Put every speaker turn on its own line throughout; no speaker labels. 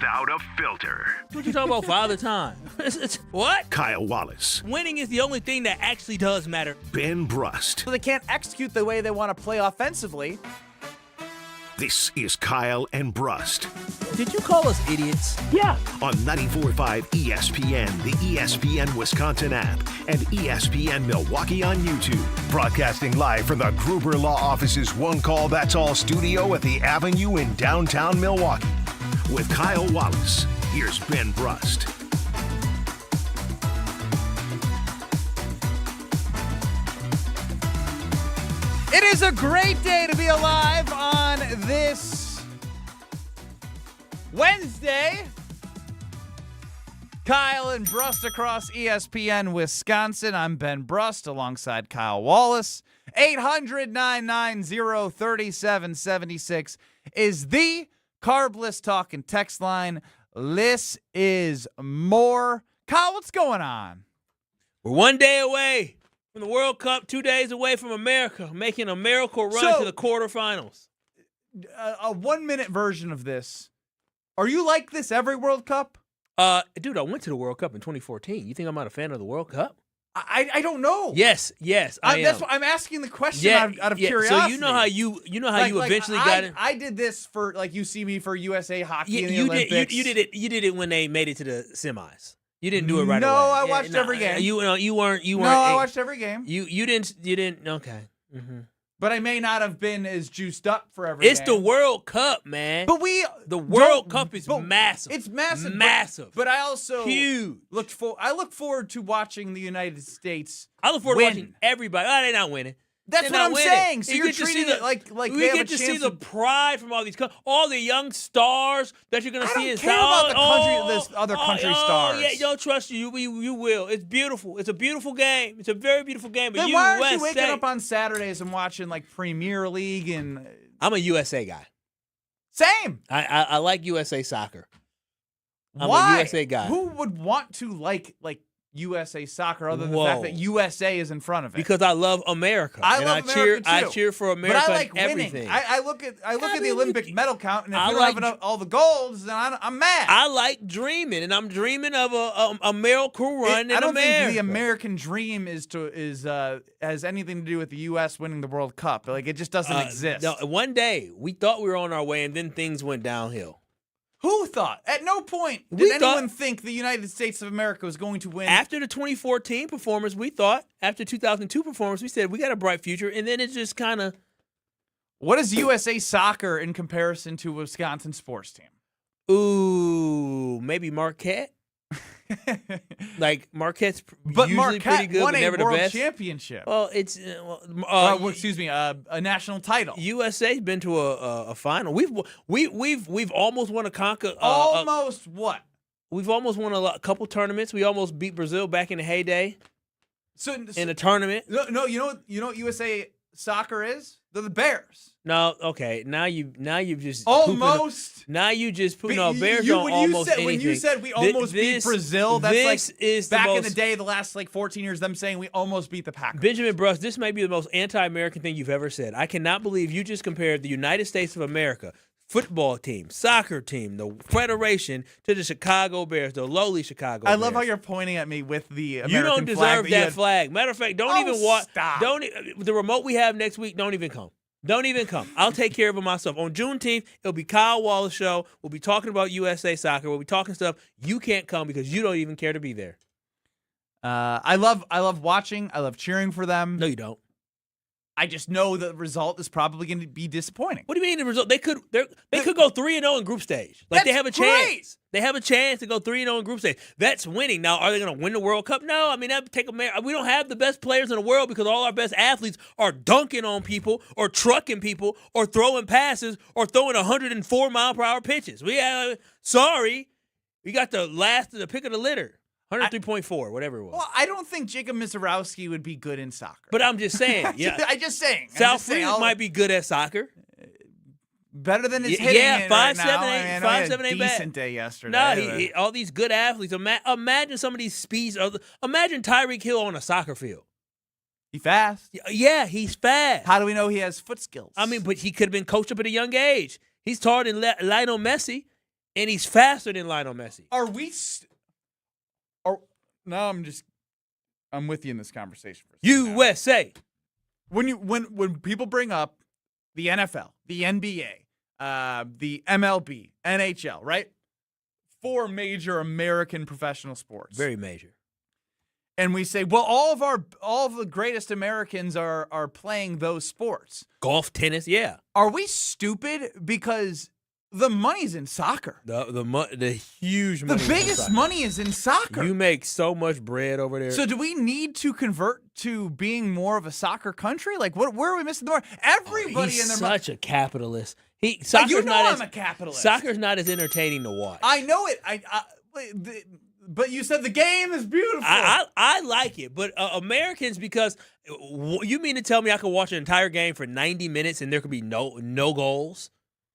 without a filter.
What you talking about, Father Time? What?
Kyle Wallace.
Winning is the only thing that actually does matter.
Ben Brust.
So they can't execute the way they want to play offensively.
This is Kyle and Brust.
Did you call us idiots?
Yeah.
On 94.5 ESPN, the ESPN Wisconsin app, and ESPN Milwaukee on YouTube. Broadcasting live from the Gruber Law Office's One Call That's All studio at the Avenue in downtown Milwaukee. With Kyle Wallace, here's Ben Brust.
It is a great day to be alive on this Wednesday. Kyle and Brust across ESPN Wisconsin. I'm Ben Brust alongside Kyle Wallace. 800-990-3776 is the Carbless Talk and text line. This is more. Kyle, what's going on?
We're 1 day away from the World Cup, 2 days away from America making a miracle run to the quarterfinals.
A 1 minute version of this. Are you like this every World Cup?
Dude, I went to the World Cup in 2014. You think I'm not a fan of the World Cup?
I don't know.
Yes, I am.
That's why I'm asking the question out of curiosity.
So you know how you eventually got it.
I did this for you see me for USA hockey in the
Olympics.
You
did it when they made it to the semis. You didn't do it right away.
No, I watched every game.
You weren't.
No, I watched every game.
You didn't. Okay. Mm-hmm.
But I may not have been as juiced up for every game.
It's the World Cup, man.
But
the World Cup is massive.
It's massive.
Massive.
But I also
huge.
I look forward to watching the United States.
I look forward to watching everybody. Oh, they're not winning.
That's what I'm saying. So you're treating it like
we get to see the pride from all these, all the young stars that you're going to see.
I don't care about the other country stars.
Yeah, don't trust you. You will. It's beautiful. It's a beautiful game. It's a very beautiful game. But
then why aren't you waking up on Saturdays and watching like Premier League and?
I'm a USA guy.
Same.
I like USA soccer. I'm
a
USA guy.
Who would want to like USA soccer other than the fact that USA is in front of it?
Because I love America. I cheer for America.
But I like
everything.
Winning. I look at the Olympic medal count, and if you don't have all the golds, then I'm mad.
I like dreaming, and I'm dreaming of a miracle run in America.
I don't think the American dream has anything to do with the U.S. winning the World Cup. Like it just doesn't exist.
No, one day we thought we were on our way, and then things went downhill.
Who thought? At no point did anyone think the United States of America was going to win.
After the 2014 performance, we thought. After 2002 performance, we said we got a bright future, and then it just kind of.
What is USA soccer in comparison to a Wisconsin sports team?
Ooh, maybe Marquette. Like Marquette's
but
usually
Marquette
pretty good,
won
but never the
world
best.
Championship.
Well, it's
excuse me, a national title.
USA's been to a final. We've almost won a conquer.
Almost what?
We've almost won a couple tournaments. We almost beat Brazil back in the heyday.
So
in a tournament.
No, you know what USA soccer is? They're the Bears.
No, okay. Now you've just
almost.
Now you just put no Bears don't almost anything.
When you said we almost beat Brazil, that's back in the day, the last 14 years, them saying we almost beat the Packers.
Benjamin Brust, this may be the most anti-American thing you've ever said. I cannot believe you just compared the United States of America football team, soccer team, the Federation to the Chicago Bears, the lowly Chicago Bears.
I love how you're pointing at me with the American
flag. You don't deserve that flag. Matter of fact, don't even watch.
Stop.
The remote we have next week, don't even come. Don't even come. I'll take care of it myself. On Juneteenth, it'll be Kyle Wallace show. We'll be talking about USA soccer. We'll be talking stuff. You can't come because you don't even care to be there.
I love watching. I love cheering for them.
No, you don't.
I just know the result is probably going to be disappointing.
What do you mean the result? They could go 3-0 in group stage. Like they have a chance.
Great.
They have a chance to go 3-0 in group stage. That's winning. Now, are they going to win the World Cup? No. I mean, that would take we don't have the best players in the world because all our best athletes are dunking on people or trucking people or throwing passes or throwing 104-mile-per-hour pitches. Sorry, we got the pick of the litter. 103.4, whatever it was.
Well, I don't think Jacob Misiorowski would be good in soccer.
But I'm just saying. Yeah.
I'm just saying.
South Freeze might be good at soccer.
Better than his hitting.
Yeah, 5'7",
right
5'7" ain't bad.
Decent day yesterday.
No, all these good athletes. Imagine some of these speeds. Imagine Tyreek Hill on a soccer field.
He fast.
Yeah, he's fast.
How do we know he has foot skills?
I mean, but he could have been coached up at a young age. He's taller than Lionel Messi. And he's faster than Lionel Messi.
Are we? Now I'm with you in this conversation. For a second.
USA.
When people bring up the NFL, the NBA, the MLB, NHL, right? 4 major American professional sports.
Very major.
And we say, well, all of the greatest Americans are playing those sports.
Golf, tennis, yeah.
Are we stupid because the money's in soccer?
The huge money.
The biggest money is in soccer.
You make so much bread over there.
So do we need to convert to being more of a soccer country? Like, where are we missing the mark? Everybody
he's
in their
such a capitalist.
I'm a capitalist.
Soccer's not as entertaining to watch.
I know it. But you said the game is beautiful.
I like it, but Americans, because you mean to tell me I could watch an entire game for 90 minutes and there could be no goals?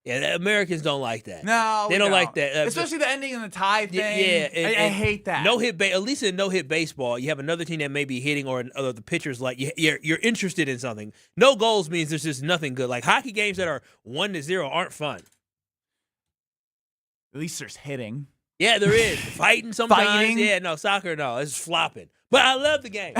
Yeah, Americans don't like that.
No,
they don't like that.
Especially the ending in the tie thing.
Yeah,
I hate that.
At least in no-hit baseball, you have another team that may be hitting, or the pitcher's like you're interested in something. No goals means there's just nothing good. Like hockey games that are 1-0 aren't fun.
At least there's hitting.
Yeah, there is. Fighting sometimes.
Fighting.
Yeah, no, soccer, no. It's flopping. But I love the game.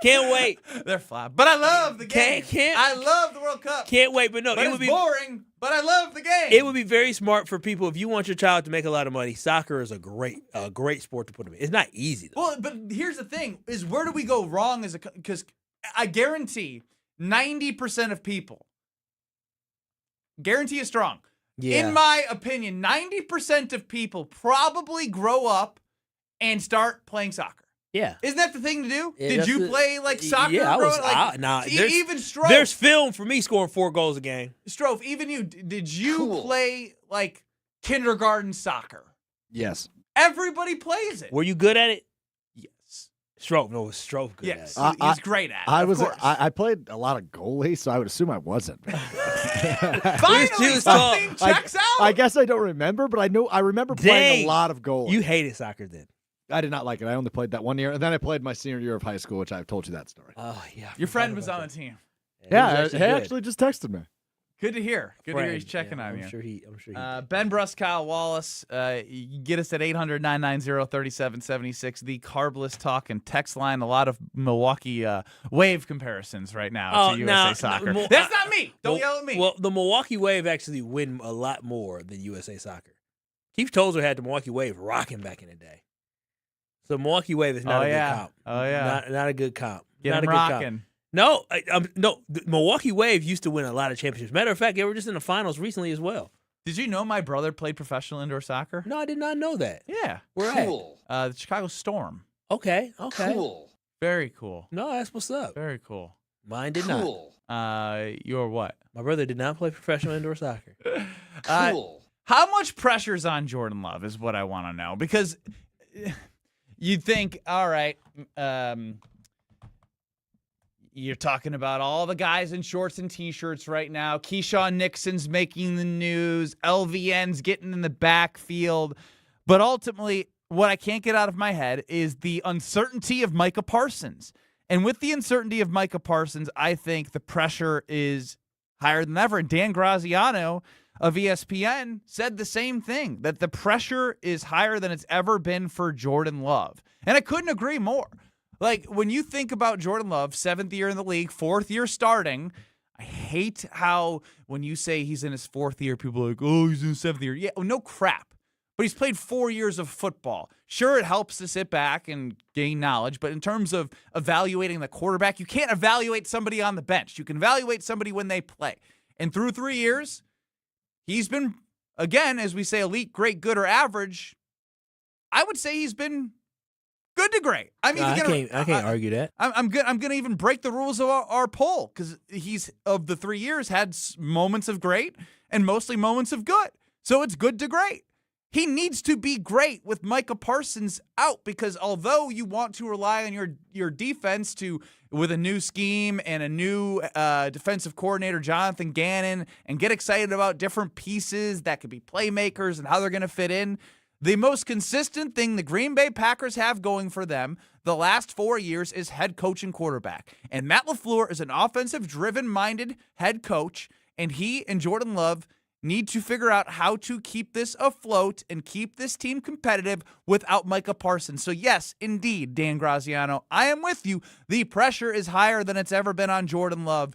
Can't wait.
They're flopping. But I love the game. I love the World Cup.
Can't wait. But no,
it would be boring, but I love the game.
It would be very smart for people. If you want your child to make a lot of money, soccer is a great sport to put them in. It's not easy, though.
Well, but here's the thing, is where do we go wrong because I guarantee 90% of people, guarantee is strong.
Yeah.
In my opinion, 90% of people probably grow up and start playing soccer.
Yeah.
Isn't that the thing to do?
Yeah,
Did you play like soccer?
Yeah,
even Strofe.
There's film for me scoring 4 goals a game.
Strofe, even you, did you play like kindergarten soccer?
Yes.
Everybody plays it.
Were you good at it?
Yes.
Strofe good
yes.
at it.
He's great at it.
I played a lot of goalie, so I would assume I wasn't.
Finally, something checks out.
I guess I don't remember, but I remember playing a lot of goalie.
You hated soccer then.
I did not like it. I only played that 1 year, and then I played my senior year of high school, which I've told you that story.
Oh, yeah.
Your friend was on the team.
Yeah, he actually just texted me.
Good to hear. Good to hear he's checking on you.
I'm sure he
Ben Brust, Kyle Wallace. You get us at 800-990-3776. The Carbless Talk and text line. A lot of Milwaukee Wave comparisons right now to USA Soccer. That's not me. Don't yell at me.
Well, the Milwaukee Wave actually win a lot more than USA Soccer. Keith Tozer had the Milwaukee Wave rocking back in the day. So Milwaukee Wave is not a good comp.
Oh, yeah.
Not a good comp.
Get
not
him
a good
rocking.
Comp. No, no. The Milwaukee Wave used to win a lot of championships. Matter of fact, they were just in the finals recently as well.
Did you know my brother played professional indoor soccer?
No, I did not know that.
Yeah.
Where
cool. The Chicago Storm.
Okay.
Cool. Very cool.
No, that's what's up.
Very cool.
Mine did not.
You're what?
My brother did not play professional indoor soccer.
Cool. How much pressure's on Jordan Love is what I want to know. Because you'd think, all right, you're talking about all the guys in shorts and T-shirts right now. Keisean Nixon's making the news. LVN's getting in the backfield. But ultimately, what I can't get out of my head is the uncertainty of Micah Parsons. And with the uncertainty of Micah Parsons, I think the pressure is higher than ever. And Dan Graziano of ESPN said the same thing, that the pressure is higher than it's ever been for Jordan Love. And I couldn't agree more. Like, when you think about Jordan Love, 7th year in the league, 4th year starting, I hate how when you say he's in his 4th year, people are like, oh, he's in his 7th year. Yeah, no crap. But he's played 4 years of football. Sure, it helps to sit back and gain knowledge, but in terms of evaluating the quarterback, you can't evaluate somebody on the bench. You can evaluate somebody when they play. And through 3 years, he's been, again, as we say, elite, great, good, or average. I would say he's been good to great. I mean,
I can't argue that.
I'm going to even break the rules of our poll because he's, of the 3 years, had moments of great and mostly moments of good. So it's good to great. He needs to be great with Micah Parsons out because although you want to rely on your defense with a new scheme and a new defensive coordinator, Jonathan Gannon, and get excited about different pieces that could be playmakers and how they're going to fit in, the most consistent thing the Green Bay Packers have going for them the last 4 years is head coach and quarterback. And Matt LaFleur is an offensive-driven-minded head coach, and he and Jordan Love need to figure out how to keep this afloat and keep this team competitive without Micah Parsons. So yes, indeed, Dan Graziano, I am with you. The pressure is higher than it's ever been on Jordan Love.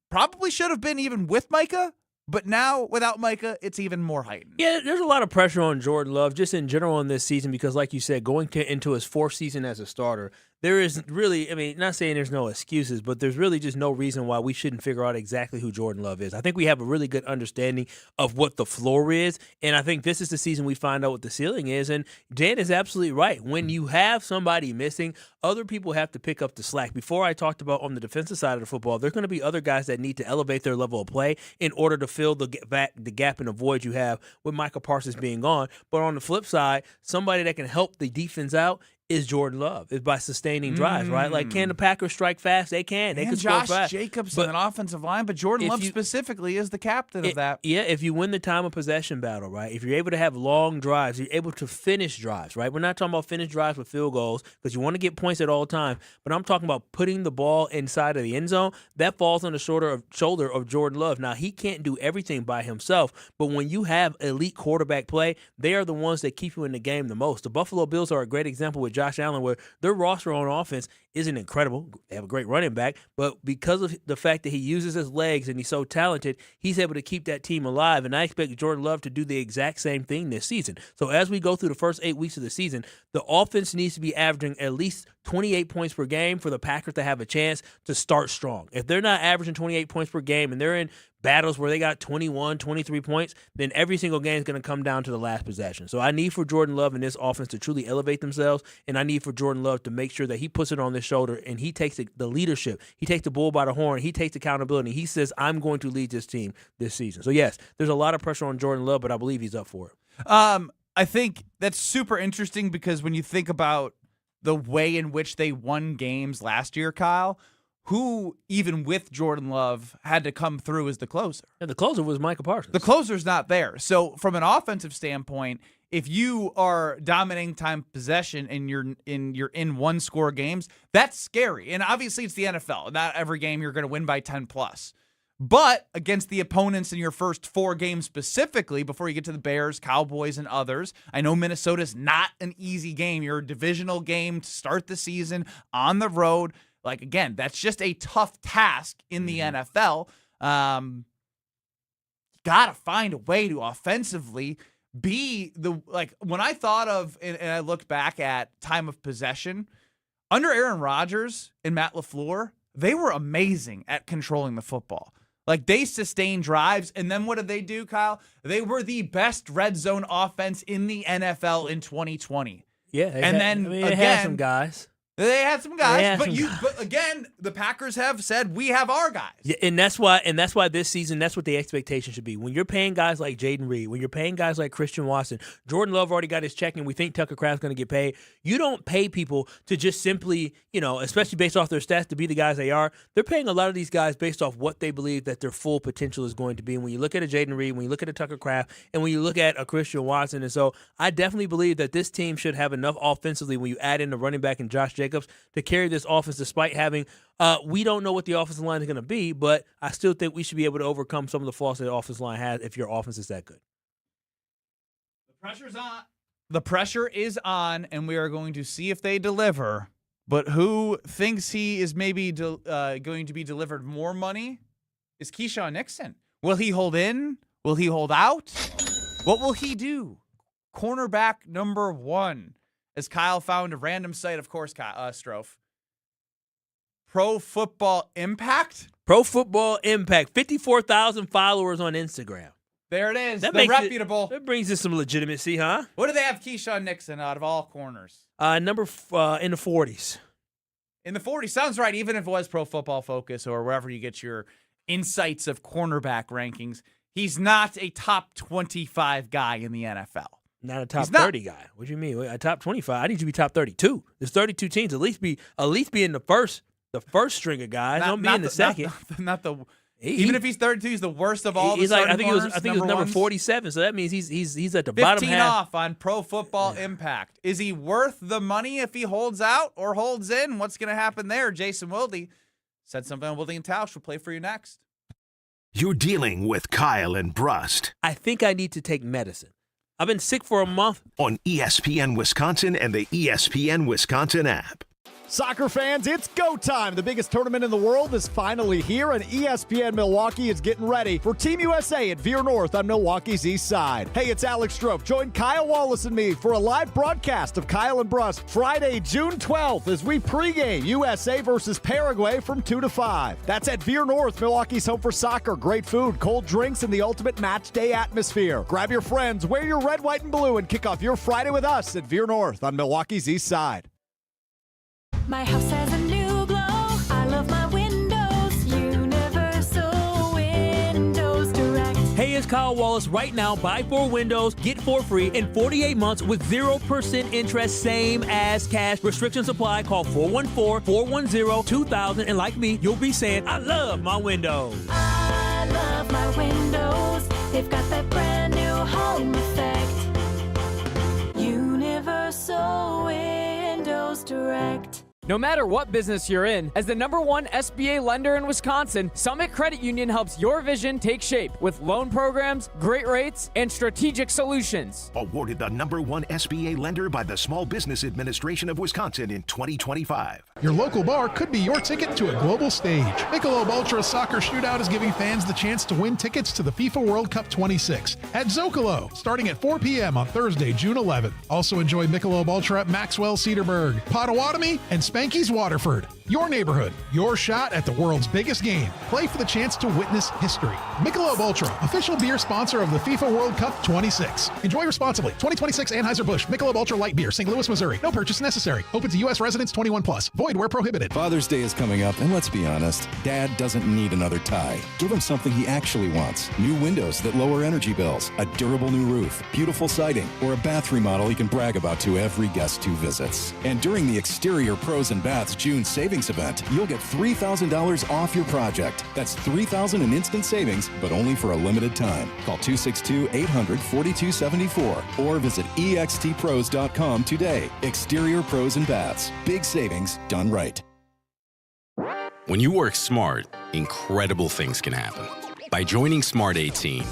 Probably should have been even with Micah, but now without Micah, it's even more heightened.
Yeah, there's a lot of pressure on Jordan Love just in general in this season because, like you said, going into his fourth season as a starter, there is really, I mean, not saying there's no excuses, but there's really just no reason why we shouldn't figure out exactly who Jordan Love is. I think we have a really good understanding of what the floor is, and I think this is the season we find out what the ceiling is. And Dan is absolutely right. When you have somebody missing, other people have to pick up the slack. Before I talked about on the defensive side of the football, there's going to be other guys that need to elevate their level of play in order to fill the gap and the void you have with Micah Parsons being gone. But on the flip side, somebody that can help the defense out is Jordan Love, is by sustaining drives, right? Like, can the Packers strike fast? They can. They can score
Josh
fast.
Jacobs in an offensive line, but Jordan Love specifically is the captain of that.
Yeah, if you win the time of possession battle, right? If you're able to have long drives, you're able to finish drives, right? We're not talking about finish drives with field goals because you want to get points at all times, but I'm talking about putting the ball inside of the end zone. That falls on the shoulder of Jordan Love. Now, he can't do everything by himself, but when you have elite quarterback play, they are the ones that keep you in the game the most. The Buffalo Bills are a great example with Josh Allen, where their roster on offense isn't incredible. They have a great running back, but because of the fact that he uses his legs and he's so talented, he's able to keep that team alive, and I expect Jordan Love to do the exact same thing this season. So as we go through the first 8 weeks of the season, the offense needs to be averaging at least 28 points per game for the Packers to have a chance to start strong. If they're not averaging 28 points per game and they're in battles where they got 21, 23 points, then every single game is going to come down to the last possession. So I need for Jordan Love and this offense to truly elevate themselves, and I need for Jordan Love to make sure that he puts it on his shoulder and he takes the leadership. He takes the bull by the horn. He takes accountability. He says, I'm going to lead this team this season. So, yes, there's a lot of pressure on Jordan Love, but I believe he's up for it.
I think that's super interesting because when you think about the way in which they won games last year, Kyle, who, even with Jordan Love, had to come through as the closer?
And the closer was Micah Parsons.
The closer's not there. So from an offensive standpoint, if you are dominating time possession and you're in one-score games, that's scary. And obviously it's the NFL. Not every game you're going to win by 10+. But against the opponents in your first 4 games specifically, before you get to the Bears, Cowboys, and others, I know Minnesota's not an easy game. You're a divisional game to start the season on the road. Like, again, that's just a tough task in the NFL. Got to find a way to offensively be the, like, when I thought of, and I looked back at time of possession, under Aaron Rodgers and Matt LaFleur, they were amazing at controlling the football. Like, they sustained drives, and then what did they do, Kyle? They were the best red zone offense in the NFL in 2020.
Yeah, they had some guys.
They had some guys, but again, the Packers have said we have our guys.
Yeah, and that's why this season, that's what the expectation should be. When you're paying guys like Jaden Reed, when you're paying guys like Christian Watson, Jordan Love already got his check, and we think Tucker Kraft's going to get paid. You don't pay people to just simply, especially based off their stats, to be the guys they are. They're paying a lot of these guys based off what they believe that their full potential is going to be. And when you look at a Jaden Reed, when you look at a Tucker Kraft, and when you look at a Christian Watson, and so I definitely believe that this team should have enough offensively when you add in the running back and Josh Jacobs to carry this offense despite having we don't know what the offensive line is going to be, but I still think we should be able to overcome some of the flaws that the offensive line has if your offense is that good.
The pressure's on. The pressure is on, and we are going to see if they deliver. But who thinks he is maybe going to be delivered more money is Keisean Nixon. Will he hold in? Will he hold out? What will he do? Cornerback number 1. As Kyle found a random site, of course, Strofe. Pro Football Impact?
Pro Football Impact. 54,000 followers on Instagram.
There it is. That reputable.
That brings us some legitimacy, huh?
What do they have Keisean Nixon out of all corners?
Number in the 40s.
In the 40s. Sounds right, even if it was Pro Football Focus or wherever you get your insights of cornerback rankings. He's not a top 25 guy in the NFL.
Not a top 30 guy. What do you mean? A top 25? I need you to be top 32. There's 32 teams. At least be in the first string of guys. Don't be in the second.
Even if he's 32, he's the worst of all the starting corners.
I think he was number 47. So that means he's at the bottom half.
15 off on Pro Football Impact. Is he worth the money if he holds out or holds in? What's going to happen there? Jason Wilde said something on Wilde and Tausch. We'll play for you next.
You're dealing with Kyle and Brust
I think I need to take medicine. I've been sick for a month.
on ESPN Wisconsin and the ESPN Wisconsin app.
Soccer fans, it's go time. The biggest tournament in the world is finally here, and ESPN Milwaukee is getting ready for Team USA at Veer North on Milwaukee's east side. Hey, it's Alex Strope. Join Kyle Wallace and me for a live broadcast of Kyle and Brust Friday, June 12th as we pregame USA versus Paraguay from 2 to 5. That's at Veer North, Milwaukee's home for soccer. Great food, cold drinks, and the ultimate match day atmosphere. Grab your friends, wear your red, white, and blue, and kick off your Friday with us at Veer North on Milwaukee's east side.
My house has a new glow. I love my windows. Universal Windows Direct.
Hey, it's Kyle Wallace. Right now, buy 4 windows, get 4 free in 48 months with 0% interest, same as cash. Restrictions apply. Call 414-410-2000. And like me, you'll be saying, I love my windows.
I love my windows. They've got that brand new home effect. Universal Windows Direct.
No matter what business you're in, as the #1 SBA lender in Wisconsin, Summit Credit Union helps your vision take shape with loan programs, great rates, and strategic solutions.
Awarded the #1 SBA lender by the Small Business Administration of Wisconsin in 2025.
Your local bar could be your ticket to a global stage. Michelob Ultra Soccer Shootout is giving fans the chance to win tickets to the FIFA World Cup 26 at Zocalo, starting at 4 p.m. on Thursday, June 11th. Also enjoy Michelob Ultra at Maxwell Cedarburg, Potawatomi, and Spanky's Waterford. Your neighborhood, your shot at the world's biggest game. Play for the chance to witness history. Michelob Ultra, official beer sponsor of the FIFA World Cup 26. Enjoy responsibly. 2026 Anheuser-Busch Michelob Ultra Light Beer, St. Louis, Missouri. No purchase necessary. Open to U.S. residents 21 plus. Void where prohibited.
Father's Day is coming up, and let's be honest, Dad doesn't need another tie. Give him something he actually wants. New windows that lower energy bills, a durable new roof, beautiful siding, or a bath remodel he can brag about to every guest who visits. And during the Exterior Pros and Baths June savings event, you'll get $3,000 off your project. That's $3,000 in instant savings, but only for a limited time. Call 262-800-4274 or visit extpros.com today. Exterior Pros and Baths. Big savings done right.
When you work smart, incredible things can happen. By joining Smart 18,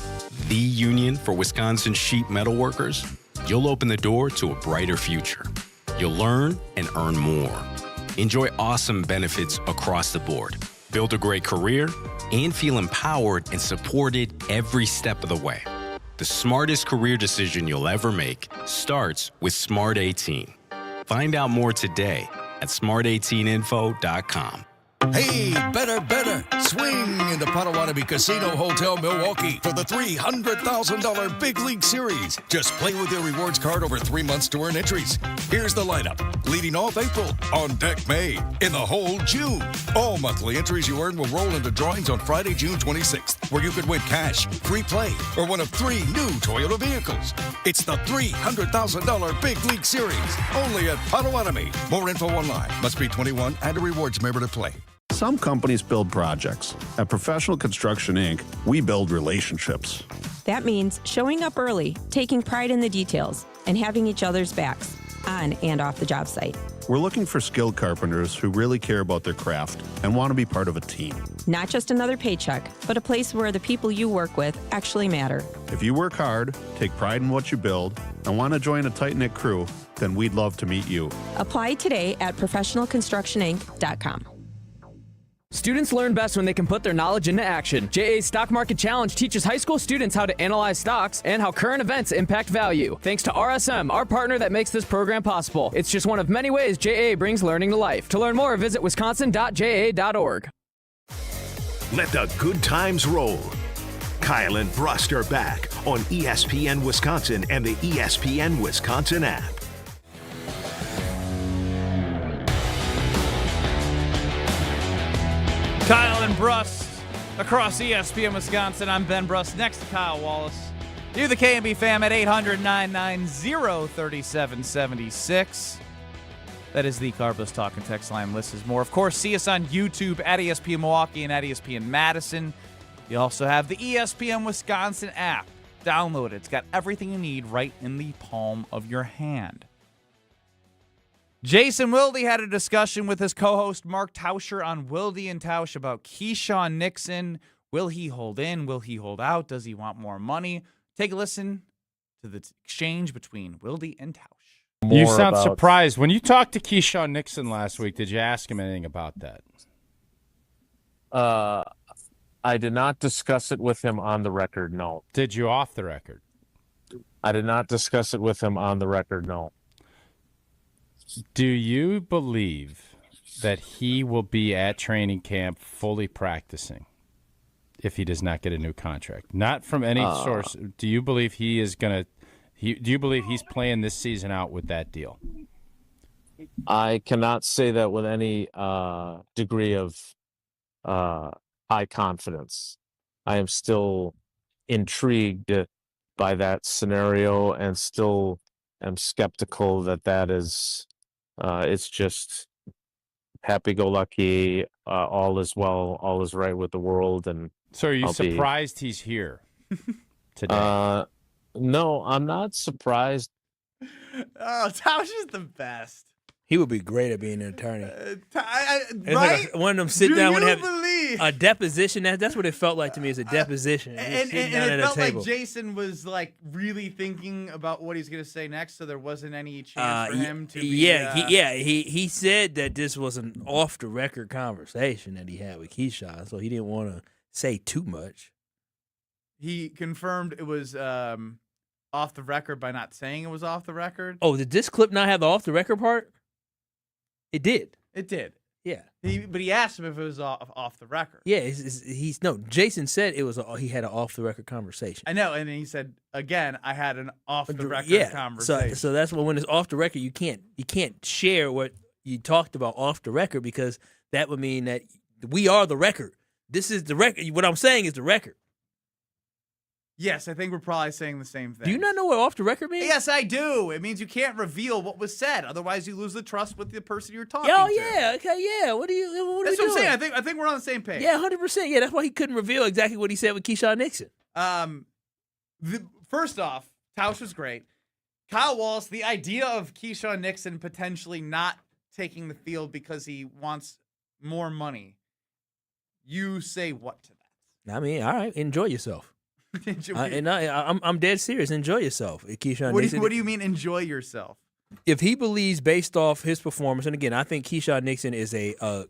the union for Wisconsin sheet metal workers, you'll open the door to a brighter future. You'll learn and earn more. Enjoy awesome benefits across the board. Build a great career and feel empowered and supported every step of the way. The smartest career decision you'll ever make starts with Smart 18. Find out more today at smart18info.com.
Hey, better. Swing into Potawatomi Casino Hotel Milwaukee for the $300,000 Big League Series. Just play with your rewards card over 3 months to earn entries. Here's the lineup. Leading off April, on deck May, in the hole June. All monthly entries you earn will roll into drawings on Friday, June 26th, where you could win cash, free play, or one of 3 new Toyota vehicles. It's the $300,000 Big League Series, only at Potawatomi. More info online. Must be 21 and a rewards member to play.
Some companies build projects. At Professional Construction, Inc., we build relationships.
That means showing up early, taking pride in the details, and having each other's backs, on and off the job site.
We're looking for skilled carpenters who really care about their craft and want to be part of a team.
Not just another paycheck, but a place where the people you work with actually matter.
If you work hard, take pride in what you build, and want to join a tight-knit crew, then we'd love to meet you.
Apply today at professionalconstructioninc.com.
Students learn best when they can put their knowledge into action. JA's Stock Market Challenge teaches high school students how to analyze stocks and how current events impact value. Thanks to RSM, our partner that makes this program possible. It's just one of many ways JA brings learning to life. To learn more, visit wisconsin.ja.org.
Let the good times roll. Kyle and Brust are back on ESPN Wisconsin and the ESPN Wisconsin app.
Kyle and Brust across ESPN Wisconsin. I'm Ben Brust. Next to Kyle Wallace. You, the K&B fam, at 800-990-3776. That is the Carbless Talk and Text line. List is more. Of course, see us on YouTube at ESPN Milwaukee and at ESPN Madison. You also have the ESPN Wisconsin app. Download it. It's got everything you need right in the palm of your hand. Jason Wilde had a discussion with his co-host Mark Tauscher on Wilde and Tausch about Keisean Nixon. Will he hold in? Will he hold out? Does he want more money? Take a listen to the exchange between Wilde and Tausch.
You sound surprised. When you talked to Keisean Nixon last week, did you ask him anything about that?
I did not discuss it with him on the record, no.
Did you off the record?
I did not discuss it with him on the record, no.
Do you believe that he will be at training camp fully practicing if he does not get a new contract? Not from any source. Do you believe he is going to do you believe he's playing this season out with that deal?
I cannot say that with any degree of high confidence. I am still intrigued by that scenario and still am skeptical that is it's just happy-go-lucky, all is well, all is right with the world. And
so are you surprised he's here today?
No, I'm not surprised.
Oh, Tausch is the best.
He would be great at being an attorney.
Right?
Like one of them sit down and have
believe?
a deposition. That's what it felt like to me, as a deposition.
And
Sitting down
it
at a
felt like
table.
Jason was like really thinking about what he's going to say next, so there wasn't any chance for him to be...
He said that this was an off-the-record conversation that he had with Keisean, so he didn't want to say too much.
He confirmed it was off the record by not saying it was off the record.
Oh, did this clip not have the off-the-record part? It did.
It did.
Yeah.
But he asked him if it was off the record.
Yeah, Jason said it was he had an off-the-record conversation.
I know, and he said, again, I had an off-the-record conversation.
So that's when it's off the record, you can't share what you talked about off the record, because that would mean that we are the record. This is the record. What I'm saying is the record.
Yes, I think we're probably saying the same thing.
Do you not know what off the record means?
Yes, I do. It means you can't reveal what was said. Otherwise, you lose the trust with the person you're talking
Oh,
to.
yeah. Okay, yeah. What are you
That's what I'm
doing?
saying. I think we're on the same page.
Yeah, 100%. Yeah, that's why he couldn't reveal exactly what he said with Keisean Nixon.
First off, Tausch was great. Kyle Wallace, the idea of Keisean Nixon potentially not taking the field because he wants more money, you say what to that?
I mean, all right, enjoy yourself. I'm dead serious. Enjoy yourself, Keisean Nixon.
What do you mean, enjoy yourself?
If he believes, based off his performance, and again, I think Keisean Nixon is a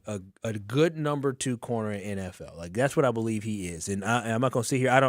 good number 2 corner in NFL. Like, that's what I believe he is, and I'm not gonna sit here. I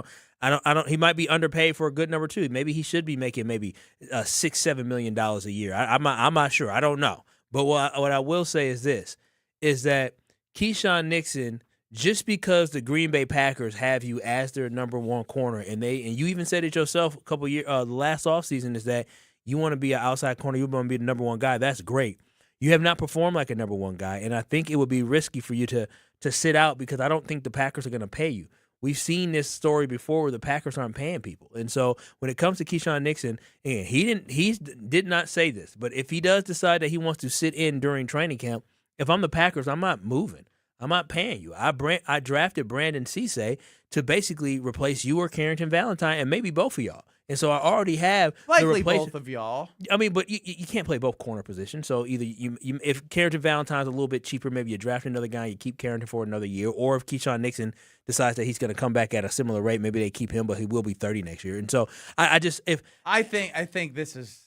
don't. He might be underpaid for a good number 2. Maybe he should be making maybe $6-7 million a year. I'm not sure. I don't know. But what I will say is this: is that Keisean Nixon, just because the Green Bay Packers have you as their number 1 corner, and you even said it yourself a couple years the last offseason, is that you want to be an outside corner, you want to be the number 1 guy. That's great. You have not performed like a number 1 guy, and I think it would be risky for you to sit out, because I don't think the Packers are going to pay you. We've seen this story before where the Packers aren't paying people. And so when it comes to Keisean Nixon, and he did not say this, but if he does decide that he wants to sit in during training camp, if I'm the Packers, I'm not moving. I'm not paying you. I drafted Brandon Cisse to basically replace you or Carrington Valentine, and maybe both of y'all. And so I already have
likely both of y'all.
I mean, but you can't play both corner positions. So either you if Carrington Valentine's a little bit cheaper, maybe you draft another guy, you keep Carrington for another year. Or if Keisean Nixon decides that he's going to come back at a similar rate, maybe they keep him, but he will be 30 next year. And so I
think this is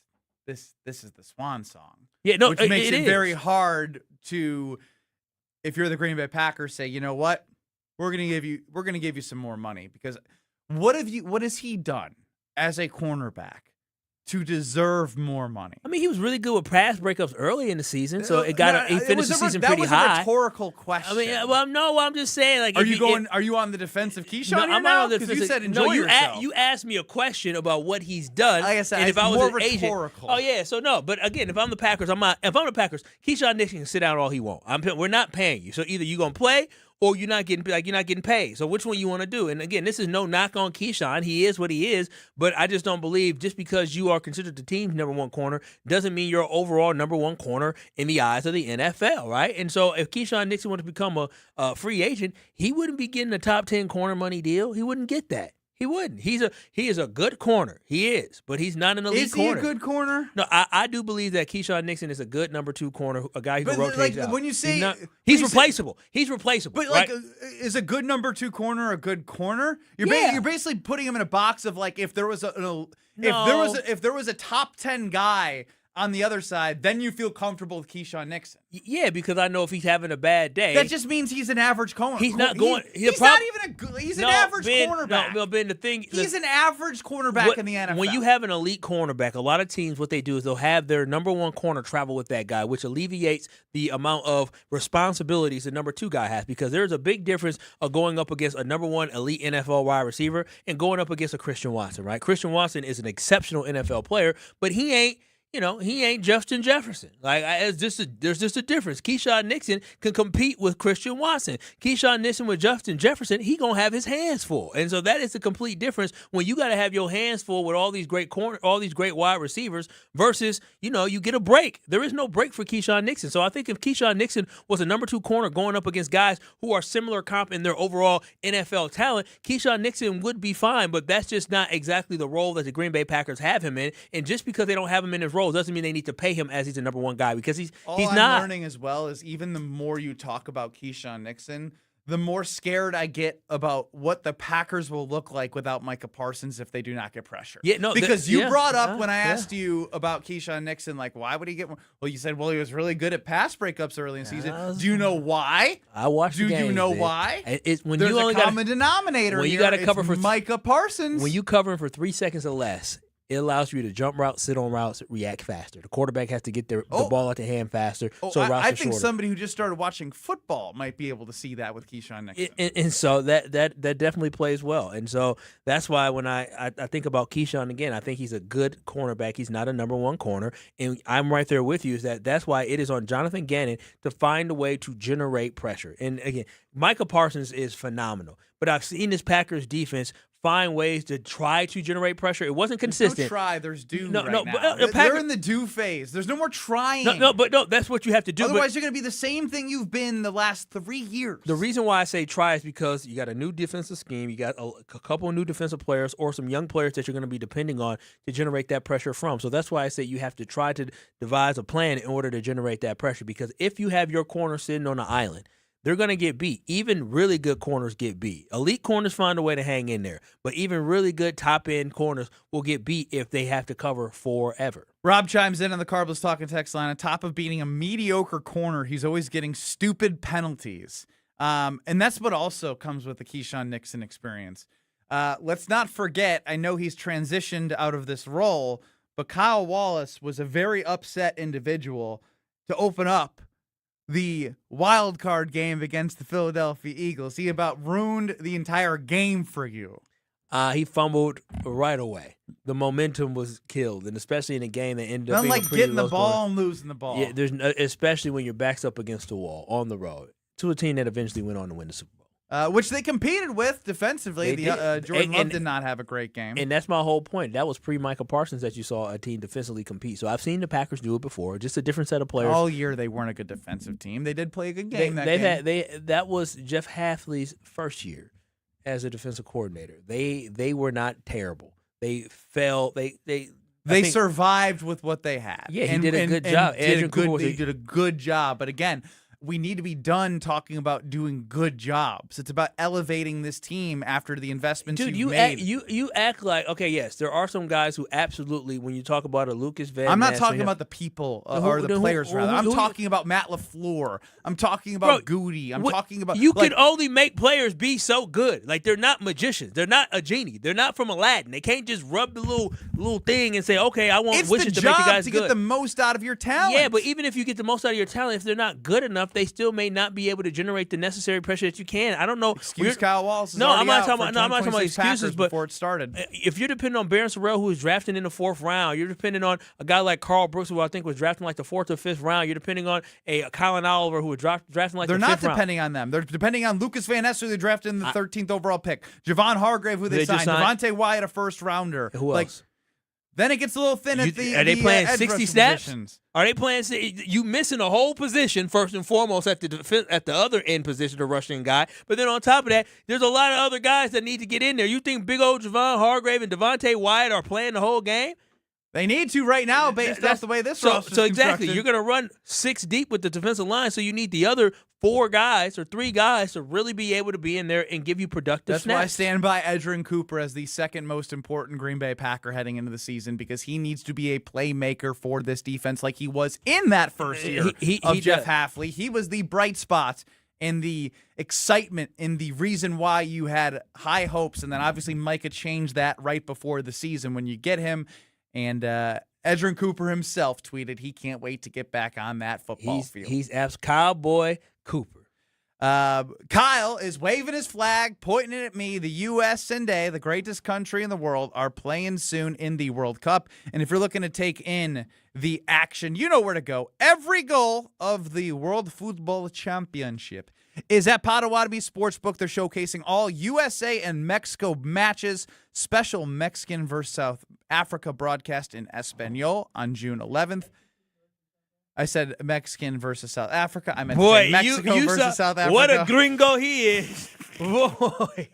the swan song.
Yeah, no,
which makes it very hard to, if you're the Green Bay Packers, say, you know what, we're gonna give you some more money, because what has he done as a cornerback to deserve more money?
I mean, he was really good with pass breakups early in the season, so he finished the season pretty high.
That was a rhetorical question.
I mean, I'm just saying, like,
are you on the defense of Keisean?
No, I'm not on the
defense.
defense.
You said enjoy yourself.
You asked me a question about what he's done.
Like I said,
and
it's
if I was
more
an agent,
rhetorical.
oh yeah, so no. But again, if I'm the Packers, If I'm the Packers, Keisean Nixon can sit down all he wants. We're not paying you, so either you're gonna play or you're not getting paid. So which one you want to do? And again, this is no knock on Keisean. He is what he is, but I just don't believe just because you are considered the team's number 1 corner doesn't mean you're overall number 1 corner in the eyes of the NFL, right? And so if Keisean Nixon wanted to become a free agent, he wouldn't be getting a top 10 corner money deal. He wouldn't get that. He wouldn't. He is a good corner. He is, but he's not an elite corner.
Is he a good corner?
No, I do believe that Keisean Nixon is a good number 2 corner, a guy who can rotate out.
When you say
he's replaceable. He's replaceable.
But
right?
is a good number 2 corner a good corner? You're basically putting him in a box of like if there was if there was a top 10 guy on the other side, then you feel comfortable with Keisean Nixon.
Yeah, because I know if he's having a bad day,
that just means he's an average corner.
He's not going.
He's not even a good. He's an average cornerback.
No, Ben,
he's an average cornerback in the NFL.
When you have an elite cornerback, a lot of teams, what they do is they'll have their number 1 corner travel with that guy, which alleviates the amount of responsibilities the number 2 guy has. Because there's a big difference of going up against a number 1 elite NFL wide receiver and going up against a Christian Watson. Right? Christian Watson is an exceptional NFL player, but he ain't. He ain't Justin Jefferson. There's just a difference. Keisean Nixon can compete with Christian Watson. Keisean Nixon with Justin Jefferson, he gonna have his hands full, and so that is the complete difference when you got to have your hands full with all these great wide receivers versus you get a break. There is no break for Keisean Nixon. So I think if Keisean Nixon was a number 2 corner going up against guys who are similar comp in their overall NFL talent, Keisean Nixon would be fine. But that's just not exactly the role that the Green Bay Packers have him in. And just because they don't have him in his role doesn't mean they need to pay him as he's a number 1 guy because he's not.
I'm learning as well is even the more you talk about Keisean Nixon, the more scared I get about what the Packers will look like without Micah Parsons if they do not get pressure.
Yeah, no,
because you brought up when I asked you about Keisean Nixon, like why would he get more? Well, you said, well, he was really good at pass breakups early in the season. Do you know why?
I watched.
Do
the games,
you know
man.
why?
When
There's
you only
a common denominator.
When you
got to
cover for
Micah Parsons.
When you cover him for 3 seconds or less, it allows you to jump routes, sit on routes, react faster. The quarterback has to get the ball out the hand faster, so routes
I
are
think
shorter.
somebody who just started watching football might be able to see that with Keisean Nixon.
And so that definitely plays well. And so that's why when I think about Keisean again, I think he's a good cornerback. He's not a number 1 corner. And I'm right there with you is that's why it is on Jonathan Gannon to find a way to generate pressure. And again, Micah Parsons is phenomenal. But I've seen this Packers defense find ways to try to generate pressure. It wasn't consistent.
There's no try. There's do
now.
They're in the do phase. There's no more trying.
No, that's what you have to do.
Otherwise, you're going to be the same thing you've been the last 3 years.
The reason why I say try is because you got a new defensive scheme. You got a couple of new defensive players or some young players that you're going to be depending on to generate that pressure from. So that's why I say you have to try to devise a plan in order to generate that pressure. Because if you have your corner sitting on an island, they're going to get beat. Even really good corners get beat. Elite corners find a way to hang in there. But even really good top-end corners will get beat if they have to cover forever.
Rob chimes in on the Carbless Talking text line. On top of being a mediocre corner, he's always getting stupid penalties. And that's what also comes with the Keisean Nixon experience. Let's not forget, I know he's transitioned out of this role, but Kyle Wallace was a very upset individual to open up the wild card game against the Philadelphia Eagles. He about ruined the entire game for you.
He fumbled right away. The momentum was killed, and especially in a game that ended up being
like
a pretty
getting the
low
ball
score.
and losing the ball.
Yeah, especially when your back's up against the wall on the road to a team that eventually went on to win the Super Bowl.
Which they competed with defensively. Jordan Love did not have a great game.
And that's my whole point. That was pre-Micah Parsons that you saw a team defensively compete. So I've seen the Packers do it before, just a different set of players.
All year they weren't a good defensive team. They did play a good game
that was Jeff Hafley's first year as a defensive coordinator. They were not terrible. They fell. They
survived with what they had.
Yeah, he did a good job.
He did a good job. But again, we need to be done talking about doing good jobs. It's about elevating this team after the investments you've made.
You act like, okay, yes, there are some guys who absolutely, when you talk about a Lukas Van Ness.
I'm not talking about the people or the players, rather. I'm talking about Matt LaFleur. I'm talking about Goody. I'm talking about...
You can only make players be so good. Like, they're not magicians. They're not a genie. They're not from Aladdin. They can't just rub the little thing and say, okay, I want wishes to make the guys good.
It's the job to get the most out of your talent.
Yeah, but even if you get the most out of your talent, if they're not good enough, they still may not be able to generate the necessary pressure that you can. I don't know.
Kyle Wallace.
I'm not talking about excuses. But
before it started,
if you're depending on Barron Sorrell, who was drafted in the 4th round, you're depending on a guy like Kyle Brust, who I think was drafted in like the 4th or 5th round. You're depending on a Colin Oliver, who was drafted like the 5th round.
They're not depending on them. They're depending on Lukas Van Ness, who they drafted in the 13th overall pick. Javon Hargrave, who they signed. Devontae Wyatt, a 1st rounder.
Who else?
Then it gets a little thin at the
Are they playing
edge
60
rushing
snaps?
positions.
Are they playing? You missing a whole position first and foremost at the other end position, the rushing guy. But then on top of that, there's a lot of other guys that need to get in there. You think big old Javon Hargrave and Devontae Wyatt are playing the whole game?
They need to right now based off the way this roster's
So exactly,
constructed.
you're going to run 6 deep with the defensive line, so you need the other 4 guys or 3 guys to really be able to be in there and give you productive
That's
snaps.
why I stand by Edgerrin Cooper as the second most important Green Bay Packer heading into the season, because he needs to be a playmaker for this defense like he was in that first year of Jeff Hafley. He was the bright spot and the excitement and the reason why you had high hopes, and then obviously Micah changed that right before the season when you get him. And Edgerrin Cooper himself tweeted he can't wait to get back on that football field.
He's Cowboy Cooper.
Kyle is waving his flag, pointing it at me. The U.S. and A, the greatest country in the world, are playing soon in the World Cup. And if you're looking to take in the action, you know where to go. Every goal of the World Football Championship is at Potawatomi Sportsbook. They're showcasing all USA and Mexico matches. Special Mexican versus South Africa broadcast in Espanol on June 11th. I said Mexican versus South Africa. I meant to say Mexico versus South Africa.
What a gringo he is. Boy.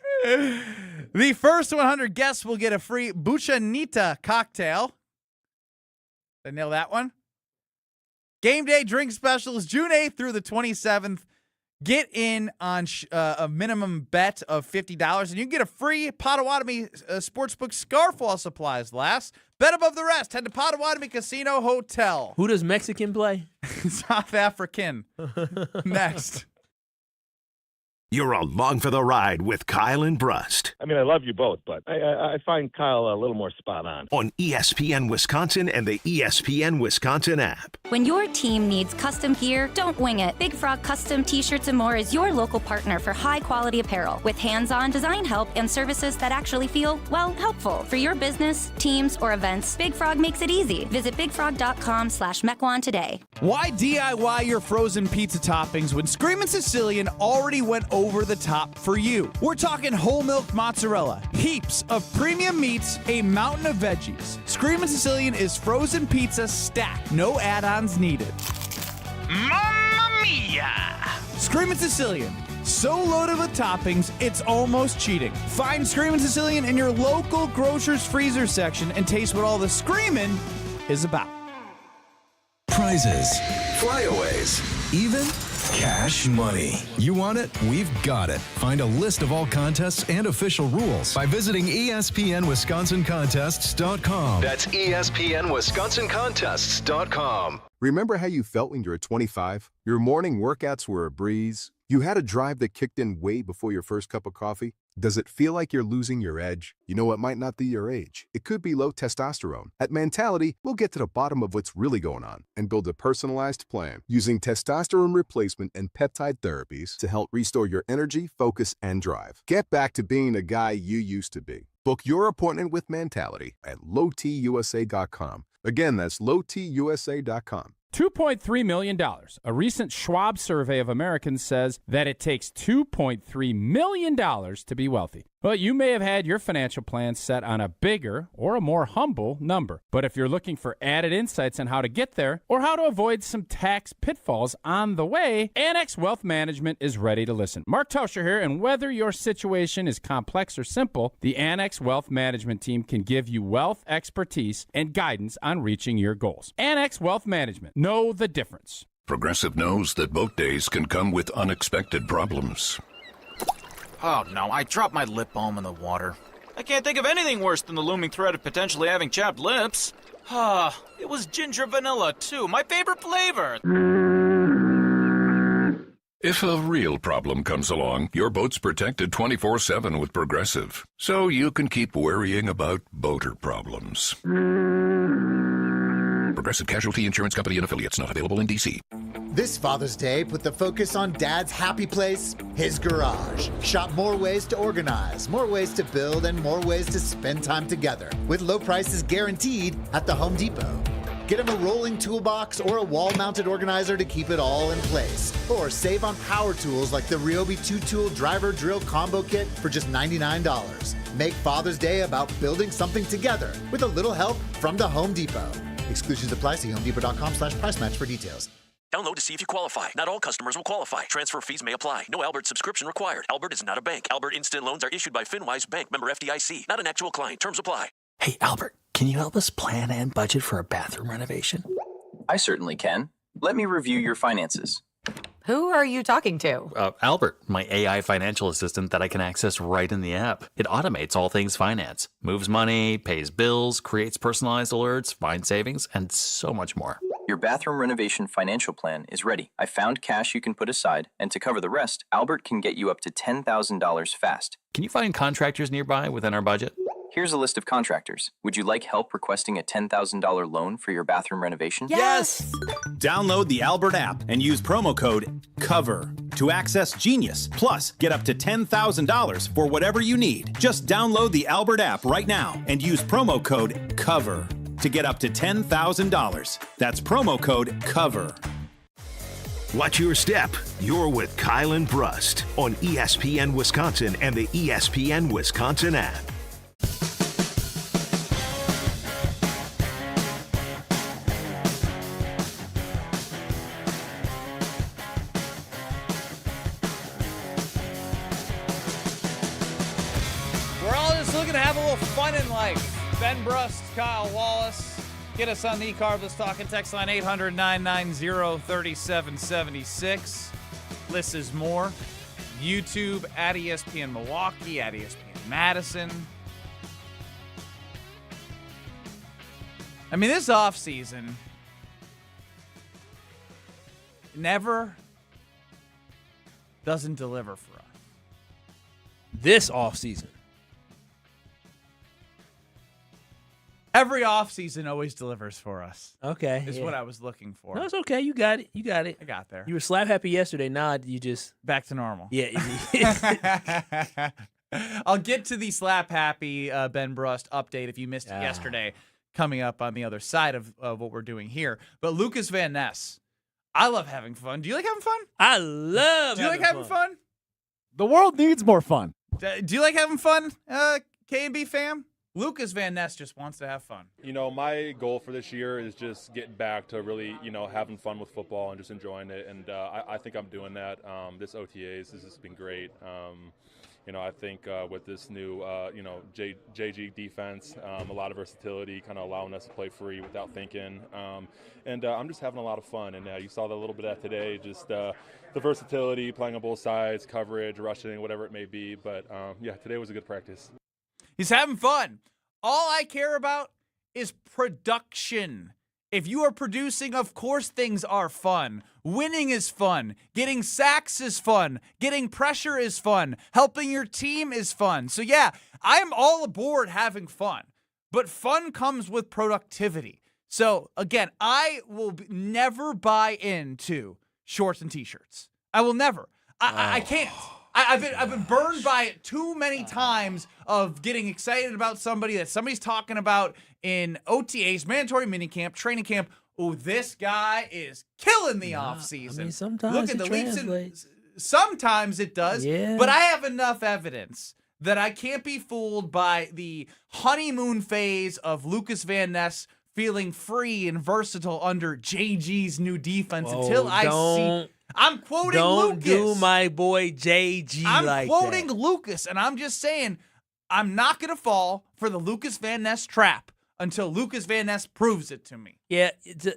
The first 100 guests will get a free Buchanita cocktail. Did I nail that one? Game day drink specials June 8th through the 27th. Get in on a minimum bet of $50, and you can get a free Potawatomi Sportsbook scarf while supplies last. Bet above the rest. Head to Potawatomi Casino Hotel.
Who does Mexican play?
South African. Next.
You're along for the ride with Kyle and Brust.
I mean, I love you both, but I find Kyle a little more spot on.
On ESPN Wisconsin and the ESPN Wisconsin app.
When your team needs custom gear, don't wing it. Big Frog Custom T-Shirts and More is your local partner for high-quality apparel with hands-on design help and services that actually feel, well, helpful. For your business, teams, or events, Big Frog makes it easy. Visit bigfrog.com/Mequon today.
Why DIY your frozen pizza toppings when Screamin' Sicilian already went over the top for you? We're talking whole milk mozzarella, heaps of premium meats, a mountain of veggies. Screamin' Sicilian is frozen pizza stacked, no add-ons needed.
Mamma mia!
Screamin' Sicilian, so loaded with toppings, it's almost cheating. Find Screamin' Sicilian in your local grocer's freezer section and taste what all the screamin' is about.
Prizes, flyaways, even cash money. You want it? We've got it. Find a list of all contests and official rules by visiting ESPNWisconsinContests.com.
That's ESPNWisconsinContests.com.
Remember how you felt when you were 25? Your morning workouts were a breeze. You had a drive that kicked in way before your first cup of coffee. Does it feel like you're losing your edge? You know, it might not be your age. It could be low testosterone. At Mentality, we'll get to the bottom of what's really going on and build a personalized plan using testosterone replacement and peptide therapies to help restore your energy, focus, and drive. Get back to being the guy you used to be. Book your appointment with Mentality at lowtusa.com. Again, that's lowtusa.com.
$2.3 million. A recent Schwab survey of Americans says that it takes $2.3 million to be wealthy. Well, you may have had your financial plan set on a bigger or a more humble number. But if you're looking for added insights on how to get there or how to avoid some tax pitfalls on the way, Annex Wealth Management is ready to listen. Mark Tauscher here, and whether your situation is complex or simple, the Annex Wealth Management team can give you wealth expertise and guidance on reaching your goals. Annex Wealth Management. Know the difference.
Progressive knows that boat days can come with unexpected problems.
Oh no, I dropped my lip balm in the water. I can't think of anything worse than the looming threat of potentially having chapped lips. Ah, it was ginger vanilla too, my favorite flavor.
If a real problem comes along, your boat's protected 24/7 with Progressive, so you can keep worrying about boater problems. Progressive Casualty Insurance Company and Affiliates, not available in D.C.
This Father's Day, put the focus on Dad's happy place, his garage. Shop more ways to organize, more ways to build, and more ways to spend time together, with low prices guaranteed at the Home Depot. Get him a rolling toolbox or a wall-mounted organizer to keep it all in place. Or save on power tools like the Ryobi 2-tool driver drill combo kit for just $99. Make Father's Day about building something together with a little help from the Home Depot. Exclusions apply. See homedepot.com/price match for details.
Download to see if you qualify. Not all customers will qualify. Transfer fees may apply. No Albert subscription required. Albert is not a bank. Albert Instant Loans are issued by FinWise Bank, member FDIC. Not an actual client. Terms apply.
Hey, Albert, can you help us plan and budget for a bathroom renovation?
I certainly can. Let me review your finances.
Who are you talking to?
Albert, my AI financial assistant that I can access right in the app. It automates all things finance, moves money, pays bills, creates personalized alerts, finds savings, and so much more.
Your bathroom renovation financial plan is ready. I found cash you can put aside, and to cover the rest, Albert can get you up to $10,000 fast.
Can you find contractors nearby within our budget?
Here's a list of contractors. Would you like help requesting a $10,000 loan for your bathroom renovation?
Yes! Download the Albert app and use promo code COVER to access Genius. Plus, get up to $10,000 for whatever you need. Just download the Albert app right now and use promo code COVER to get up to $10,000. That's promo code COVER.
Watch your step. You're with Kyle and Brust on ESPN Wisconsin and the ESPN Wisconsin app.
Fun in life. Ben Brust, Kyle Wallace. Get us on the Carbless Talking text line 800-990-3776. Lists is more. YouTube at ESPN Milwaukee, at ESPN Madison. I mean, this offseason never doesn't deliver for us.
This offseason.
Every offseason always delivers for us.
Okay.
Is what I was looking for.
No, it's okay. You got it.
I got there.
You were slap happy yesterday. Now you just...
Back to normal.
Yeah.
I'll get to the slap happy Ben Brust update if you missed it yesterday, coming up on the other side of what we're doing here. But Lukas Van Ness, I love having fun. Do you like having fun?
I love.
Do you like having fun?
The world needs more fun.
Do you like having fun, K&B fam? Lukas Van Ness just wants to have fun.
You know, my goal for this year is just getting back to really, having fun with football and just enjoying it. And I think I'm doing that. This OTAs has just been great. I think with this new, JG defense, a lot of versatility, kind of allowing us to play free without thinking. And I'm just having a lot of fun. And you saw that a little bit of that today, just the versatility, playing on both sides, coverage, rushing, whatever it may be. But, today was a good practice.
He's having fun. All I care about is production. If you are producing, of course things are fun. Winning is fun. Getting sacks is fun. Getting pressure is fun. Helping your team is fun. So yeah, I am all aboard having fun. But fun comes with productivity. So again, I will never buy into shorts and t-shirts. I will never. I can't. I've been burned by it too many times of getting excited about somebody that somebody's talking about in OTAs, mandatory minicamp, training camp. Oh, this guy is killing the offseason.
I mean, sometimes
look at the
translates.
Sometimes it does,
yeah.
But I have enough evidence that I can't be fooled by the honeymoon phase of Lukas Van Ness feeling free and versatile under JG's new defense until I see. I'm quoting
Lucas.
Don't
do my boy JG
I'm
like
quoting
that.
Lucas, and I'm just saying I'm not going to fall for the Lukas Van Ness trap until Lukas Van Ness proves it to me.
Yeah,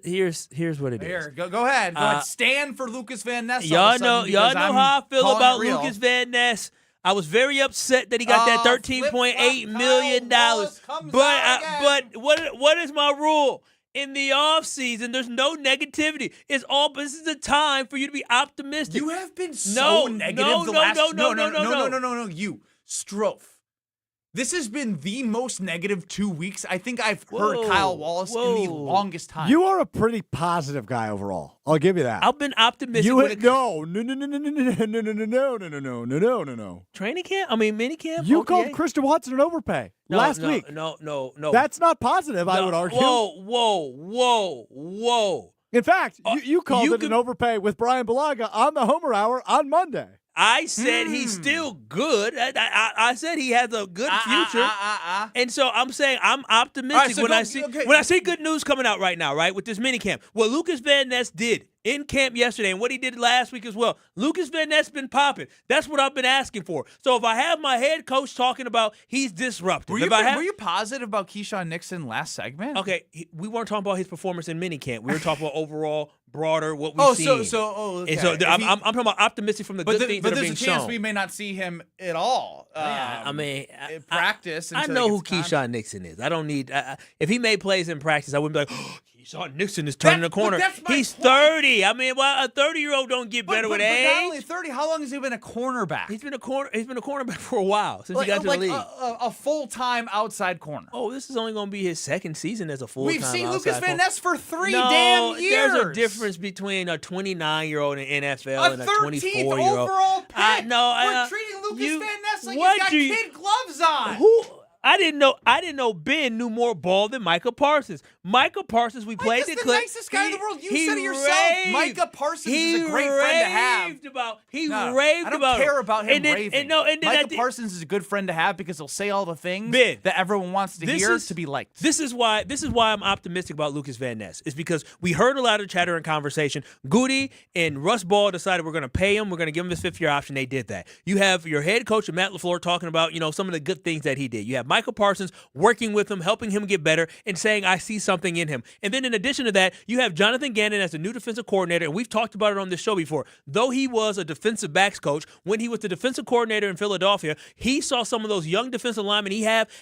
here's what it is.
Here, go ahead. Go ahead. Stand for Lukas Van Ness.
Y'all know how I feel about Lukas Van Ness. I was very upset that he got that $13.8 million. But what is my rule? In the offseason, there's no negativity. This is a time for you to be optimistic.
You have been so negative the last... No. You, Strofe. This has been the most negative 2 weeks I think I've heard Kyle Wallace in the longest time.
You are a pretty positive guy overall. I'll give you that.
I've been optimistic.
No.
Training camp? I mean, minicamp?
You called Christian Watson an overpay last week.
No.
That's not positive, I would argue.
Whoa.
In fact, you called it an overpay with Brian Balaga on the Homer Hour on Monday.
I said he's still good. I said he has a good future. And so I'm saying I'm optimistic when I see good news coming out right now, right, with this minicamp. What Lukas Van Ness did in camp yesterday and what he did last week as well. Lukas Van Ness been popping. That's what I've been asking for. So if I have my head coach talking about he's disruptive.
Were you positive about Keisean Nixon last segment?
Okay, we weren't talking about his performance in minicamp. We were talking about overall, broader, what we've seen.
Okay.
And so I'm talking about optimistic from the good things that are being shown.
But there's a chance we may not see him at all. In practice.
I know who Keisean Nixon is. I don't need if he made plays in practice, I wouldn't be like, oh, Keisean Nixon is turning the corner. He's 30. I mean, well, a 30-year-old don't get better with age.
Not only 30. How long has he been a cornerback?
He's been a cornerback for a while since he got to the league.
A full-time outside corner.
Oh, this is only going to be his second season as a full-time outside corner.
We've seen Lukas Van Ness for 3 damn years.
There's a difference between a 29-year-old in NFL and a 24-year-old.
Overall pick.
We're
treating Lukas Van Ness like he's got kid gloves on.
I didn't know Ben knew more ball than Micah Parsons. Micah Parsons, we played the clip.
The nicest guy in the world. You said it yourself. Micah Parsons is a great friend to have.
He raved about.
I don't care about him raving.
Micah
Parsons is a good friend to have because he'll say all the things that everyone wants to hear to be liked.
This is why I'm optimistic about Lukas Van Ness. Is because we heard a lot of chatter and conversation. Goody and Russ Ball decided we're going to pay him. We're going to give him his 5th-year option. They did that. You have your head coach, Matt LaFleur, talking about some of the good things that he did. You have Michael Parsons working with him, helping him get better, and saying, I see something in him. And then in addition to that, you have Jonathan Gannon as the new defensive coordinator, and we've talked about it on this show before. Though he was a defensive backs coach, when he was the defensive coordinator in Philadelphia, he saw some of those young defensive linemen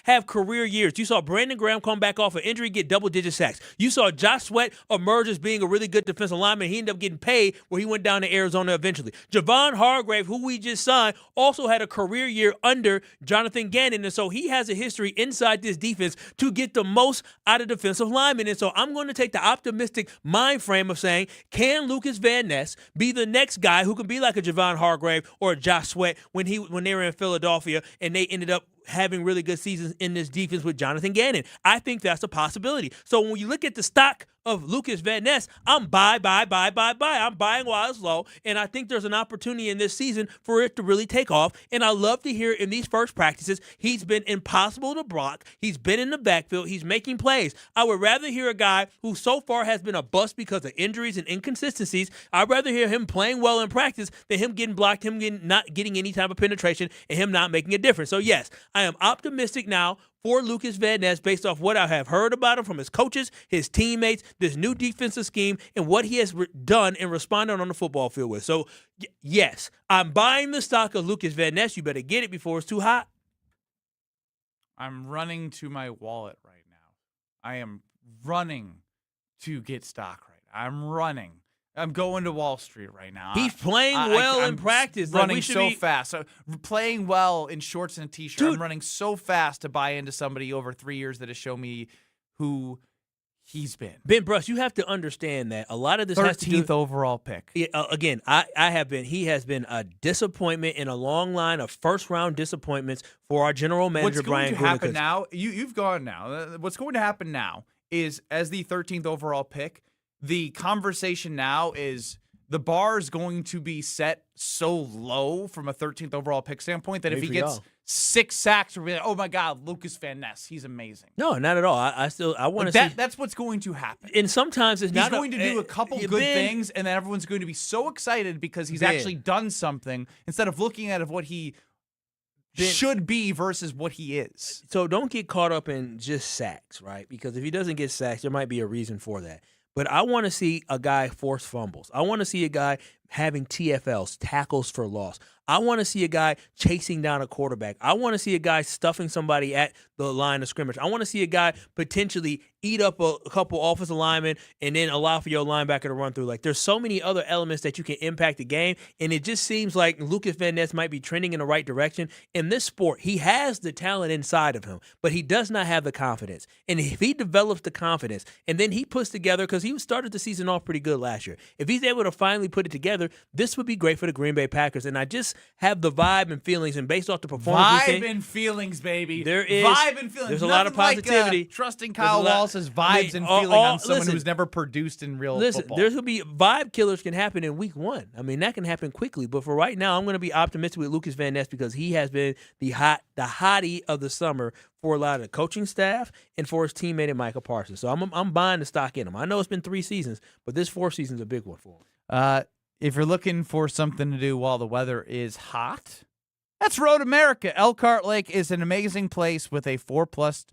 have career years. You saw Brandon Graham come back off an injury, get double-digit sacks. You saw Josh Sweat emerge as being a really good defensive lineman. He ended up getting paid where he went down to Arizona eventually. Javon Hargrave, who we just signed, also had a career year under Jonathan Gannon, and so he has a history inside this defense to get the most out of defensive linemen. And so I'm going to take the optimistic mind frame of saying, can Lukas Van Ness be the next guy who can be like a Javon Hargrave or a Josh Sweat when they were in Philadelphia and they ended up having really good seasons in this defense with Jonathan Gannon? I think that's a possibility. So when you look at the stock of Lukas Van Ness, I'm buy. I'm buying while it's low, and I think there's an opportunity in this season for it to really take off. And I love to hear in these first practices, he's been impossible to block. He's been in the backfield. He's making plays. I would rather hear a guy who so far has been a bust because of injuries and inconsistencies. I'd rather hear him playing well in practice than him getting blocked, not getting any type of penetration, and him not making a difference. So yes, I am optimistic now for Lukas Van Ness based off what I have heard about him from his coaches, his teammates, this new defensive scheme, and what he has done and responded on the football field with. So, yes, I'm buying the stock of Lukas Van Ness. You better get it before it's too hot.
I'm running to my wallet right now. I am running to get stock right now. I'm running. I'm going to Wall Street right now.
He's playing well in practice.
Running so fast. So playing well in shorts and a T-shirt. Dude, I'm running so fast to buy into somebody over 3 years that has shown me who he's been.
Ben Brust, you have to understand that a lot of this has to do
13th overall pick.
Again, he has been a disappointment in a long line of first-round disappointments for our general manager, Brian Gutekunst.
What's going to happen now, you've gone now. What's going to happen now is as the 13th overall pick, the conversation now is the bar is going to be set so low from a 13th overall pick standpoint that if he gets 6 sacks, we'll be like, oh my God, Lukas Van Ness, he's amazing.
No, not at all. I want to see.
That's what's going to happen.
And sometimes he's not
going to do a couple good things, and then everyone's going to be so excited because he's actually done something instead of looking at what he should be versus what he is.
So don't get caught up in just sacks, right? Because if he doesn't get sacks, there might be a reason for that. But I want to see a guy force fumbles. I want to see a guy having TFLs, tackles for loss. I want to see a guy chasing down a quarterback. I want to see a guy stuffing somebody at the line of scrimmage. I want to see a guy potentially eat up a couple offensive linemen and then allow for your linebacker to run through. Like, there's so many other elements that you can impact the game, and it just seems like Lukas Van Ness might be trending in the right direction. In this sport, he has the talent inside of him, but he does not have the confidence. And if he develops the confidence and then he puts together, because he started the season off pretty good last year, if he's able to finally put it together, together, this would be great for the Green Bay Packers. And I just have the vibe and feelings, and based off the performance,
Vibe and feelings, baby.
There is
vibe and feelings.
There's a lot of positivity.
Like, trusting Kyle Wallace's vibes and feeling on someone who's never produced in real football.
There's going to be vibe killers can happen in week 1. I mean, that can happen quickly. But for right now, I'm going to be optimistic with Lukas Van Ness because he has been the hottie of the summer for a lot of the coaching staff and for his teammate Micah Parsons. So I'm buying the stock in him. I know it's been 3 seasons, but this 4th season is a big one for him.
If you're looking for something to do while the weather is hot, that's Road America. Elkhart Lake is an amazing place with a 4+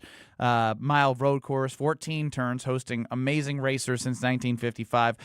mile road course, 14 turns, hosting amazing racers since 1955.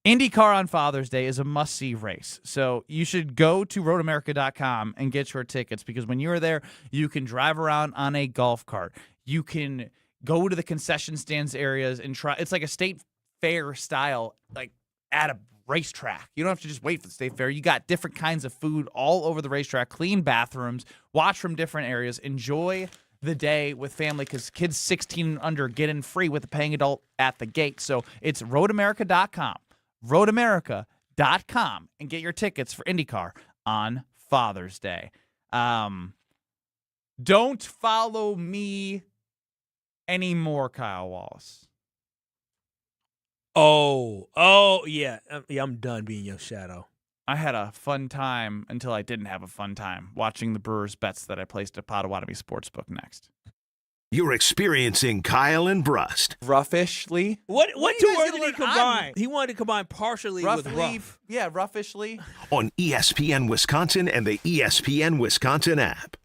IndyCar on Father's Day is a must-see race. So you should go to roadamerica.com and get your tickets because when you're there, you can drive around on a golf cart. You can go to the concession stands areas and try. It's like a state fair style, like at a racetrack. You don't have to just wait for the state fair. You got different kinds of food all over the racetrack, clean bathrooms, watch from different areas, enjoy the day with family because kids 16 and under get in free with a paying adult at the gate. So it's roadamerica.com. roadamerica.com and get your tickets for IndyCar on Father's Day. Don't follow me anymore, Kyle Wallace.
Oh, yeah. I'm done being your shadow.
I had a fun time until I didn't have a fun time watching the Brewers bets that I placed at Potawatomi Sportsbook next.
You're experiencing Kyle and Brust.
Roughishly.
What two words did he combine? He wanted to combine partially with rough.
Yeah, roughishly.
On ESPN Wisconsin and the ESPN Wisconsin app.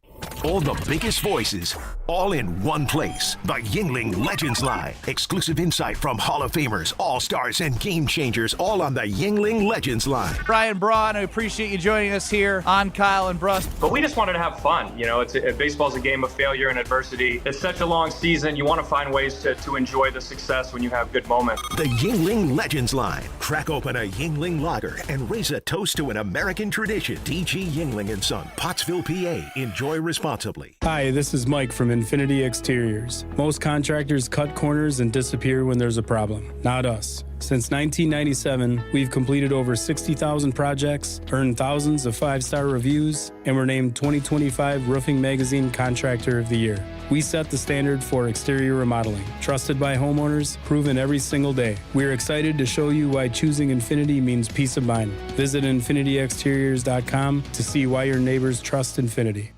All the biggest voices, all in one place. The Yingling Legends Line. Exclusive insight from Hall of Famers, All-Stars, and Game Changers, all on the Yingling Legends Line.
Brian Braun, I appreciate you joining us here on Kyle and Brust.
But we just wanted to have fun. You know, baseball's a game of failure and adversity. It's such a long season. You want to find ways to enjoy the success when you have good moments.
The Yingling Legends Line. Crack open a Yingling lager and raise a toast to an American tradition. D.G. Yingling & Son, Pottsville, PA. Enjoy responsibly.
Hi, this is Mike from Infinity Exteriors. Most contractors cut corners and disappear when there's a problem. Not us. Since 1997, we've completed over 60,000 projects, earned thousands of 5-star reviews, and were named 2025 Roofing Magazine Contractor of the Year. We set the standard for exterior remodeling, trusted by homeowners, proven every single day. We're excited to show you why choosing Infinity means peace of mind. Visit infinityexteriors.com to see why your neighbors trust Infinity.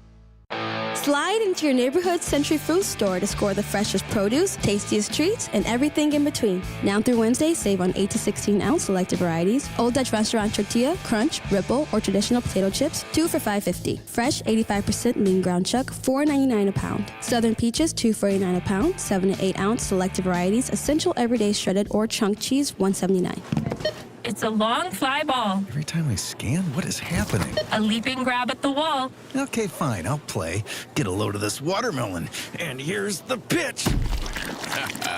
Slide into your neighborhood Century Food Store to score the freshest produce, tastiest treats, and everything in between. Now through Wednesday, save on 8 to 16-ounce selected varieties. Old Dutch Restaurant tortilla, crunch, ripple, or traditional potato chips, 2 for $5.50. Fresh 85% lean ground chuck, $4.99 a pound. Southern peaches, $2.49 a pound. 7 to 8-ounce selected varieties. Essential everyday shredded or chunk cheese, $1.79.
It's a long fly ball.
Every time I scan, what is happening?
A leaping grab at the wall.
Okay, fine, I'll play. Get a load of this watermelon. And here's the pitch.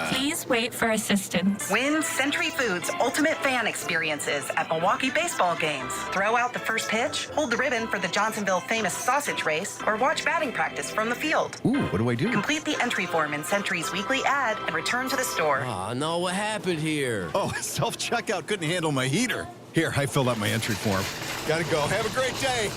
Please wait for assistance.
Win Century Foods Ultimate Fan Experiences at Milwaukee baseball games. Throw out the first pitch, hold the ribbon for the Johnsonville famous sausage race, or watch batting practice from the field.
Ooh, what do I do?
Complete the entry form in Century's weekly ad and return to the store.
Oh, no, what happened here? Oh, self-checkout couldn't handle my heater. Here, I filled out my entry form. Gotta go. Have a great day.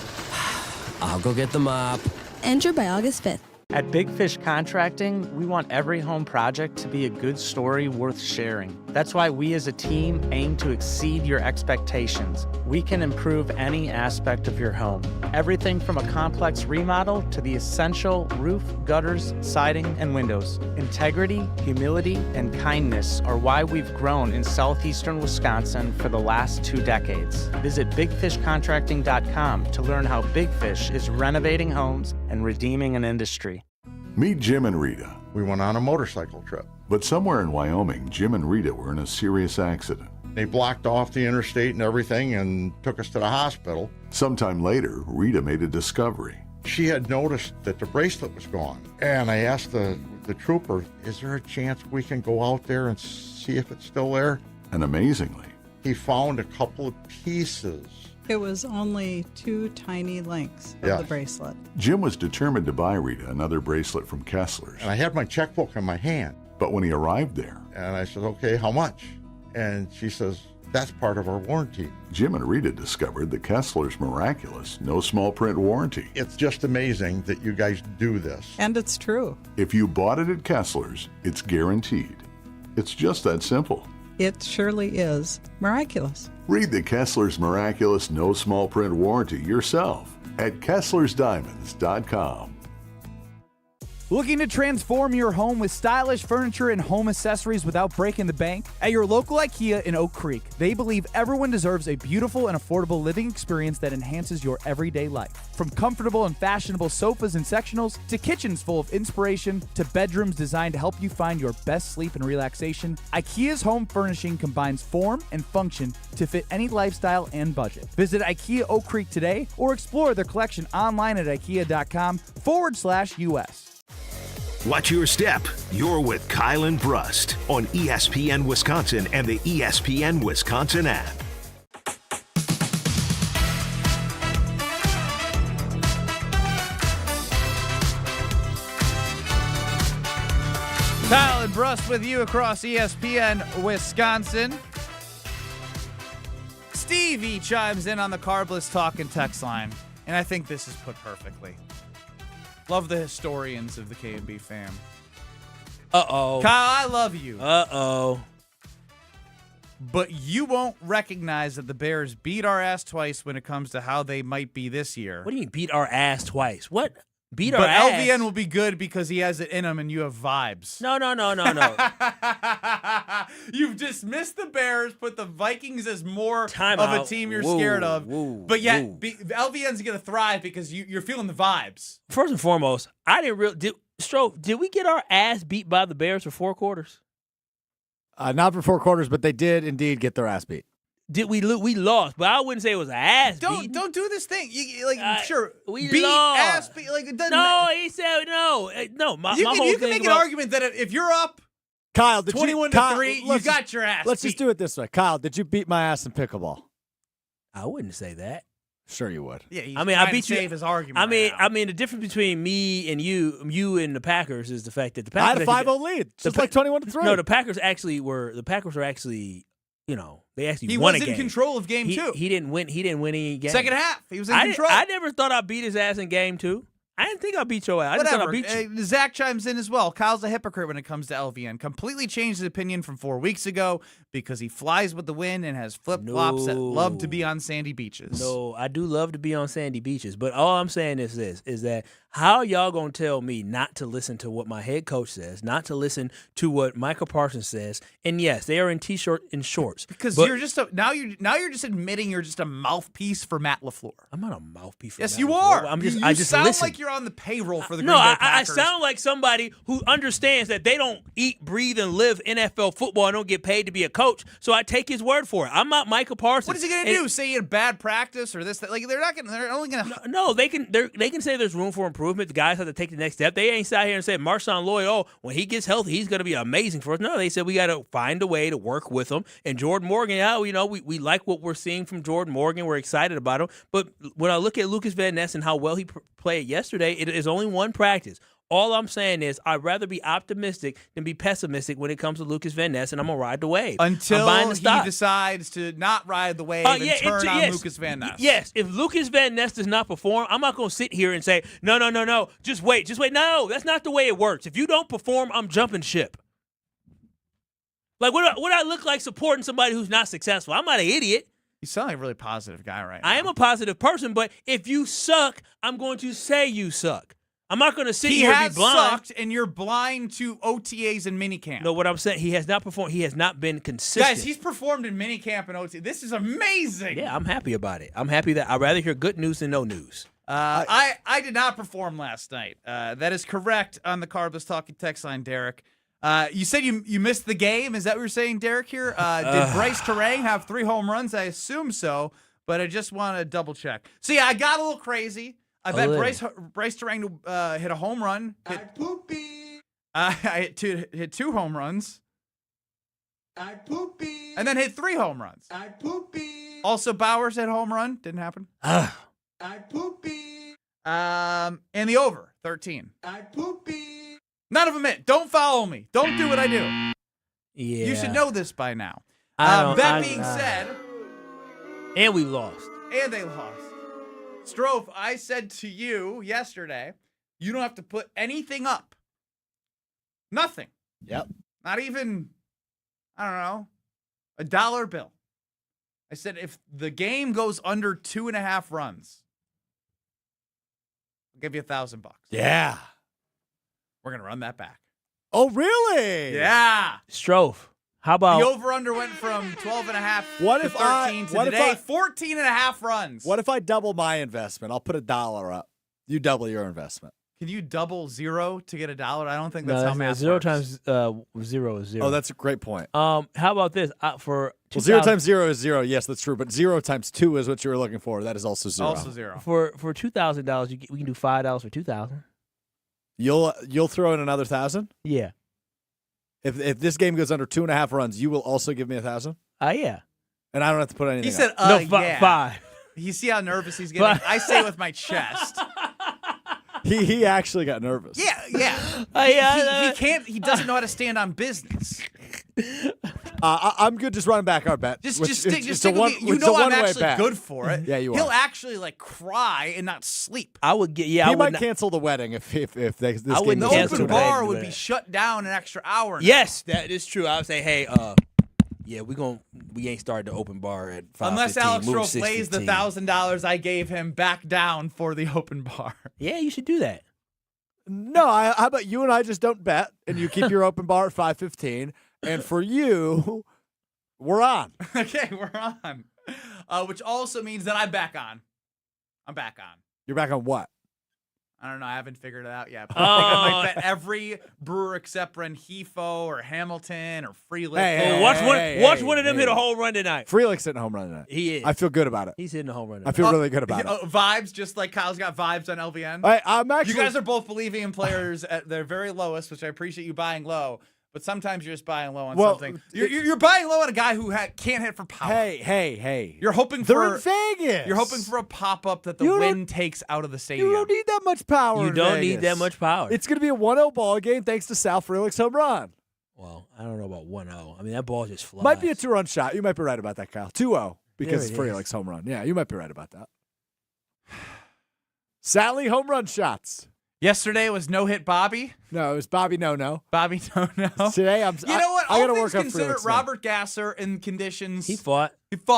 I'll go get the mop.
Enter by August 5th.
At Big Fish Contracting, we want every home project to be a good story worth sharing. That's why we as a team aim to exceed your expectations. We can improve any aspect of your home. Everything from a complex remodel to the essential roof, gutters, siding, and windows. Integrity, humility, and kindness are why we've grown in southeastern Wisconsin for the last 2 decades. Visit BigFishContracting.com to learn how Big Fish is renovating homes and redeeming an industry.
Meet Jim and Rita.
We went on a motorcycle trip.
But somewhere in Wyoming, Jim and Rita were in a serious accident.
They blocked off the interstate and everything and took us to the hospital.
Sometime later, Rita made a discovery.
She had noticed that the bracelet was gone. And I asked the trooper, is there a chance we can go out there and see if it's still there?
And amazingly,
he found a couple of pieces.
It was only 2 tiny links of the bracelet.
Jim was determined to buy Rita another bracelet from Kessler's.
And I had my checkbook in my hand.
But when he arrived there,
and I said, okay, how much? And she says, that's part of our warranty.
Jim and Rita discovered the Kessler's miraculous no small print warranty.
It's just amazing that you guys do this.
And it's true.
If you bought it at Kessler's, it's guaranteed. It's just that simple.
It surely is miraculous.
Read the Kessler's miraculous no small print warranty yourself at Kessler'sDiamonds.com.
Looking to transform your home with stylish furniture and home accessories without breaking the bank? At your local IKEA in Oak Creek, they believe everyone deserves a beautiful and affordable living experience that enhances your everyday life. From comfortable and fashionable sofas and sectionals, to kitchens full of inspiration, to bedrooms designed to help you find your best sleep and relaxation, IKEA's home furnishing combines form and function to fit any lifestyle and budget. Visit IKEA Oak Creek today or explore their collection online at ikea.com/US.
Watch your step. You're with Kyle and Brust on ESPN Wisconsin and the ESPN Wisconsin app.
Kyle and Brust with you across ESPN Wisconsin. Stevie chimes in on the Carbless Talk and text line, and I think this is put perfectly. Love the historians of the K&B fam.
Uh-oh.
Kyle, I love you.
Uh-oh.
But you won't recognize that the Bears beat our ass twice when it comes to how they might be this year.
What do you mean beat our ass twice? What? Beat our ass?
But LVN will be good because he has it in him and you have vibes.
No.
You've dismissed the Bears, put the Vikings as more of a team you're
Whoa,
scared of.
whoa,
but yet,
whoa.
LVN's going to thrive because you're feeling the vibes.
First and foremost, I didn't did we get our ass beat by the Bears for 4 quarters?
Not for 4 quarters, but they did indeed get their ass beat.
Did we lost, but I wouldn't say it was an ass beat.
Don't do this thing. Sure,
we
beat,
lost.
ass beat. Like, it doesn't
no,
matter.
he said no. No, my
You
whole
can
thing
make
about,
an argument that if you're up
Kyle,
21-3, you got your ass
Let's
beat.
just do it this way. Kyle, did you beat my ass in pickleball?
I wouldn't say that.
Sure you would.
Yeah, he's
I mean,
trying
I beat
to
you.
save his argument.
I mean, the difference between me and you and the Packers is the fact that the
I
Packers
had a 5-0 lead. It's just like 21-3.
No, the Packers were actually. You know, they actually
he
won
was
a game.
in control of game 2.
He didn't win any game.
Second half, he was in control.
I never thought I beat his ass in game 2. I didn't think I beat your ass. I just thought I beat you.
Zach chimes in as well. Kyle's a hypocrite when it comes to LVN. Completely changed his opinion from 4 weeks ago because he flies with the wind and has flip-flops that love to be on sandy beaches.
No, I do love to be on sandy beaches. But all I'm saying is this, is that how y'all going to tell me not to listen to what my head coach says, not to listen to what Micah Parsons says? And yes, they are in T-shirt and shorts.
Because you're just now you're just admitting you're just a mouthpiece for Matt LaFleur.
I'm not a mouthpiece for
Yes,
Matt
you
LaFleur.
are.
I just
sound
listen.
like you're on the payroll for the
No,
Green Bay
I
Packers.
sound like somebody who understands that they don't eat, breathe, and live NFL football and don't get paid to be a coach. So I take his word for it. I'm not Micah Parsons.
What is he going to do? Say he had bad practice or this? That? Like they're only going to.
No, they can say there's room for improvement. The guys have to take the next step. They ain't sat here and said Marshawn Lloyd, when he gets healthy, he's going to be amazing for us. No, they said we got to find a way to work with him. And Jordan Morgan, we like what we're seeing from Jordan Morgan. We're excited about him. But when I look at Lukas Van Ness and how well he played yesterday, it is only one practice. All I'm saying is I'd rather be optimistic than be pessimistic when it comes to Lukas Van Ness, and I'm going to ride the wave.
Until he decides to not ride the wave and turn on Lukas Van Ness.
Yes, if Lukas Van Ness does not perform, I'm not going to sit here and say, no, just wait. No, that's not the way it works. If you don't perform, I'm jumping ship. Like, what I look like supporting somebody who's not successful? I'm not an idiot.
You sound like a really positive guy right now.
I am a positive person, but if you suck, I'm going to say you suck. I'm not going to sit here and be blind.
He has sucked, and you're blind to OTAs and minicamp.
No, what I'm saying, he has not performed. He has not been consistent.
Guys, he's performed in minicamp and OTA. This is amazing.
Yeah, I'm happy about it. I'm happy that I'd rather hear good news than no news.
I did not perform last night. That is correct on the Carbless Talking text line, Derek. You said you missed the game. Is that what you're saying, Derek, here? Did Bryce Terang have 3 home runs? I assume so, but I just want to double check. So, yeah, I got a little crazy. I bet Bryce Terang hit a home run. I hit 2 home runs. I poopy. And then hit 3 home runs. I poopy. Also, Bowers hit a home run. Didn't happen. I poopy. And the over, 13. I poopy. None of them hit. Don't follow me. Don't do what I do.
Yeah.
You should know this by now. That being said,
and we lost.
And they lost. Strofe, I said to you yesterday, you don't have to put anything up. Nothing.
Yep.
Not even, I don't know, a dollar bill. I said if the game goes under 2.5 runs, I'll give you $1,000.
Yeah.
We're going to run that back.
Oh, really?
Yeah.
Strofe, how about...
The over-under went from 12.5
What
to
if
13 to today, 14.5 runs.
What if I double my investment? I'll put $1 up. You double your investment.
Can you double 0 to get $1? I don't think that's how math
zero
works.
times 0 is 0.
Oh, that's a great point.
How about this? For
0 times 0 is 0. Yes, that's true. But 0 times 2 is what you were looking for. That is also 0.
Also 0.
For $2,000, we can do $5 for $2,000.
You'll throw in another 1,000?
Yeah.
If this game goes under 2.5 runs, you will also give me 1,000?
Yeah.
And I don't have to put anything
He said,
up.
yeah.
5.
You see how nervous he's getting? I say with my chest.
He actually got nervous.
Yeah. He doesn't know how to stand on business.
I'm good just running back our bet.
Just stick with me. You know I'm actually good for it.
Yeah, you are.
He'll actually cry and not sleep.
I would get.
He might cancel the wedding if this game.
The open bar would be shut down an extra hour.
Yes, that is true. I would say, hey, yeah, we ain't started the open bar at 5:15.
Unless Alex
Move
Strofe lays the $1,000 I gave him back down for the open bar.
Yeah, you should do that.
No, how about you and I just don't bet, and you keep your open bar at 5:15, and for you, we're on.
Okay, we're on. Which also means that I'm back on. I'm back on.
You're back on what?
I don't know. I haven't figured it out yet. But I might bet every Brewer except Rengifo or Hamilton or Frelick.
Watch one of them hit a home run tonight.
Frelick's hitting a home run tonight.
He is.
I feel good about it.
He's hitting a home run
I feel really good about it.
Vibes, just like Kyle's got vibes on LVN.
I'm actually.
You guys are both believing in players at their very lowest, which I appreciate you buying low. But sometimes you're just buying low on something. You're buying low on a guy who can't hit for power.
Hey.
You're hoping
They're in Vegas.
You're hoping for a pop-up that the wind takes out of the stadium.
You don't need that much power.
You don't need that much power.
It's going to be a 1-0 ball game thanks to Sal Frelick's home run.
Well, I don't know about 1-0. I mean, that ball just flies.
Might be a 2-run shot. You might be right about that, Kyle. 2-0 because it's Frelick's home run. Yeah, you might be right about that. Sally home run shots.
Yesterday was no-hit Bobby.
No, it was Bobby No-No.
Bobby No-No.
Today, I got to work on Frelick's.
Robert Gasser in conditions.
He fought.
That's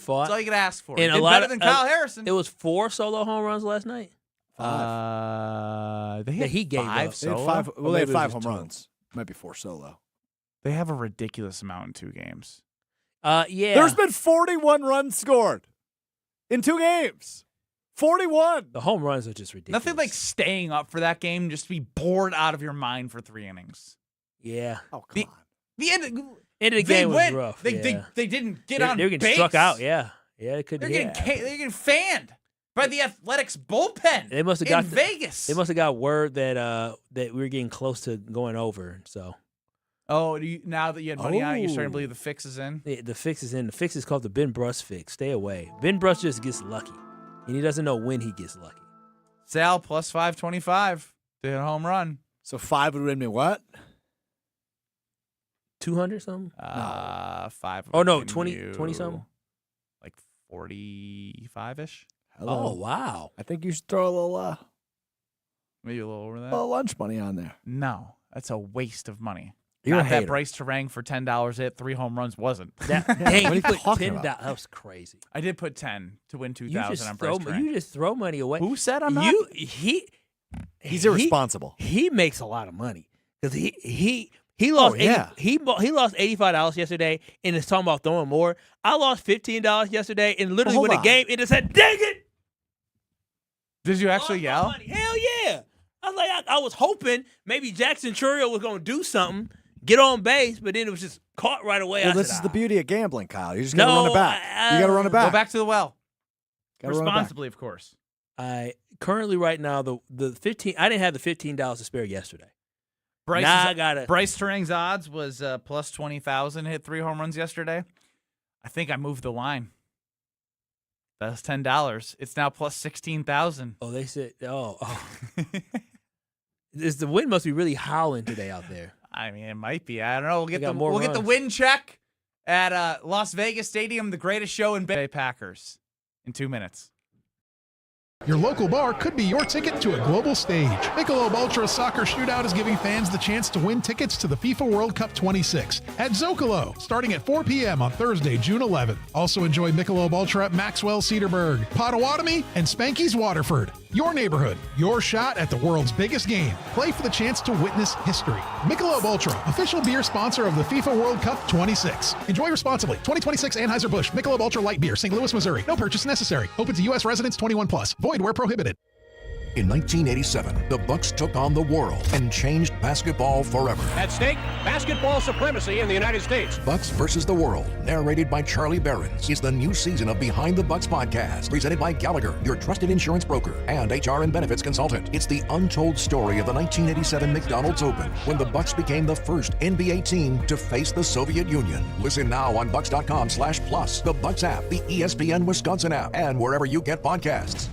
all you could ask for.
And
he did better than Kyle Harrison.
It was 4 solo home runs last night.
5.
They had
he gave
5
up.
solo.
They had 5 home runs. Might be 4 solo.
They have a ridiculous amount in 2 games.
Yeah.
There's been 41 runs scored in 2 games. 41.
The home runs are just ridiculous.
Nothing like staying up for that game just to be bored out of your mind for 3 innings.
Yeah.
Oh, come on.
The end of
the game was rough.
They didn't get on base.
They were getting struck out. Yeah. They couldn't.
They're getting fanned by the Athletics bullpen.
They must have got
Vegas.
They must have got word that we were getting close to going over. So.
Oh, now that you had money on it, you're starting to believe the fix is in?
The fix is in. The fix is called the Ben Brust fix. Stay away. Ben Brust just gets lucky. And he doesn't know when he gets lucky.
Sal plus 525 to hit a home run.
So 5 would win me what?
200 something?
5.
Oh no, 20 something?
Like 45-ish.
Oh wow.
I think you should throw a little
maybe a little over that.
A little lunch money on there.
No, that's a waste of money.
You're
Not that Bryce Terang for $10 hit 3 home runs wasn't.
Dang, you put $10. That was crazy.
I did put 10 to win 2,000 on Bryce Terang.
You just throw money away.
Who said I'm not?
He's irresponsible.
He makes a lot of money because he lost. He lost $85 yesterday, and is talking about throwing more. I lost $15 yesterday, and literally won a game, and it said, "Dang it!"
Did you actually yell?
Hell yeah! I was like, I was hoping maybe Jackson Churio was going to do something. Get on base, but then it was just caught right away.
Well, this is the beauty of gambling, Kyle. You just got to run it back. You got to run it back.
Go back to the well.
Gotta
responsibly, of course.
I currently right now the 15. I didn't have the $15 to spare yesterday.
Bryce
Bryce
Terang's odds was plus 20,000. Hit 3 home runs yesterday. I think I moved the line. That's $10. It's now plus 16,000.
Oh, they said. Oh. The wind must be really howling today out there.
I mean, it might be. I don't know. We'll get the
runs.
wind check at Las Vegas Stadium, the greatest show in Bay Packers in 2 minutes.
Your local bar could be your ticket to a global stage. Michelob Ultra Soccer Shootout is giving fans the chance to win tickets to the FIFA World Cup 26 at Zocalo, starting at 4 p.m. on Thursday, June 11th. Also enjoy Michelob Ultra at Maxwell Cedarburg, Potawatomi, and Spanky's Waterford. Your neighborhood, your shot at the world's biggest game. Play for the chance to witness history. Michelob Ultra, official beer sponsor of the FIFA World Cup 26. Enjoy responsibly. 2026 Anheuser-Busch Michelob Ultra Light Beer, St. Louis, Missouri. No purchase necessary. Open to U.S. residents 21 plus. Void where prohibited.
In 1987, the Bucks took on the world and changed basketball forever.
At stake, basketball supremacy in the United States.
Bucks versus the World, narrated by Charlie Behrens, is the new season of Behind the Bucks podcast, presented by Gallagher, your trusted insurance broker and HR and benefits consultant. It's the untold story of the 1987 McDonald's Open, when the Bucks became the first NBA team to face the Soviet Union. Listen now on bucks.com/plus, the Bucks app, the ESPN Wisconsin app, and wherever you get podcasts.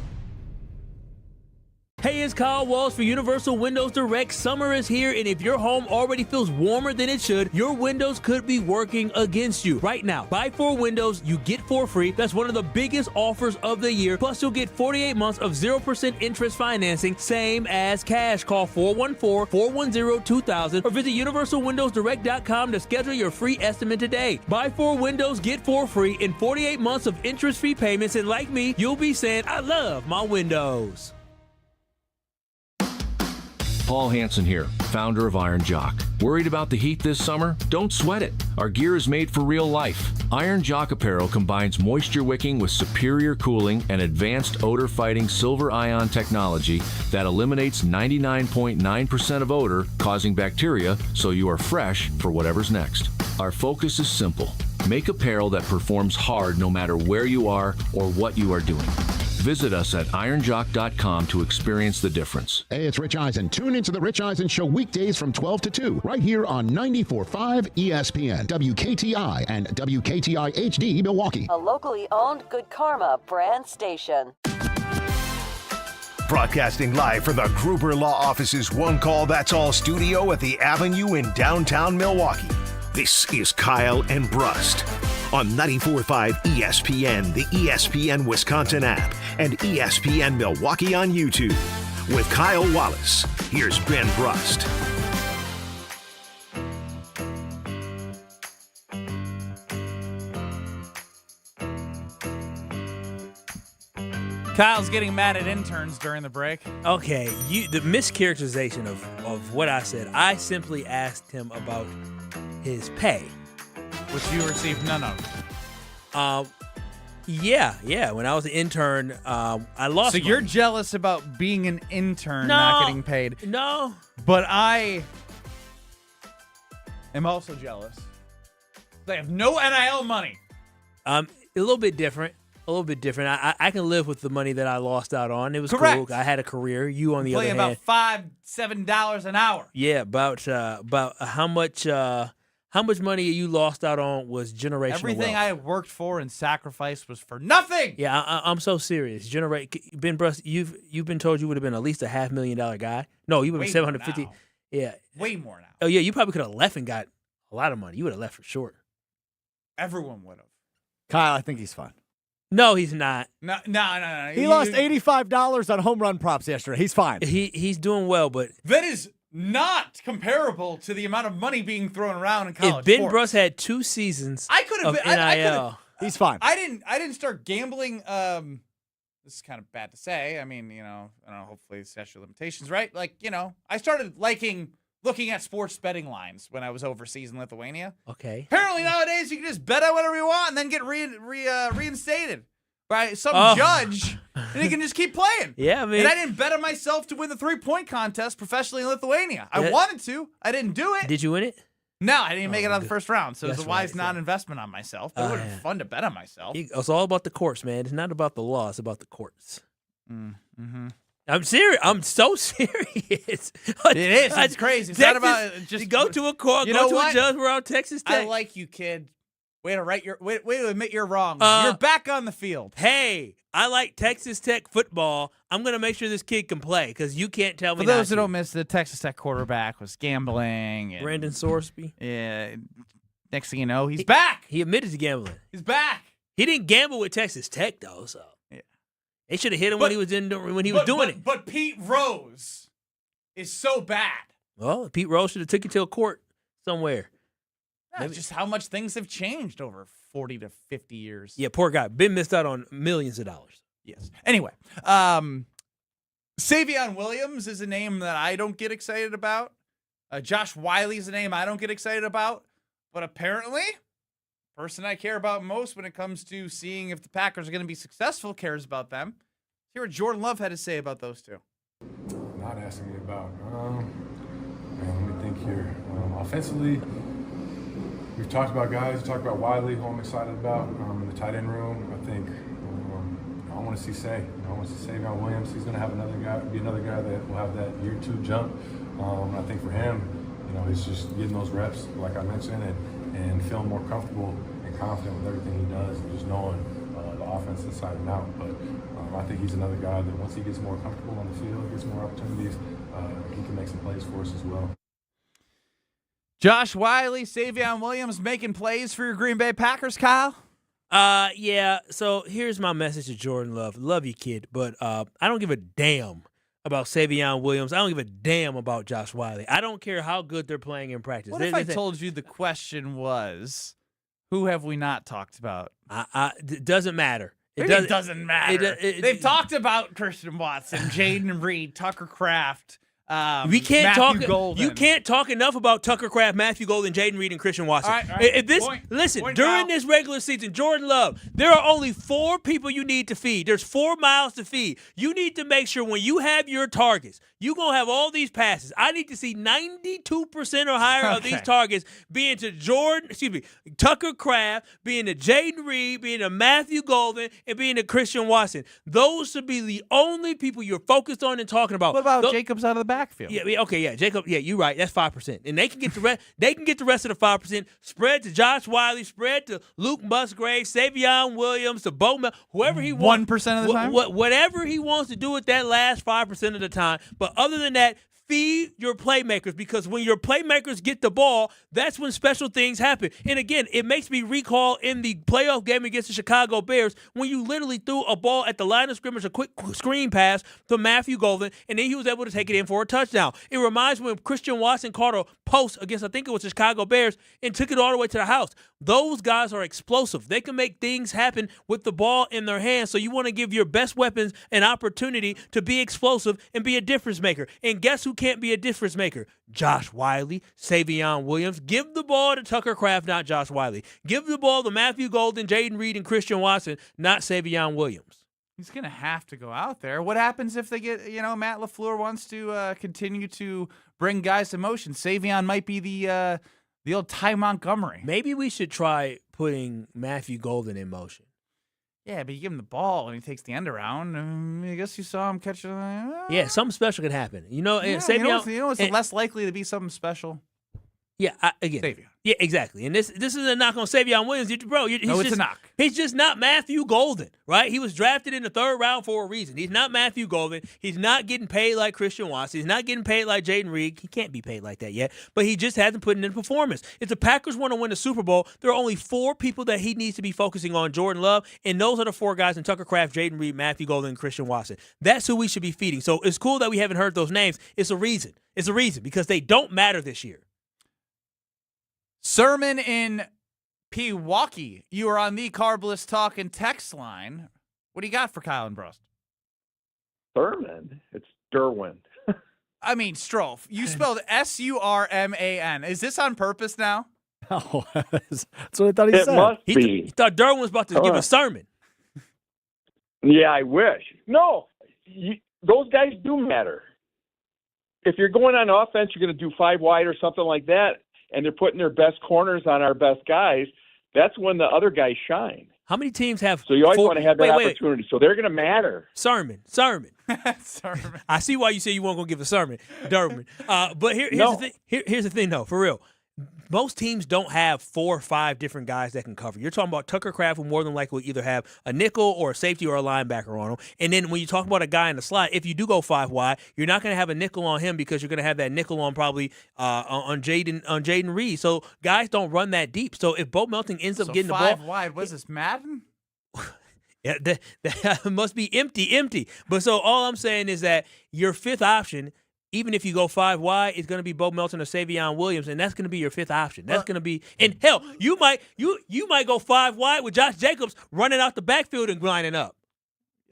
Hey, it's Kyle Wallace for Universal Windows Direct. Summer is here, and if your home already feels warmer than it should, your windows could be working against you. Right now, buy 4 windows, you get 4 free. That's one of the biggest offers of the year. Plus, you'll get 48 months of 0% interest financing, same as cash. Call 414-410-2000 or visit universalwindowsdirect.com to schedule your free estimate today. Buy 4 windows, get 4 free in 48 months of interest-free payments, and like me, you'll be saying, I love my windows.
Paul Hansen here, founder of Iron Jock. Worried about the heat this summer? Don't sweat it. Our gear is made for real life. Iron Jock apparel combines moisture wicking with superior cooling and advanced odor-fighting silver ion technology that eliminates 99.9% of odor causing bacteria, so you are fresh for whatever's next. Our focus is simple. Make apparel that performs hard no matter where you are or what you are doing. Visit us at ironjock.com to experience the difference.
Hey, it's Rich Eisen. Tune into The Rich Eisen Show weekdays from 12 to 2, right here on 94.5 ESPN, WKTI, and WKTI HD Milwaukee.
A locally owned Good Karma brand station.
Broadcasting live from the Gruber Law Office's One Call That's All studio at the Avenue in downtown Milwaukee. This is Kyle and Brust on 94.5 ESPN, the ESPN Wisconsin app, and ESPN Milwaukee on YouTube. With Kyle Wallace, here's Ben Brust.
Kyle's getting mad at interns during the break.
Okay, the mischaracterization of what I said, I simply asked him about his pay.
Which you received none of.
Yeah. When I was an intern, I lost
So
money.
you're jealous about being an intern not getting paid.
No.
But I am also jealous. They have no NIL money.
A little bit different. I can live with the money that I lost out on. It was
Correct.
cool. I had a career. You on the other
Playing
hand.
about $5-7 an hour.
Yeah, about how much money you lost out on was generational
Everything
wealth.
I worked for and sacrificed was for nothing.
Yeah, I'm so serious. Ben Brust, you've been told you would have been at least a $500,000 guy. No, you would have been 750. Yeah,
way more now.
Oh yeah, you probably could have left and got a lot of money. You would have left for short.
Everyone would have.
Kyle, I think he's fine.
No, he's not.
No.
He lost $85 on home run props yesterday. He's fine.
He's doing well, but
that is not comparable to the amount of money being thrown around in college.
If Ben
sports.
Brust had 2 seasons
I could have
of
been,
NIL.
He's fine.
I didn't start gambling. This is kind of bad to say. I mean, I don't know. Hopefully, statute of limitations, right? Like, I started looking at sports betting lines when I was overseas in Lithuania.
Okay.
Apparently nowadays you can just bet on whatever you want and then get reinstated by some judge, and you can just keep playing.
Yeah, I mean,
and I didn't bet on myself to win the 3-point contest professionally in Lithuania. I wanted to. I didn't do it.
Did you win it?
No, I didn't make it out of the first round, so it was
That's
a wise
right,
non-investment on myself. But it would have been fun to bet on myself.
It's all about the courts, man. It's not about the law. It's about the courts.
Mm-hmm.
I'm serious. I'm so serious.
It is. It's crazy. It's not about just
go to a court.
You
Go
know
to
what?
a judge. We're on Texas Tech.
I like you, kid. Way to admit you're wrong. You're back on the field.
Hey, I like Texas Tech football. I'm gonna make sure this kid can play because you can't tell me.
For those who don't miss, the Texas Tech quarterback was gambling. And,
Brandon Sorsby.
Yeah, Next thing you know, he's back.
He admitted to gambling.
He's back.
He didn't gamble with Texas Tech though, so they should have hit him when he was doing it.
But Pete Rose is so bad.
Well, Pete Rose should have took it to a court somewhere.
That's just how much things have changed over 40 to 50 years.
Yeah, poor guy. Ben missed out on millions of dollars.
Yes. Anyway, Savion Williams is a name that I don't get excited about. Josh Wiley is a name I don't get excited about. But apparently, the person I care about most when it comes to seeing if the Packers are going to be successful cares about them. Let's hear what Jordan Love had to say about those two.
Not asking me about. Let me think here. Offensively, we've talked about guys. We talked about Wiley, who I'm excited about in the tight end room. I think I want to see I want to see Savion Williams. He's going to have another guy that will have that year 2 jump. I think for him, it's just getting those reps, like I mentioned, and feeling more comfortable and confident with everything he does, and just knowing the offense inside and out. But I think he's another guy that once he gets more comfortable on the field, gets more opportunities, he can make some plays for us as well.
Josh Wiley, Savion Williams making plays for your Green Bay Packers, Kyle?
Yeah, so here's my message to Jordan Love. Love you, kid, but I don't give a damn about Savion Williams. I don't give a damn about Josh Wiley. I don't care how good they're playing in practice.
What if I told you the question was, who have we not talked about?
It doesn't matter.
It doesn't matter. They've talked about Christian Watson, Jaden Reed, Tucker Kraft,
we can't
Matthew Golden.
You can't talk enough about Tucker Kraft, Matthew Golden, Jaden Reed, and Christian Watson.
All right.
During this regular season, Jordan Love, there are only 4 people you need to feed. There's 4 miles to feed. You need to make sure when you have your targets, you're going to have all these passes. I need to see 92% or higher of these targets being to Tucker Kraft, being to Jaden Reed, being to Matthew Golden, and being to Christian Watson. Those should be the only people you're focused on and talking about.
What about Jacobs out of the backfield?
Jacob. Yeah, you're right. That's 5%, and they can get the rest. They can get the rest of the 5%. Spread to Josh Wiley. Spread to Luke Musgrave, Savion Williams, to Bowman, whoever he wants.
1% of the time.
Whatever he wants to do with that last 5% of the time. But other than that, feed your playmakers, because when your playmakers get the ball, that's when special things happen. And again, it makes me recall in the playoff game against the Chicago Bears when you literally threw a ball at the line of scrimmage, a quick screen pass to Matthew Golden, and then he was able to take it in for a touchdown. It reminds me when Christian Watson caught a post against, I think it was the Chicago Bears, and took it all the way to the house. Those guys are explosive. They can make things happen with the ball in their hands, so you want to give your best weapons an opportunity to be explosive and be a difference maker. And guess who can't be a difference maker? Josh Wiley, Savion Williams. Give the ball to Tucker Kraft, not Josh Wiley. Give the ball to Matthew Golden, Jaden Reed, and Christian Watson, not Savion Williams.
He's going to have to go out there. What happens if they get, Matt LaFleur wants to continue to bring guys to motion? Savion might be the old Ty Montgomery.
Maybe we should try putting Matthew Golden in motion.
Yeah, but you give him the ball and he takes the end around. I guess you saw him catch it.
Yeah, something special can happen.
It's less likely to be something special.
Yeah,
Savion.
Yeah, exactly. And this is a knock on Savion Williams, bro.
It's a knock.
He's just not Matthew Golden, right? He was drafted in the 3rd round for a reason. He's not Matthew Golden. He's not getting paid like Christian Watson. He's not getting paid like Jaden Reed. He can't be paid like that yet, but he just hasn't put in a performance. If the Packers want to win the Super Bowl, there are only 4 people that he needs to be focusing on: Jordan Love, and those are the 4 guys in Tucker Kraft, Jaden Reed, Matthew Golden, and Christian Watson. That's who we should be feeding. So it's cool that we haven't heard those names. It's a reason. It's a reason, because they don't matter this year.
Sermon in Pewaukee. You are on the Carbless Talk and text line. What do you got for Kyle and Brust?
Sermon? It's Derwin.
I mean, Strofe. You spelled S-U-R-M-A-N. Is this on purpose now?
Oh, that's what I thought he said.
It must be.
He thought Derwin was about to give a sermon.
Yeah, I wish. No, those guys do matter. If you're going on offense, you're going to do 5 wide or something like that, and they're putting their best corners on our best guys, that's when the other guys shine.
How many teams have?
So you always want to have that opportunity. So they're going to matter.
Sermon. I see why you say you weren't going to give a sermon, Derwin. But here's the thing. Here's the thing, though, for real. most teams don't have 4 or 5 different guys that can cover. You're talking about Tucker Kraft, who more than likely will either have a nickel or a safety or a linebacker on him. And then when you talk about a guy in the slot, if you do go 5 wide, you're not going to have a nickel on him because you're going to have that nickel on probably on Jaden Reed. So guys don't run that deep. So if Bo Melton ends up getting the ball
5 wide, was this Madden?
Yeah, that must be empty. But so all I'm saying is that your 5th option, even if you go 5 wide, it's going to be Bo Melton or Savion Williams, and that's going to be your 5th option. That's going to be, and hell, you might go 5 wide with Josh Jacobs running out the backfield and grinding up.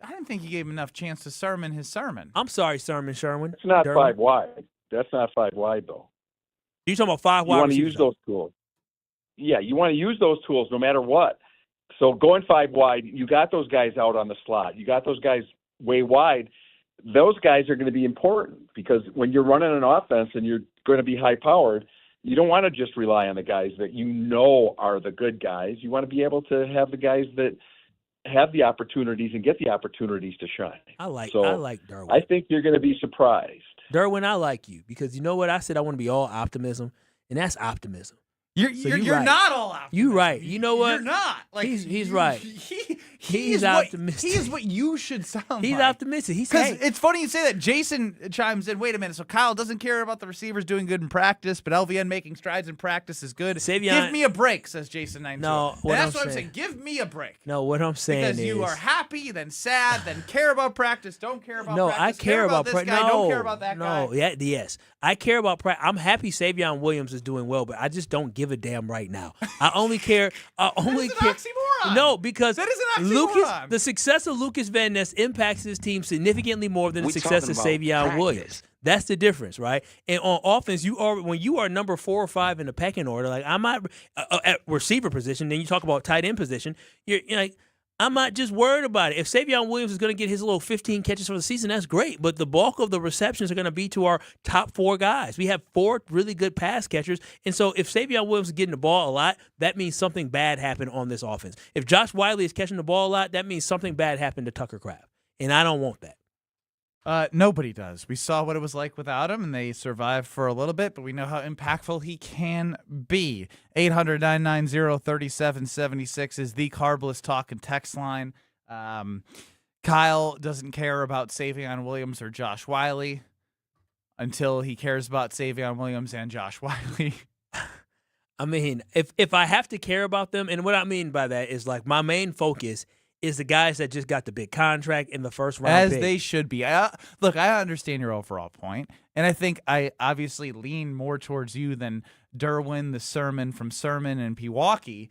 I didn't think he gave him enough chance to sermon his sermon.
I'm sorry, Sermon Sherwin.
It's not
Derwin.
5 wide. That's not 5 wide, though.
You talking about 5 wide?
You want to use those tools. Yeah, you want to use those tools no matter what. So going 5 wide, you got those guys out on the slot. You got those guys way wide. Those guys are going to be important because when you're running an offense and you're going to be high-powered, you don't want to just rely on the guys that you know are the good guys. You want to be able to have the guys that have the opportunities and get the opportunities to shine.
I like Derwin.
I think you're going to be surprised.
Derwin, I like you because you know what? I said I want to be all optimism, and that's optimism.
You're
right.
not all optimism.
You're right. You know what?
You're not. Like
he's right. He's optimistic.
He is what you should sound like.
He's optimistic.
Because it's funny you say that. Jason chimes in, wait a minute, so Kyle doesn't care about the receivers doing good in practice, but LVN making strides in practice is good.
Savion,
give me a break, says Jason 92.
No,
that's what I'm saying. Give me a break.
No, what I'm saying
because you are happy, then sad, then care about practice, don't care about practice.
I care about
this guy, don't care about that guy.
Yes. I care about practice. I'm happy Savion Williams is doing well, but I just don't give a damn right now. I only care.
That is an oxymoron.
No, because
that is an oxymoron.
The success of Lukas Van Ness impacts his team significantly more than the success of Savion Williams. That's the difference, right? And on offense, when you are number 4 or 5 in the pecking order, like I'm not at receiver position. Then you talk about tight end position. You're like, I'm not just worried about it. If Savion Williams is going to get his little 15 catches for the season, that's great. But the bulk of the receptions are going to be to our top 4 guys. We have 4 really good pass catchers. And so if Savion Williams is getting the ball a lot, that means something bad happened on this offense. If Josh Wilde is catching the ball a lot, that means something bad happened to Tucker Kraft. And I don't want that.
Nobody does. We saw what it was like without him, and they survived for a little bit, but we know how impactful he can be. 800-990-3776 is the Carbless Talk and text line. Kyle doesn't care about Savion Williams or Josh Wiley until he cares about Savion Williams and Josh Wiley.
I mean, if I have to care about them, and what I mean by that is like my main focus is the guys that just got the big contract in the first round.
As they should be. Look, I understand your overall point, and I think I obviously lean more towards you than Derwin, the Sermon from Sermon and Pewaukee.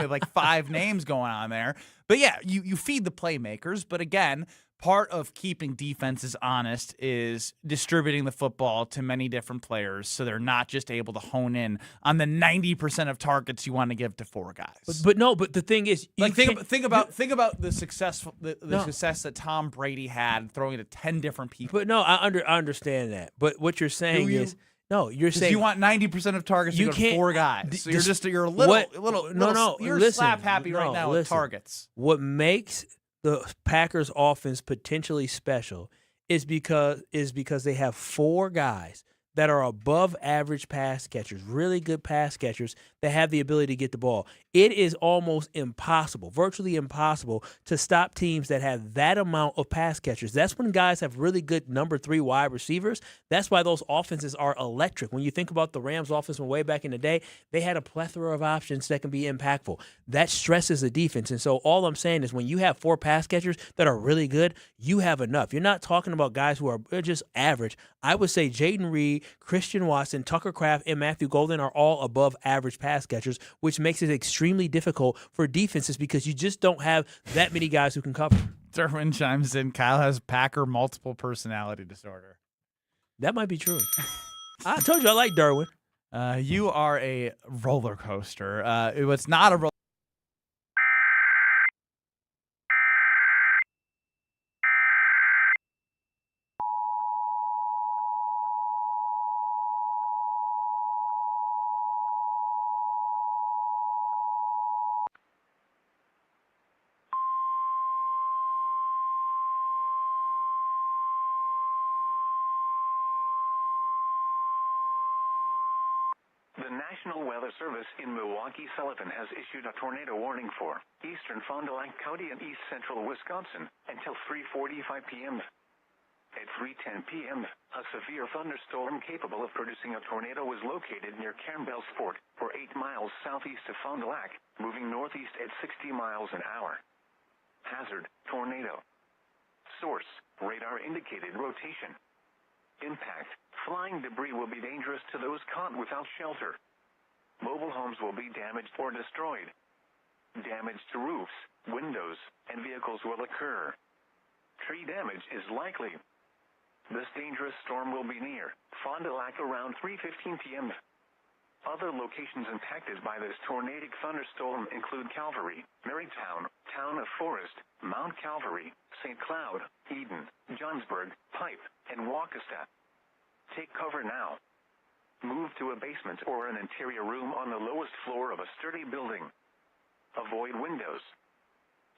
Like 5 names going on there. But yeah, you feed the playmakers, but again, part of keeping defenses honest is distributing the football to many different players so they're not just able to hone in on the 90% of targets you want to give to 4 guys.
But the thing is,
like think about the success that Tom Brady had throwing to 10 different people.
But no, I understand that. But what you're saying is you're saying
you want 90% of targets to go to 4 guys. So you're a little you're slap happy right now with targets.
What makes the Packers offense potentially special is because they have 4 guys that are above average pass catchers, really good pass catchers that have the ability to get the ball. It is almost impossible, virtually impossible, to stop teams that have that amount of pass catchers. That's when guys have really good number 3 wide receivers. That's why those offenses are electric. When you think about the Rams offense from way back in the day, they had a plethora of options that can be impactful. That stresses the defense. And so all I'm saying is when you have 4 pass catchers that are really good, you have enough. You're not talking about guys who are just average. I would say Jaden Reed, Christian Watson, Tucker Kraft, and Matthew Golden are all above average pass catchers, which makes it extremely difficult for defenses because you just don't have that many guys who can cover.
Derwin chimes in, Kyle has Packer multiple personality disorder.
That might be true. I told you I like Derwin.
You are a roller coaster. It's not a roller
The National Weather Service in Milwaukee-Sullivan has issued a tornado warning for eastern Fond du Lac County and east central Wisconsin until 3:45 p.m. At 3:10 p.m., a severe thunderstorm capable of producing a tornado was located near Campbell's Fort, 8 miles southeast of Fond du Lac, moving northeast at 60 miles an hour. Hazard, tornado. Source, radar indicated rotation. Impact, flying debris will be dangerous to those caught without shelter. Mobile homes will be damaged or destroyed. Damage to roofs, windows, and vehicles will occur. Tree damage is likely. This dangerous storm will be near Fond du Lac around 3:15 p.m. Other locations impacted by this tornadic thunderstorm include Calvary, Marytown, Town of Forest, Mount Calvary, St. Cloud, Eden, Johnsburg, Pipe, and Waukesha. Take cover now. Move to a basement or an interior room on the lowest floor of a sturdy building. Avoid windows.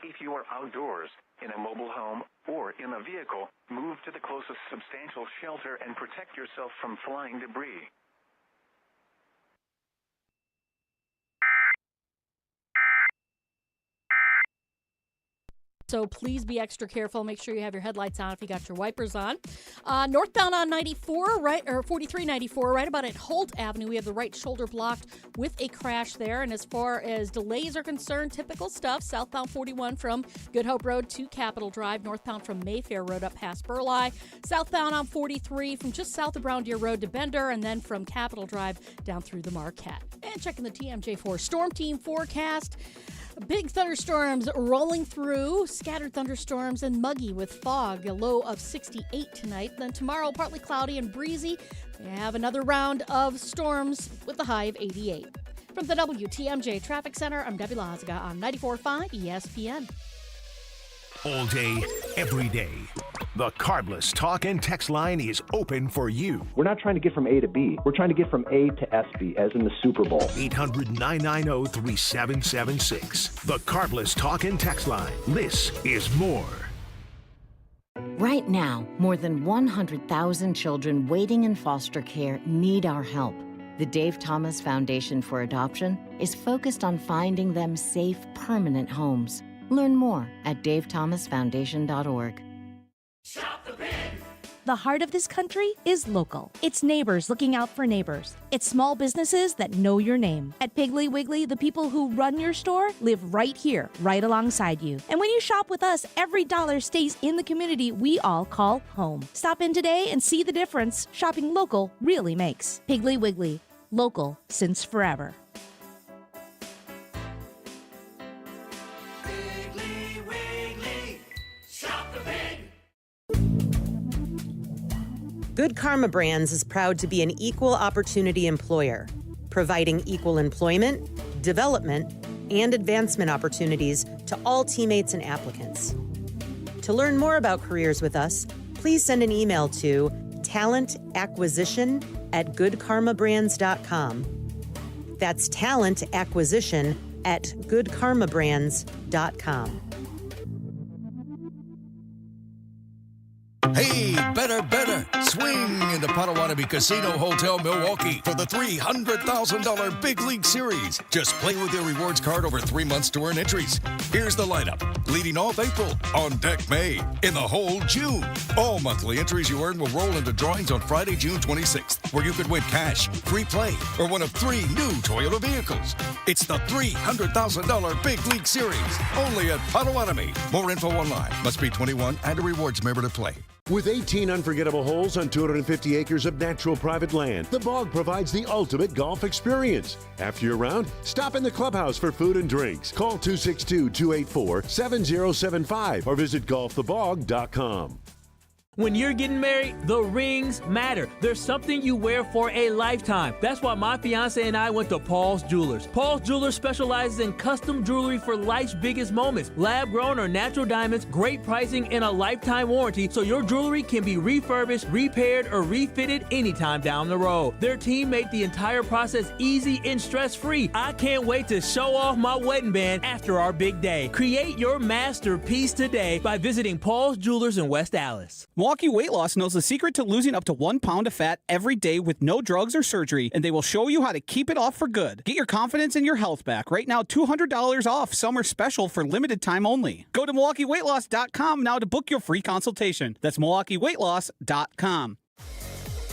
If you are outdoors, in a mobile home, or in a vehicle, move to the closest substantial shelter and protect yourself from flying debris.
So please be extra careful. Make sure you have your headlights on if you got your wipers on. Northbound on 94, right, or 4394, right about at Holt Avenue, we have the right shoulder blocked with a crash there. And as far as delays are concerned, typical stuff. Southbound 41 from Good Hope Road to Capitol Drive. Northbound from Mayfair Road up past Burleigh. Southbound on 43 from just south of Brown Deer Road to Bender, and then from Capitol Drive down through the Marquette. And checking the TMJ4 Storm Team forecast. Big thunderstorms rolling through, scattered thunderstorms and muggy with fog, a low of 68 tonight. Then tomorrow, partly cloudy and breezy. We have another round of storms with a high of 88. From the WTMJ Traffic Center, I'm Debbie Lazaga on 94.5 ESPN.
All day, every day. The Carbless Talk and Text line is open for you.
We're not trying to get from A to B. We're trying to get from A to SB, as in the Super Bowl.
800-990-3776. The Carbless Talk and Text line. This is more.
Right now, more than 100,000 children waiting in foster care need our help. The Dave Thomas Foundation for Adoption is focused on finding them safe, permanent homes. Learn more at davethomasfoundation.org.
Shop the Pig! The heart of this country is local. It's neighbors looking out for neighbors. It's small businesses that know your name. At Piggly Wiggly, the people who run your store live right here, right alongside you. And when you shop with us, every dollar stays in the community we all call home. Stop in today and see the difference shopping local really makes. Piggly Wiggly, local since forever.
Good Karma Brands is proud to be an equal opportunity employer, providing equal employment, development, and advancement opportunities to all teammates and applicants. To learn more about careers with us, please send an email to talentacquisition@goodkarmabrands.com. That's talentacquisition@goodkarmabrands.com.
Hey, better. Swing into Potawatomi Casino Hotel Milwaukee for the $300,000 Big League Series. Just play with your rewards card over 3 months to earn entries. Here's the lineup. Leading off April, on deck May, in the hole June. All monthly entries you earn will roll into drawings on Friday, June 26th, where you could win cash, free play, or one of 3 new Toyota vehicles. It's the $300,000 Big League Series, only at Potawatomi. More info online. Must be 21 and a rewards member to play.
With 18 unforgettable holes on 250 acres of natural private land, the Bog provides the ultimate golf experience. After your round, stop in the clubhouse for food and drinks. Call 262-284-7075 or visit golfthebog.com.
When you're getting married, the rings matter. There's something you wear for a lifetime. That's why my fiance and I went to Paul's Jewelers. Paul's Jewelers specializes in custom jewelry for life's biggest moments. Lab-grown or natural diamonds, great pricing, and a lifetime warranty, so your jewelry can be refurbished, repaired, or refitted anytime down the road. Their team made the entire process easy and stress-free. I can't wait to show off my wedding band after our big day. Create your masterpiece today by visiting Paul's Jewelers in West Allis.
Milwaukee Weight Loss knows the secret to losing up to 1 pound of fat every day with no drugs or surgery, and they will show you how to keep it off for good. Get your confidence and your health back. Right now, $200 off summer special for limited time only. Go to MilwaukeeWeightLoss.com now to book your free consultation. That's MilwaukeeWeightLoss.com.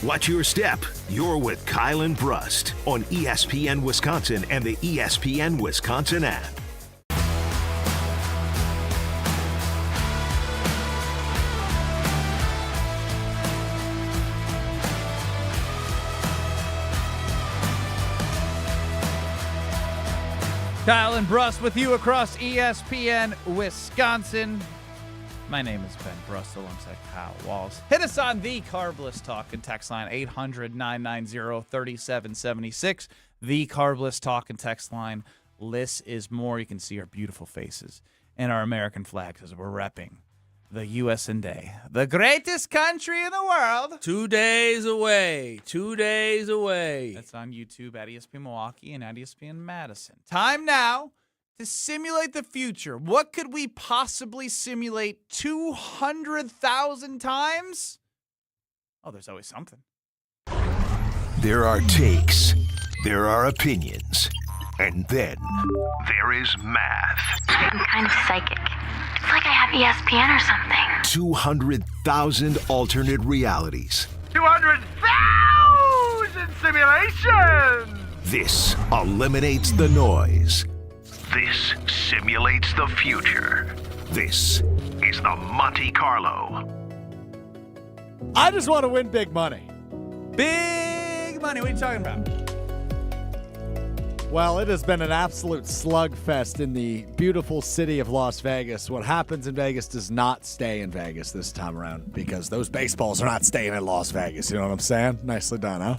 Watch your step. You're with Kyle and Brust on ESPN Wisconsin and the ESPN Wisconsin app.
Kyle and Brust with you across ESPN Wisconsin. My name is Ben Brust alongside Kyle Wallace. Hit us on the Carbless Talk and text line 800-990-3776. The Carbless Talk and text line. Less is more. You can see our beautiful faces and our American flags as we're repping the USA, the greatest country in the world.
2 days away. 2 days away.
That's on YouTube at ESPN Milwaukee and at ESPN Madison. Time now to simulate the future. What could we possibly simulate 200,000 times? Oh, there's always something.
There are takes, there are opinions, and then there is math.
I'm kind of psychic. It's like I have ESPN or something.
200,000 alternate realities.
200,000 simulations!
This eliminates the noise. This simulates the future. This is the Monte Carlo.
I just want to win big money.
Big money. What are you talking about?
Well, it has been an absolute slugfest in the beautiful city of Las Vegas. What happens in Vegas does not stay in Vegas this time around because those baseballs are not staying in Las Vegas. You know what I'm saying? Nicely done, huh?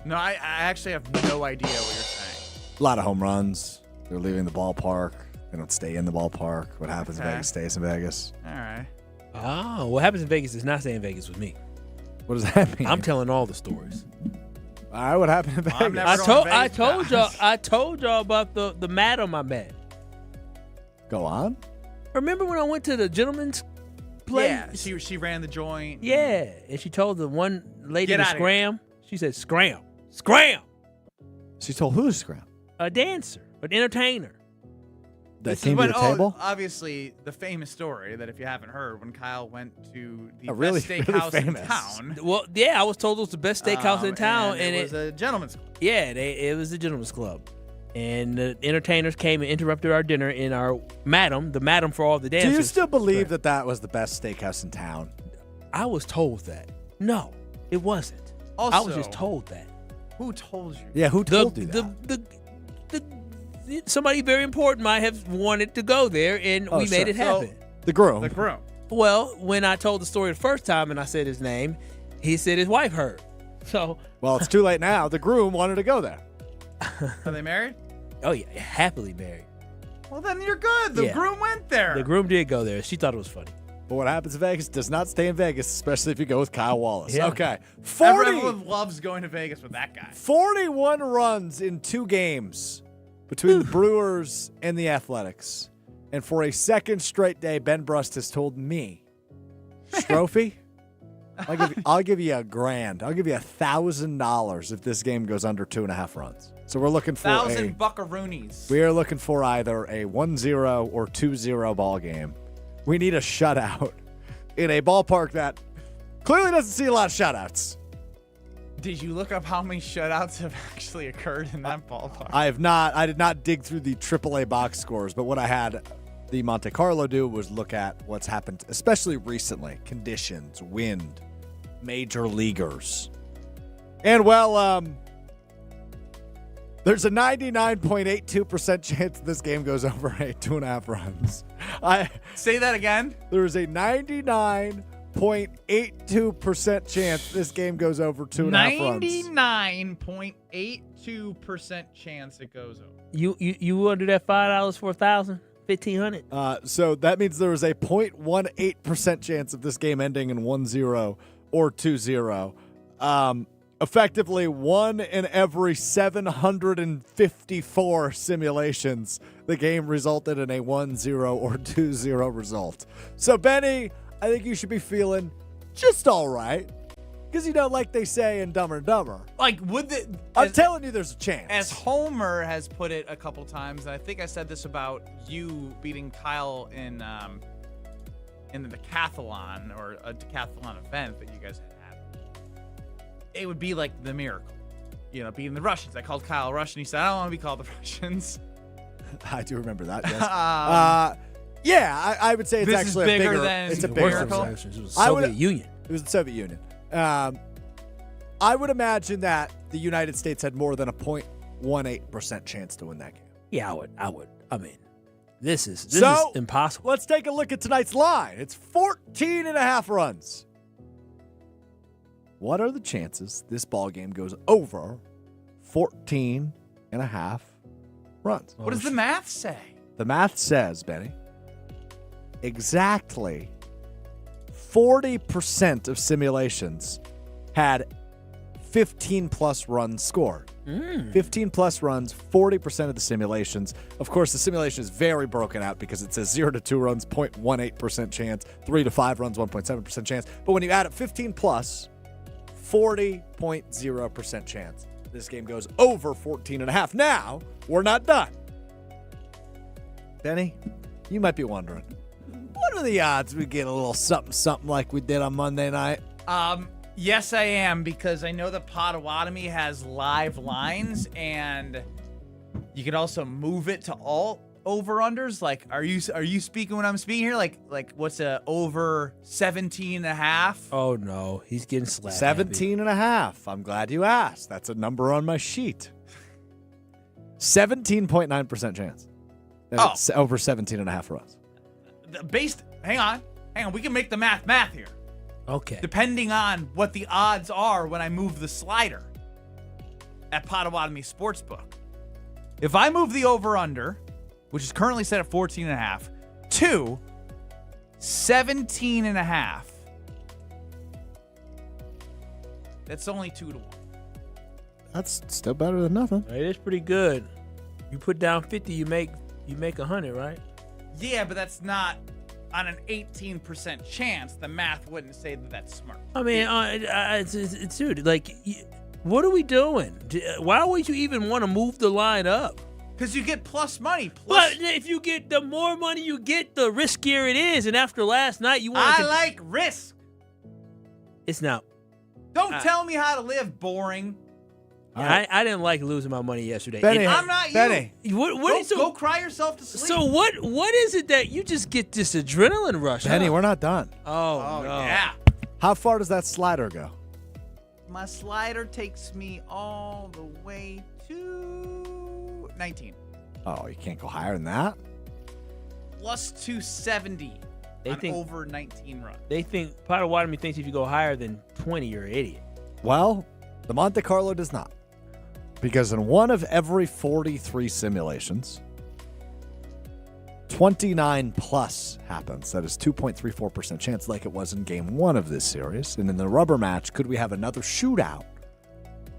No, I actually have no idea what you're saying.
A lot of home runs. They're leaving the ballpark. They don't stay in the ballpark. What happens in Vegas stays in Vegas.
All right.
Oh, what happens in Vegas does not stay in Vegas with me.
What does that mean?
I'm telling all the stories.
All right, what happened in Vegas?
I told y'all about the madam I met.
Go on.
Remember when I went to the gentleman's place?
Yeah, she ran the joint.
Yeah, and she told the one lady to scram. She said, "Scram, scram."
She told who to scram?
A dancer, an entertainer.
That came to the table?
Obviously, the famous story that if you haven't heard, when Kyle went to the
really,
best steakhouse
really
in town.
Well, yeah, I was told it was the best steakhouse in town.
And it was a gentleman's club.
Yeah, it was a gentleman's club. And the entertainers came and interrupted our dinner in our the madam for all the dancers.
Do you still believe that was the best steakhouse in town?
I was told that. No, it wasn't.
Also,
I was just told that.
Who told you?
Yeah, who told you that?
Somebody very important might have wanted to go there, and we made it happen.
So, the groom.
The groom.
Well, when I told the story the first time and I said his name, he said his wife heard. So,
well, it's too late now. The groom wanted to go there.
Are they married?
Oh, yeah, happily married.
Well, then you're good. The groom went there.
The groom did go there. She thought it was funny.
But what happens in Vegas does not stay in Vegas, especially if you go with Kyle Wallace.
Yeah.
Okay.
Everyone loves going to Vegas with that guy.
41 runs in 2 games between the Brewers and the Athletics. And for a second straight day, Ben Brust has told me, Strophy, I'll give you $1,000. I'll give you $1,000 if this game goes under 2.5 runs. So we're looking for
1,000 buckaroonies.
We are looking for either a 1-0 or 2-0 ball game. We need a shutout in a ballpark that clearly doesn't see a lot of shutouts.
Did you look up how many shutouts have actually occurred in that ballpark?
I have not. I did not dig through the AAA box scores, but what I had the Monte Carlo do was look at what's happened, especially recently. Conditions, wind, major leaguers. And, well, there's a 99.82% chance this game goes over 2.5 runs.
Say that again?
There's a 99.82% chance this game goes over 2.5 runs.
99.82% chance it goes over.
You under that $5 for $1,000? $1,500?
So that means there is a 0.18% chance of this game ending in 1-0 or 2-0. Effectively, 1 in every 754 simulations, the game resulted in a 1-0 or 2-0 result. So, Benny, I think you should be feeling just all right. Because, like they say in Dumber and Dumber.
Like, would the...
I'm telling you there's a chance.
As Homer has put it a couple times, and I think I said this about you beating Kyle in the decathlon, or a decathlon event that you guys had. It would be like the miracle. Beating the Russians. I called Kyle Russian. He said, I don't want to be called the Russians.
I do remember that, yes. Yeah, I would say it's actually
is bigger than
it's a
the
bigger
miracle.
It was the Soviet Union.
It was the Soviet Union. I would imagine that the United States had more than a 0.18% chance to win that game.
Yeah, I would. I mean, this is impossible.
Let's take a look at tonight's line. It's 14.5 runs. What are the chances this ball game goes over 14.5 runs?
What does the math say?
The math says, Benny, exactly 40% of simulations had 15-plus runs scored. 15-plus runs, 40% of the simulations. Of course, the simulation is very broken out because it says 0 to 2 runs, 0.18% chance, 3 to 5 runs, 1.7% chance. But when you add up 15-plus, 40.0% chance this game goes over 14.5. Now, we're not done. Benny, you might be wondering, what are the odds we get a little something like we did on Monday night?
Yes, I am, because I know that Potawatomi has live lines, and you can also move it to all over-unders. Like, are you speaking when I'm speaking here? Like what's a over 17.5?
Oh, no. He's getting slapped.
17.5. I'm glad you asked. That's a number on my sheet. 17.9% chance. It's over 17.5 runs.
Hang on. We can make the math here.
Okay.
Depending on what the odds are when I move the slider at Potawatomi Sportsbook. If I move the over-under, which is currently set at 14.5, to 17.5, that's only 2 to 1.
That's still better than nothing.
It is pretty good. You put down 50, you make 100, right?
Yeah, but that's not on an 18% chance. The math wouldn't say that that's smart.
I mean, dude, like, what are we doing? Why would you even want to move the line up?
Because you get plus money.
But if you get, the more money you get, the riskier it is. And after last night, you want
I like risk.
It's not.
Don't tell me how to live, boring.
I didn't like losing my money yesterday.
Benny,
I'm not you.
Benny.
Go cry yourself to sleep.
So what is it that you just get this adrenaline rush?
Benny, we're not done.
Oh, no.
Yeah.
How far does that slider go?
My slider takes me all the way to 19.
Oh, you can't go higher than that?
Plus 270 over 19 runs.
They think, Potawatomi thinks if you go higher than 20, you're an idiot.
Well, the Monte Carlo does not. Because in one of every 43 simulations, 29 plus happens. That is 2.34% chance, like it was in game 1 of this series. And in the rubber match, could we have another shootout?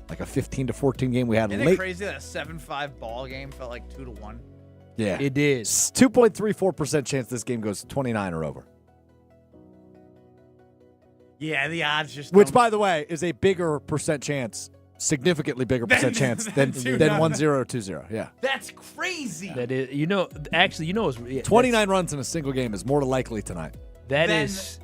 Like a 15 to 14 game we had
Isn't
late.
it crazy that a 7-5 ball game felt like 2 to 1?
Yeah.
It is.
2.34% chance this game goes 29 or over.
Yeah, the odds just
Which,
don't...
by the way, is a bigger percent chance, significantly bigger percent chance than 1-0 or 2-0. Yeah.
That's crazy.
That is, it's
29 runs in a single game is more likely tonight.
That is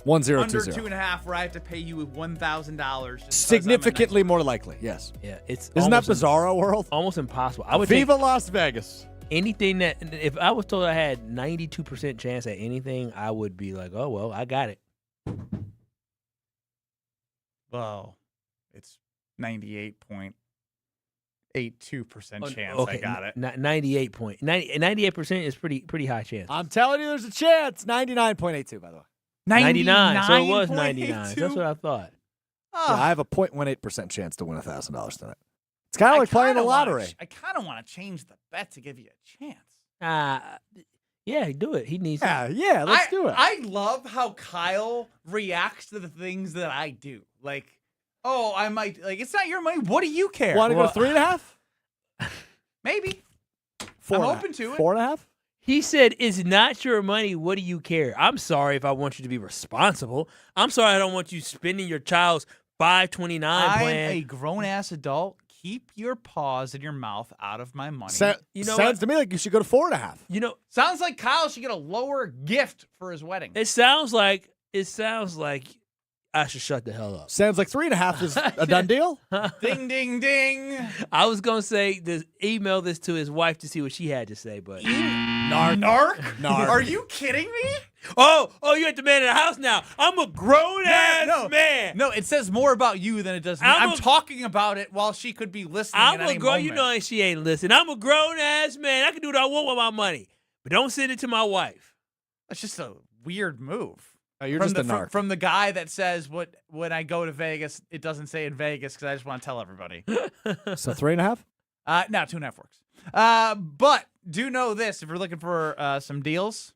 1-0,
under
2-0.
2.5, where I have to pay you $1,000.
Significantly more likely, yes.
Yeah, it's
Isn't that Bizarro world?
Almost impossible. I would
Viva Las Vegas.
Anything that, if I was told I had 92% chance at anything, I would be like, oh, well, I got it.
Well, it's 98.82% chance
Okay,
I got it.
98% is pretty high chance.
I'm telling you there's a chance. 99.82, by the way.
99. So it was 99. That's what I thought.
Yeah, I have a 0.18% chance to win $1,000 tonight. It's kind of like playing the lottery.
I kind of want to change the bet to give you a chance.
Yeah, do it. He needs
Yeah, let's do it.
I love how Kyle reacts to the things that I do. Like, oh, I might, like, it's not your money. What do you care?
Want to go 3.5?
Maybe.
4.5.
I'm open to it.
4.5?
He said, it's not your money. What do you care? I'm sorry if I want you to be responsible. I'm sorry I don't want you spending your child's $529 plan.
I'm a grown-ass adult. Keep your paws in your mouth out of my money.
Sounds to me like you should go to 4.5.
Sounds like Kyle should get a lower gift for his wedding.
It sounds like I should shut the hell up.
Sounds like 3.5 is a done deal.
Ding, ding, ding.
I was going to say, email this to his wife to see what she had to say, but...
Narc? Are you kidding me?
Oh, you're at the man in the house now. I'm a grown-ass man.
No, it says more about you than it does me. I'm talking about it while she could be listening
I'm
at any
a grown.
moment.
You know she ain't listening. I'm a grown-ass man. I can do what I want with my money, but don't send it to my wife.
That's just a weird move.
Oh, you're just a narc.
From the guy that says, when I go to Vegas, it doesn't say in Vegas because I just want to tell everybody.
So 3.5?
No, 2.5 works. But do know this. If you're looking for some deals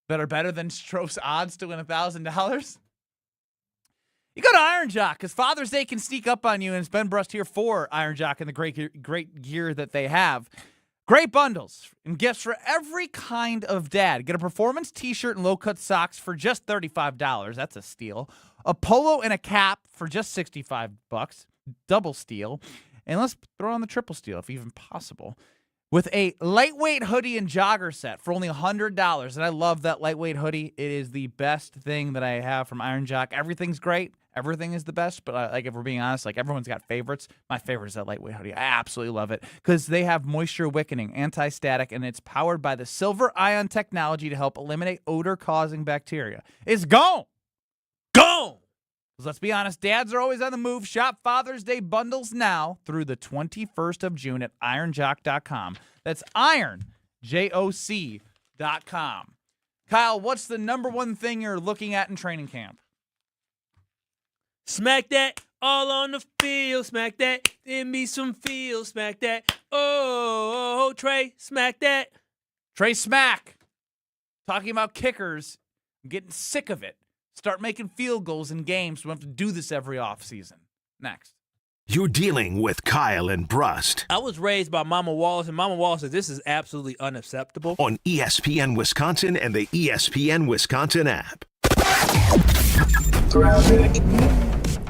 that are better than Stroh's odds to win $1,000, you go to Iron Jock because Father's Day can sneak up on you, and it's Ben Brust here for Iron Jock and the great gear that they have. Great bundles and gifts for every kind of dad. Get a performance t-shirt and low-cut socks for just $35. That's a steal. A polo and a cap for just $65. Double steal. And let's throw on the triple steal if even possible. With a lightweight hoodie and jogger set for only $100. And I love that lightweight hoodie. It is the best thing that I have from Iron Jock. Everything's great. Everything is the best, but if we're being honest, everyone's got favorites. My favorite is that lightweight hoodie. I absolutely love it because they have moisture wicking, anti-static, and it's powered by the silver ion technology to help eliminate odor-causing bacteria. It's gone.
Gone.
Let's be honest, dads are always on the move. Shop Father's Day bundles now through the 21st of June at ironjock.com. That's ironjoc.com. Kyle, what's the number one thing you're looking at in training camp?
Smack that all on the field. Smack that. Give me some feel. Smack that. Oh, Trey, smack that.
Trey Smack. Talking about kickers. I'm getting sick of it. Start making field goals in games. We have to do this every offseason. Next.
You're dealing with Kyle and Brust.
I was raised by Mama Wallace, and Mama Wallace says this is absolutely unacceptable.
On ESPN Wisconsin and the ESPN Wisconsin app.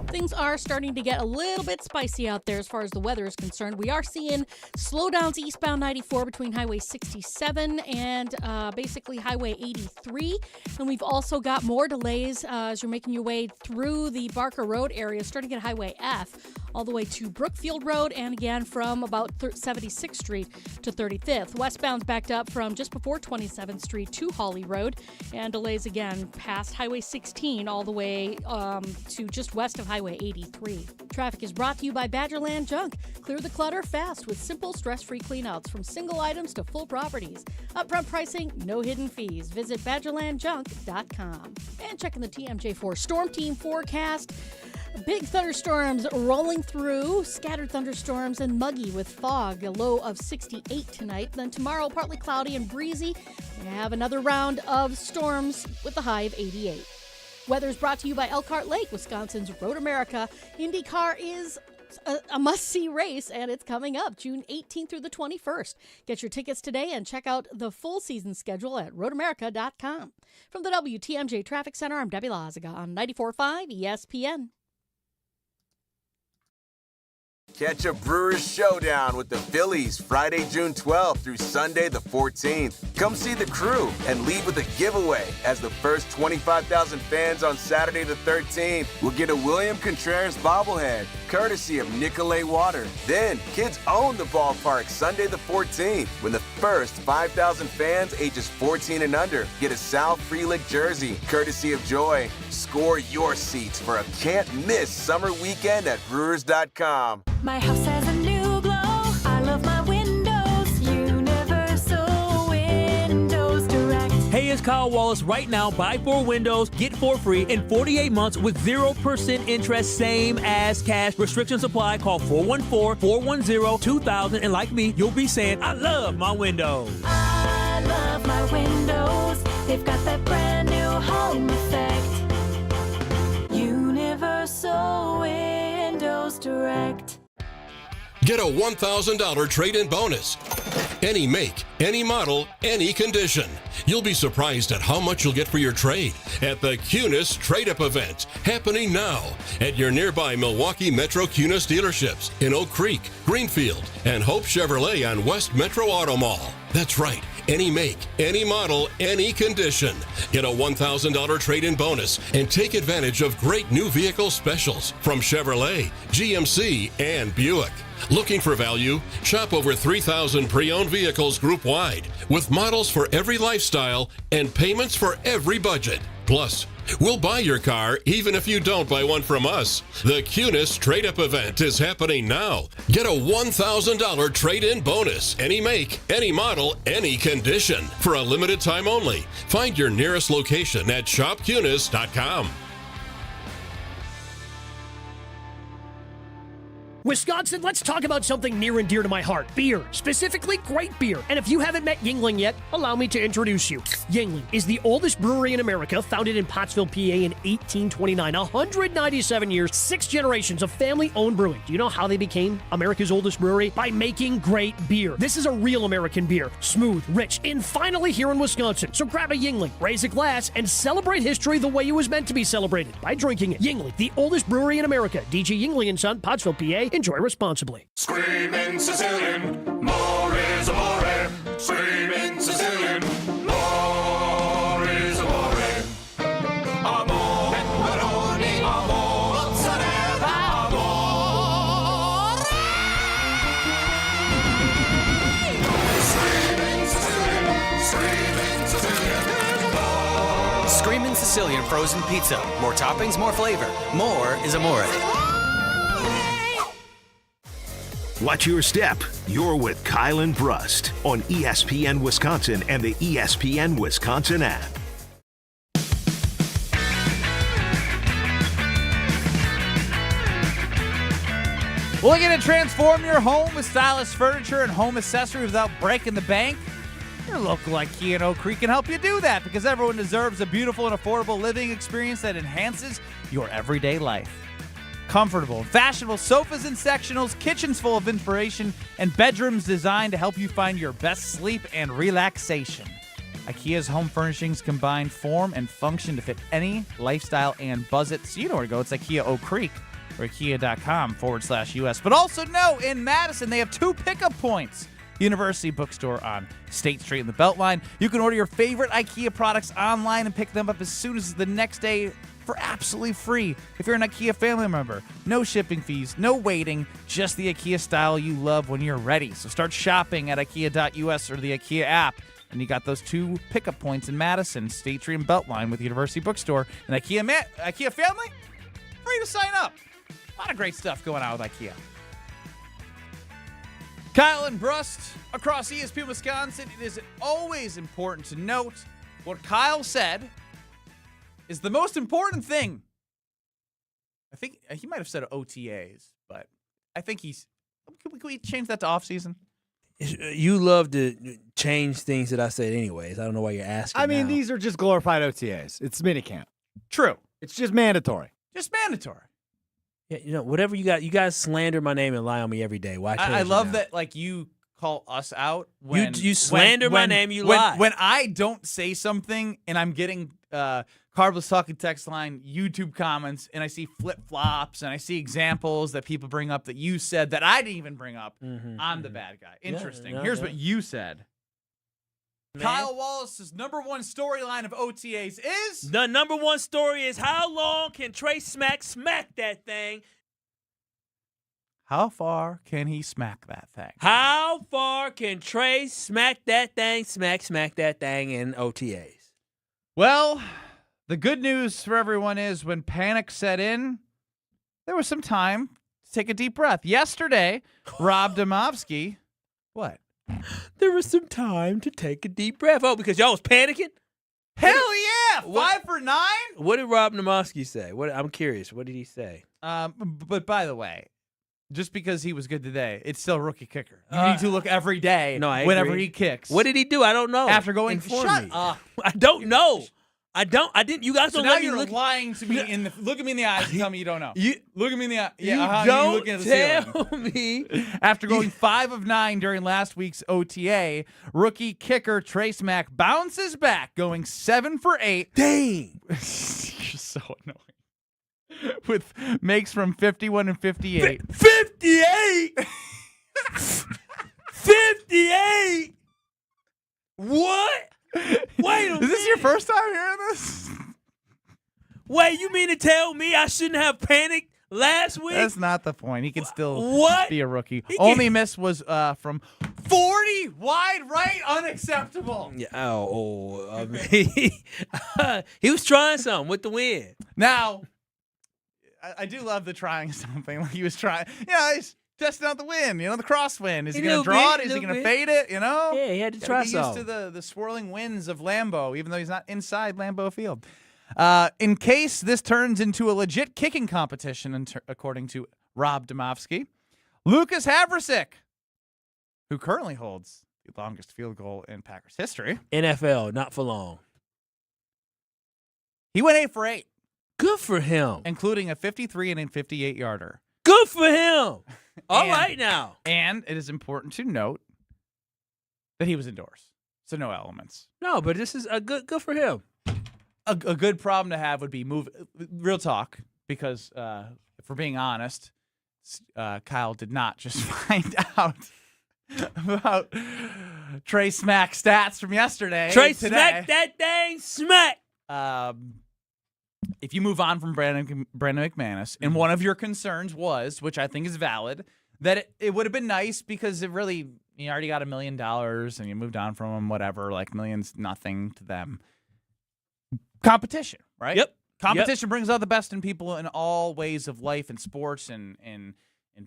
Things are starting to get a little bit spicy out there as far as the weather is concerned. We are seeing slowdowns eastbound 94 between Highway 67 and basically Highway 83. And we've also got more delays as you're making your way through the Barker Road area, starting at Highway F all the way to Brookfield Road, and again from about 76th Street to 35th. Westbound's backed up from just before 27th Street to Hawley Road, and delays again past Highway 16 all the way to just west of Highway 83. Traffic is brought to you by Badgerland Junk. Clear the clutter fast with simple, stress-free cleanouts from single items to full properties. Upfront pricing, no hidden fees. Visit BadgerlandJunk.com. And checking the TMJ4 Storm Team forecast. Big thunderstorms rolling through, scattered thunderstorms and muggy with fog, a low of 68 tonight. Then tomorrow, partly cloudy and breezy. We have another round of storms with a high of 88. Weather is brought to you by Elkhart Lake, Wisconsin's Road America. IndyCar is a must-see race, and it's coming up June 18th through the 21st. Get your tickets today and check out the full season schedule at roadamerica.com. From the WTMJ Traffic Center, I'm Debbie Lazaga on 94.5 ESPN.
Catch a Brewers showdown with the Phillies Friday, June 12th through Sunday, the 14th. Come see the crew and leave with a giveaway as the first 25,000 fans on Saturday, the 13th will get a William Contreras bobblehead, courtesy of Nicolay Water. Then, kids own the ballpark Sunday, the 14th, when the first 5,000 fans ages 14 and under get a Sal Frelick jersey, courtesy of Joy. Score your seats for a can't-miss summer weekend at Brewers.com.
My house has a new glow. I love my windows. Universal Windows Direct.
Hey, it's Kyle Wallace. Right now, buy 4 windows, get 4 free in 48 months with 0% interest, same as cash. Restrictions apply. Call 414-410-2000. And like me, you'll be saying, I love my windows.
I love my windows. They've got that brand new home effect. Universal Windows Direct.
Get a $1,000 trade-in bonus.
Any make, any model, any condition. You'll be surprised at how much you'll get for your trade at the Cunis Trade-Up event, happening now at your nearby Milwaukee Metro Cunis dealerships in Oak Creek, Greenfield, and Hope Chevrolet on West Metro Auto Mall. That's right. Any make, any model, any condition. Get a $1,000 trade-in bonus and take advantage of great new vehicle specials from Chevrolet, GMC, and Buick. Looking for value? Shop over 3,000 pre-owned vehicles group-wide with models for every lifestyle and payments for every budget. Plus, we'll buy your car even if you don't buy one from us. The Cunis Trade-Up event is happening now. Get a $1,000 trade-in bonus. Any make, any model, any condition. For a limited time only. Find your nearest location at shopcunis.com.
Wisconsin, let's talk about something near and dear to my heart. Beer. Specifically, great beer. And if you haven't met Yuengling yet, allow me to introduce you. Yuengling is the oldest brewery in America, founded in Pottsville, PA in 1829. 197 years, 6 generations of family-owned brewing. Do you know how they became America's oldest brewery? By making great beer. This is a real American beer. Smooth, rich, and finally here in Wisconsin. So grab a Yuengling, raise a glass, and celebrate history the way it was meant to be celebrated, by drinking it. Yuengling, the oldest brewery in America. DG Yuengling & Son, Pottsville, PA. Enjoy responsibly.
Screaming Sicilian, more is amore. Screaming Sicilian, more is amore. Amore, pepperoni, amore, mozzarella, amore. Screaming Sicilian, screaming Sicilian.
Screamin' Sicilian frozen pizza. More toppings, more flavor. More is amore.
Watch your step. You're with Kyle and Brust on ESPN Wisconsin and the ESPN Wisconsin app.
Looking to transform your home with stylish furniture and home accessories without breaking the bank? Your local IKEA in Oak Creek can help you do that, because everyone deserves a beautiful and affordable living experience that enhances your everyday life. Comfortable and fashionable sofas and sectionals, kitchens full of inspiration, and bedrooms designed to help you find your best sleep and relaxation. IKEA's home furnishings combine form and function to fit any lifestyle and budget. So you know where to go. It's IKEA Oak Creek or IKEA.com/US. But also know, in Madison, they have 2 pickup points. University Bookstore on State Street in the Beltline. You can order your favorite IKEA products online and pick them up as soon as the next day for absolutely free. If you're an IKEA family member, no shipping fees, no waiting, just the IKEA style you love when you're ready. So start shopping at IKEA.US or the IKEA app. And you got those 2 pickup points in Madison, State Street and Beltline with University Bookstore. And IKEA family, free to sign up. A lot of great stuff going on with IKEA. Kyle and Brust across ESPN Wisconsin. It is always important to note what Kyle said is the most important thing. I think he might have said OTAs, but I think he's. Can we change that to off season?
You love to change things that I said anyways. I don't know why you're asking.
I mean,
now.
these are just glorified OTAs. It's minicamp.
True.
It's just mandatory.
Just mandatory.
Yeah, whatever you got. You guys slander my name and lie on me every day. Why?
I love that. Like, you call us out when
you slander my name. You lie
when I don't say something, and I'm getting Carbless Talking text line, YouTube comments, and I see flip flops, and I see examples that people bring up that you said that I didn't even bring up. I'm the bad guy. Interesting. Here's what you said. Man. Kyle Wallace's number 1 storyline of OTAs is?
The number 1 story is, how long can Trey smack that thing?
How far can he smack that thing?
How far can Trey smack that thing, smack that thing in OTAs?
Well, the good news for everyone is when panic set in, there was some time to take a deep breath. Yesterday, Rob Domofsky, what?
There was some time to take a deep breath. Oh, because y'all was panicking?
Hell yeah! 5 for 9?
What did Rob Domofsky say? I'm curious. What did he say?
But by the way, just because he was good today, it's still rookie kicker. You need to look every day whenever he kicks.
What did he do? I don't know.
After going,
Inform
shut
me.
up.
I don't know. I don't. I didn't. You guys
So
don't
now
let me
you're
look.
lying to me. Look at me in the eyes and tell me you don't know.
You
look at me in the eye.
You
Yeah,
don't
you looking at the
tell
ceiling.
me.
After going 5 of 9 during last week's OTA, rookie kicker Trace Mack bounces back, going 7 for 8.
Dang,
you're so annoying. With makes from 51 and 58.
58. 58. What? Wait a minute.
Is this your first time hearing this?
Wait, you mean to tell me I shouldn't have panicked last week?
That's not the point. He can still
What?
be a rookie.
He
Only miss was from 40 wide right, unacceptable.
Yeah, he was trying something with the win.
Now, I do love the trying something. Like he was trying. Yeah, he's testing out the wind. You know, the crosswind. Is he going to draw it? Is he going to fade it? You know?
Yeah, he had to try
Get used
something.
to the swirling winds of Lambeau, even though he's not inside Lambeau Field. In case this turns into a legit kicking competition, according to Rob Domofsky, Lukas Havrasik, who currently holds the longest field goal in Packers history,
NFL, not for long.
he went 8 for 8.
Good for him.
Including a 53 and a 58-yarder.
Good for him. All right now.
And it is important to note that he was indoors, so no elements.
No, but this is a good for him.
A good problem to have would be real talk, because if we're being honest, Kyle did not just find out about Trey Smack stats from yesterday.
Trey
today.
smack that thing, smack.
If you move on from Brandon McManus, and one of your concerns was, which I think is valid, that it would have been nice because it really, you already got $1 million and you moved on from him, whatever, like millions, nothing to them. Competition, right?
Yep.
Competition brings out the best in people in all ways of life and sports and in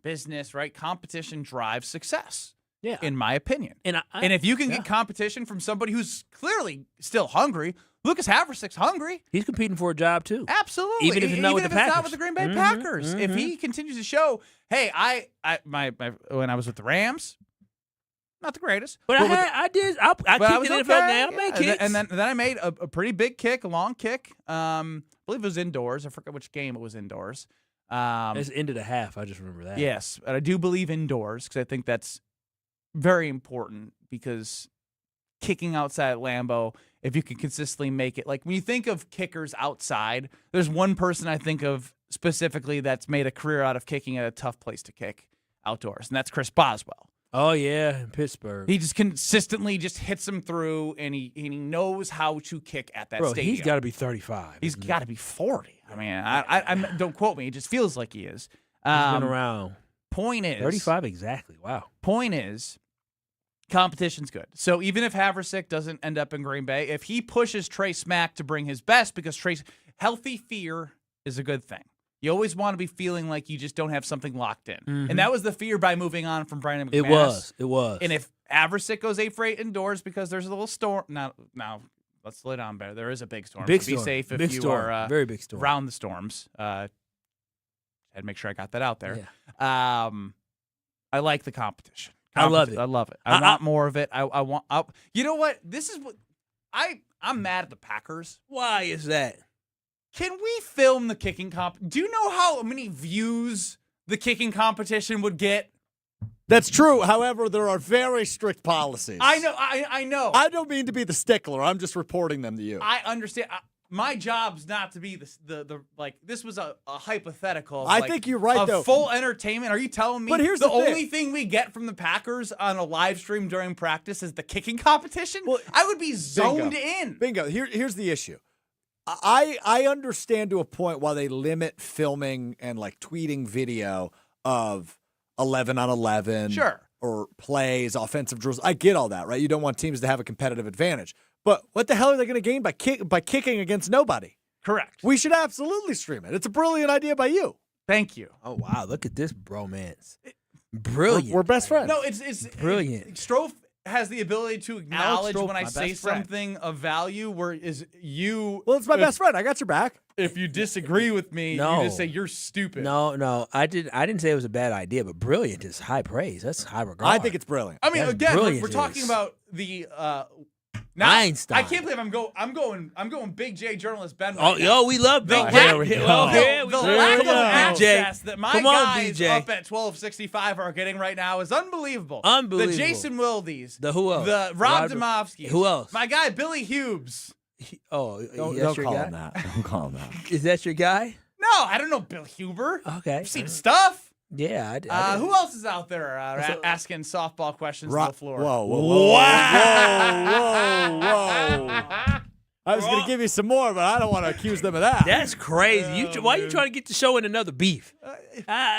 business, right? Competition drives success.
Yeah.
In my opinion.
And
if you can get competition from somebody who's clearly still hungry, Lukas Havrasik's hungry.
He's competing for a job too.
Absolutely.
Even if it's not with the Packers.
Not with the Green Bay Packers. If he continues to show, hey, my when I was with the Rams, not the greatest.
But I kicked in the NFL now. I made kicks.
And then I made a pretty big kick, a long kick. I believe it was indoors. I forget which game it was indoors.
It's the end of the half. I just remember that.
Yes, but I do believe indoors because I think that's very important, because kicking outside Lambeau, if you can consistently make it, like when you think of kickers outside, there's one person I think of specifically that's made a career out of kicking at a tough place to kick outdoors, and that's Chris Boswell.
Oh yeah, in Pittsburgh.
He just consistently just hits them through, and he knows how to kick at that stadium.
He's got to be 35.
He's got to be 40. I mean, I don't quote me. It just feels like he is.
He's been around.
Point is
35 exactly. Wow.
Point is, competition's good. So even if Havrasik doesn't end up in Green Bay, if he pushes Trey Smack to bring his best, because healthy fear is a good thing. You always want to be feeling like you just don't have something locked in.
Mm-hmm.
And that was the fear by moving on from Brandon McManus.
It was.
And if Havrasik goes 8 for 8 indoors because there's a little storm. Now, let's slow down better. There is a big storm.
Big
so be
storm.
safe if
big
you
storm.
are
very big storm.
around the storms. Had to make sure I got that out there.
Yeah.
I like the competition.
I love it.
I love it. I want more of it. I want. You know what? This is what I'm mad at the Packers.
Why is that?
Can we film the kicking comp? Do you know how many views the kicking competition would get?
That's true. However, there are very strict policies.
I know. I know.
I don't mean to be the stickler. I'm just reporting them to you.
I understand. My job's not to be the like. This was a hypothetical.
I think you're right, though.
Full entertainment. Are you telling me?
But here's
the
the thing.
only thing we get from the Packers on a live stream during practice is the kicking competition. Well, I would be zoned in.
Bingo. Here's the issue. I understand to a point why they limit filming and like tweeting video of 11 on 11.
Sure.
Or plays, offensive drills. I get all that, right? You don't want teams to have a competitive advantage. But what the hell are they going to gain by kicking against nobody?
Correct.
We should absolutely stream it. It's a brilliant idea by you.
Thank you.
Oh wow, look at this bromance. Brilliant.
We're best friends.
No, it's
brilliant.
Strofe has the ability to acknowledge
Strofe,
when I
my
say
best friend.
something of value, whereas you...
Well, it's my best friend. I got your back.
If you disagree with me,
No.
you just say you're stupid.
No, I didn't say it was a bad idea, but brilliant is high praise. That's high regard.
I think it's brilliant.
I mean,
That's
again,
brilliant
we're talking
is.
about the
Einstein.
I can't believe I'm going Big J journalist Ben.
Oh,
Right now.
we love Big
The
J.
lack-
The
lack of
BJ.
access that my
Come on,
guys
BJ.
up at 1265 are getting right now is unbelievable.
Unbelievable.
The Jason Wildes.
The who else?
The Rob Demovsky.
Who else?
My guy Billy Hughes.
Don't call him that. Don't call him that.
Is that your guy?
No, I don't know Bill Huber.
Okay.
I've seen stuff.
Yeah, I did.
Who else is out there asking softball questions to the floor?
Whoa. I was going to give you some more, but I don't want to accuse them of that.
That's crazy. Why are you trying to get the show in another beef?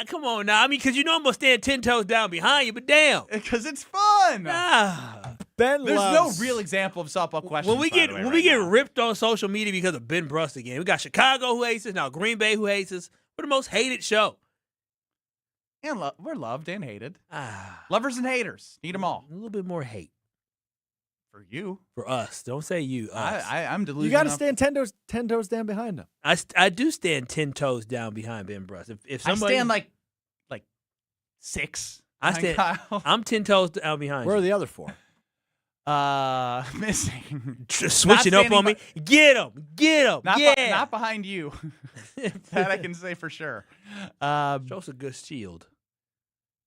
Come on now. I mean, because you know I'm going to stand 10 toes down behind you, but damn.
Because it's fun.
Ben
There's
loves-
no real example of softball questions.
When we get ripped on social media because of Ben Brust again, we got Chicago who hates us, now Green Bay who hates us. We're the most hated show.
And we're loved and hated. Lovers and haters. Need them all.
A little bit more hate.
For you.
For us. Don't say you. Us.
I'm delusional.
You got to stand 10 toes down behind him.
I do stand 10 toes down behind Ben Brust. If somebody,
I stand like 6.
I'm 10 toes down behind
Where
you.
are the other 4?
Missing.
Switching up on me. Get him.
Not behind you. That I can say for sure.
Shows a good shield.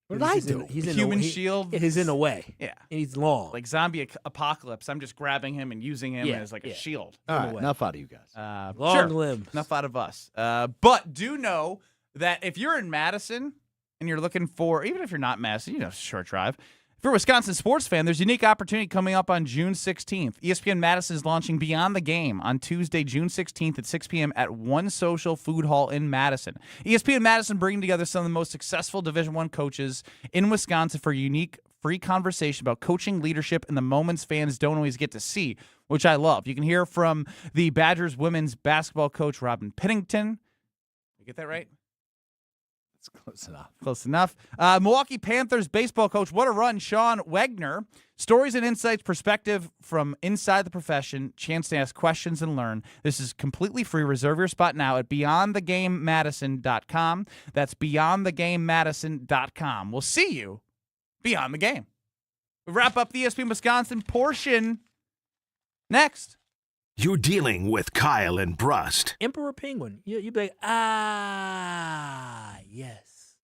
What did I do?
He's in
Human shield.
He's in the way.
Yeah.
He's long.
Like zombie apocalypse. I'm just grabbing him and using him as a shield.
All right, enough out of you guys.
Long limbs.
Enough out of us. But do know that if you're in Madison and you're looking for, even if you're not Madison, short drive. If you're a Wisconsin sports fan, there's a unique opportunity coming up on June 16th. ESPN Madison is launching Beyond the Game on Tuesday, June 16th at 6 p.m. at One Social Food Hall in Madison. ESPN Madison bringing together some of the most successful Division I coaches in Wisconsin for a unique free conversation about coaching, leadership, and the moments fans don't always get to see, which I love. You can hear from the Badgers women's basketball coach, Robin Pennington. You get that right?
It's close enough.
Close enough. Milwaukee Panthers baseball coach, what a run, Sean Wegner. Stories and insights, perspective from inside the profession, chance to ask questions and learn. This is completely free. Reserve your spot now at beyondthegamemadison.com. That's beyondthegamemadison.com. We'll see you beyond the game. We wrap up the ESPN Wisconsin portion next.
You're dealing with Kyle and Brust.
Emperor Penguin. You'd be like, yes.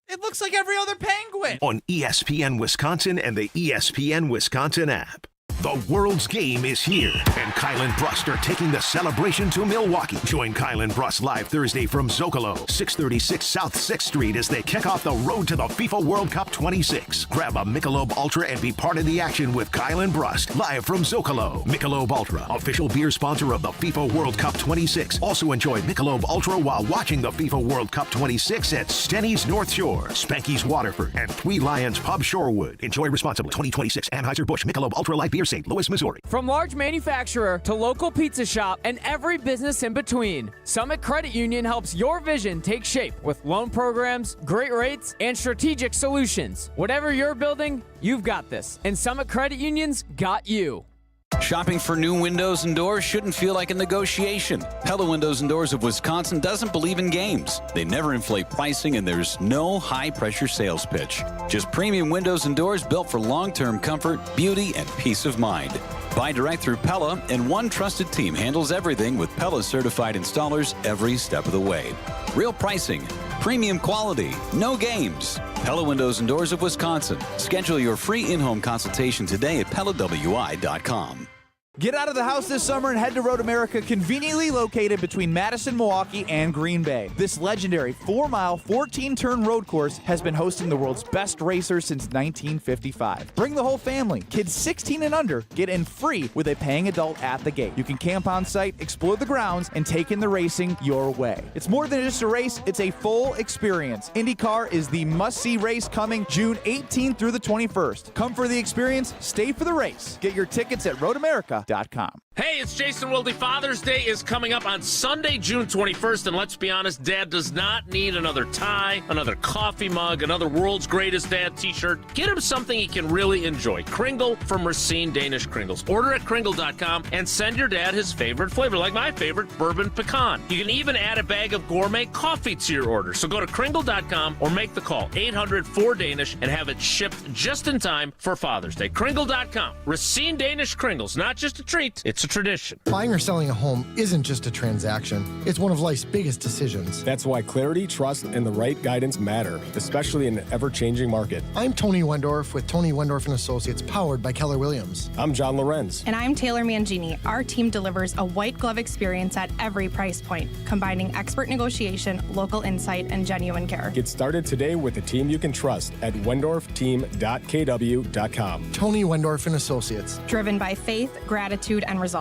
It looks like every other penguin.
On ESPN Wisconsin and the ESPN Wisconsin app. The world's game is here, and Kyle and Brust are taking the celebration to Milwaukee. Join Kyle and Brust live Thursday from Zocalo, 636 South 6th Street as they kick off the road to the FIFA World Cup 26. Grab a Michelob Ultra and be part of the action with Kyle and Brust, live from Zocalo. Michelob Ultra, official beer sponsor of the FIFA World Cup 26. Also enjoy Michelob Ultra while watching the FIFA World Cup 26 at Stenny's North Shore, Spanky's Waterford, and Three Lions Pub Shorewood. Enjoy responsibly. 2026 Anheuser-Busch Michelob Ultra Light Beer, St. Louis, Missouri.
From large manufacturer to local pizza shop and every business in between, Summit Credit Union helps your vision take shape with loan programs, great rates, and strategic solutions. Whatever you're building, you've got this. And Summit Credit Union's got you.
Shopping for new windows and doors shouldn't feel like a negotiation. Pella Windows and Doors of Wisconsin doesn't believe in games. They never inflate pricing, and there's no high-pressure sales pitch. Just premium windows and doors built for long-term comfort, beauty, and peace of mind. Buy direct through Pella, and one trusted team handles everything with Pella certified installers every step of the way. Real pricing, premium quality, no games. Pella Windows and Doors of Wisconsin. Schedule your free in-home consultation today at PellaWI.com.
Get out of the house this summer and head to Road America, conveniently located between Madison, Milwaukee, and Green Bay. This legendary 4-mile, 14-turn road course has been hosting the world's best racers since 1955. Bring the whole family. Kids 16 and under get in free with a paying adult at the gate. You can camp on site, explore the grounds, and take in the racing your way. It's more than just a race, it's a full experience. IndyCar is the must-see race coming June 18th through the 21st. Come for the experience, stay for the race. Get your tickets at roadamerica.com. Brewers-A.com.
Hey, it's Jason Wilde. Father's Day is coming up on Sunday, June 21st, and let's be honest, Dad does not need another tie, another coffee mug, another World's Greatest Dad t-shirt. Get him something he can really enjoy. Kringle from Racine Danish Kringles. Order at Kringle.com and send your dad his favorite flavor, like my favorite, bourbon pecan. You can even add a bag of gourmet coffee to your order. So go to Kringle.com or make the call, 800-4DANISH, and have it shipped just in time for Father's Day. Kringle.com. Racine Danish Kringles. Not just a treat, it's a tradition.
Buying or selling a home isn't just a transaction. It's one of life's biggest decisions.
That's why clarity, trust, and the right guidance matter, especially in an ever-changing market.
I'm Tony Wendorf with Tony Wendorf & Associates, powered by Keller Williams.
I'm John Lorenz.
And I'm Taylor Mangini. Our team delivers a white glove experience at every price point, combining expert negotiation, local insight, and genuine care.
Get started today with a team you can trust at wendorfteam.kw.com.
Tony Wendorf & Associates.
Driven by faith, gratitude, and results.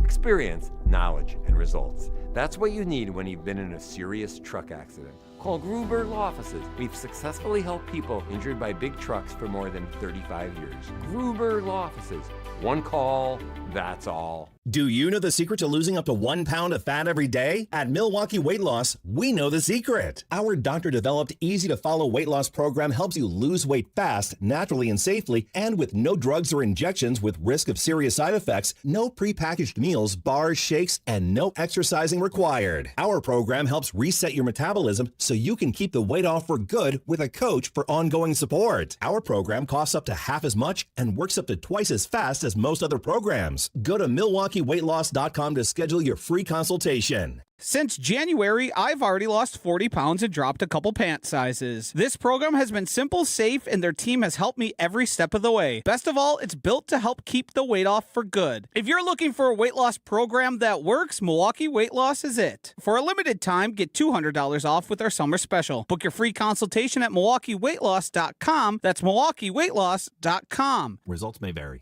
Experience, knowledge, and results. That's what you need when you've been in a serious truck accident. Call Gruber Law Offices. We've successfully helped people injured by big trucks for more than 35 years. Gruber Law Offices. One call, that's all.
Do you know the secret to losing up to 1 pound of fat every day? At Milwaukee Weight Loss, we know the secret. Our doctor-developed, easy-to-follow weight loss program helps you lose weight fast, naturally and safely, and with no drugs or injections with risk of serious side effects, no prepackaged meals, bars, shakes, and no exercising required. Our program helps reset your metabolism so you can keep the weight off for good with a coach for ongoing support. Our program costs up to half as much and works up to twice as fast as most other programs. Go to MilwaukeeWeightLoss.com to schedule your free consultation.
Since January, I've already lost 40 pounds and dropped a couple pant sizes. This program has been simple, safe, and their team has helped me every step of the way. Best of all, it's built to help keep the weight off for good. If you're looking for a weight loss program that works, Milwaukee Weight Loss is it. For a limited time, get $200 off with our summer special. Book your free consultation at MilwaukeeWeightLoss.com. That's MilwaukeeWeightLoss.com.
Results may vary.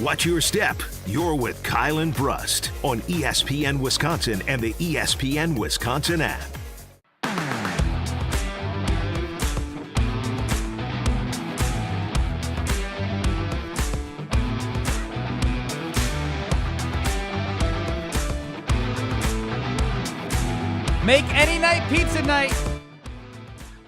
Watch your step. You're with Kyle and Brust on ESPN Wisconsin and the ESPN Wisconsin app.
Make any night pizza night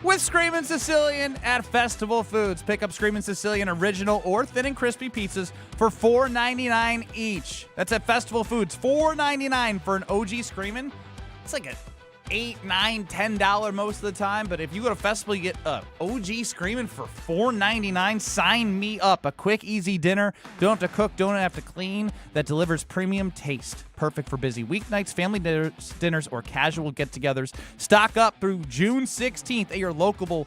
with Screamin' Sicilian at Festival Foods. Pick up Screamin' Sicilian original or thin and crispy pizzas for $4.99 each. That's at Festival Foods. $4.99 for an OG Screamin'. It's like a $8, $9, $10 most of the time, but if you go to Festival, you get a OG Screamin' for $4.99. Sign me up. A quick, easy dinner. Don't have to cook, don't have to clean. That delivers premium taste. Perfect for busy weeknights, family dinners, or casual get-togethers. Stock up through June 16th at your local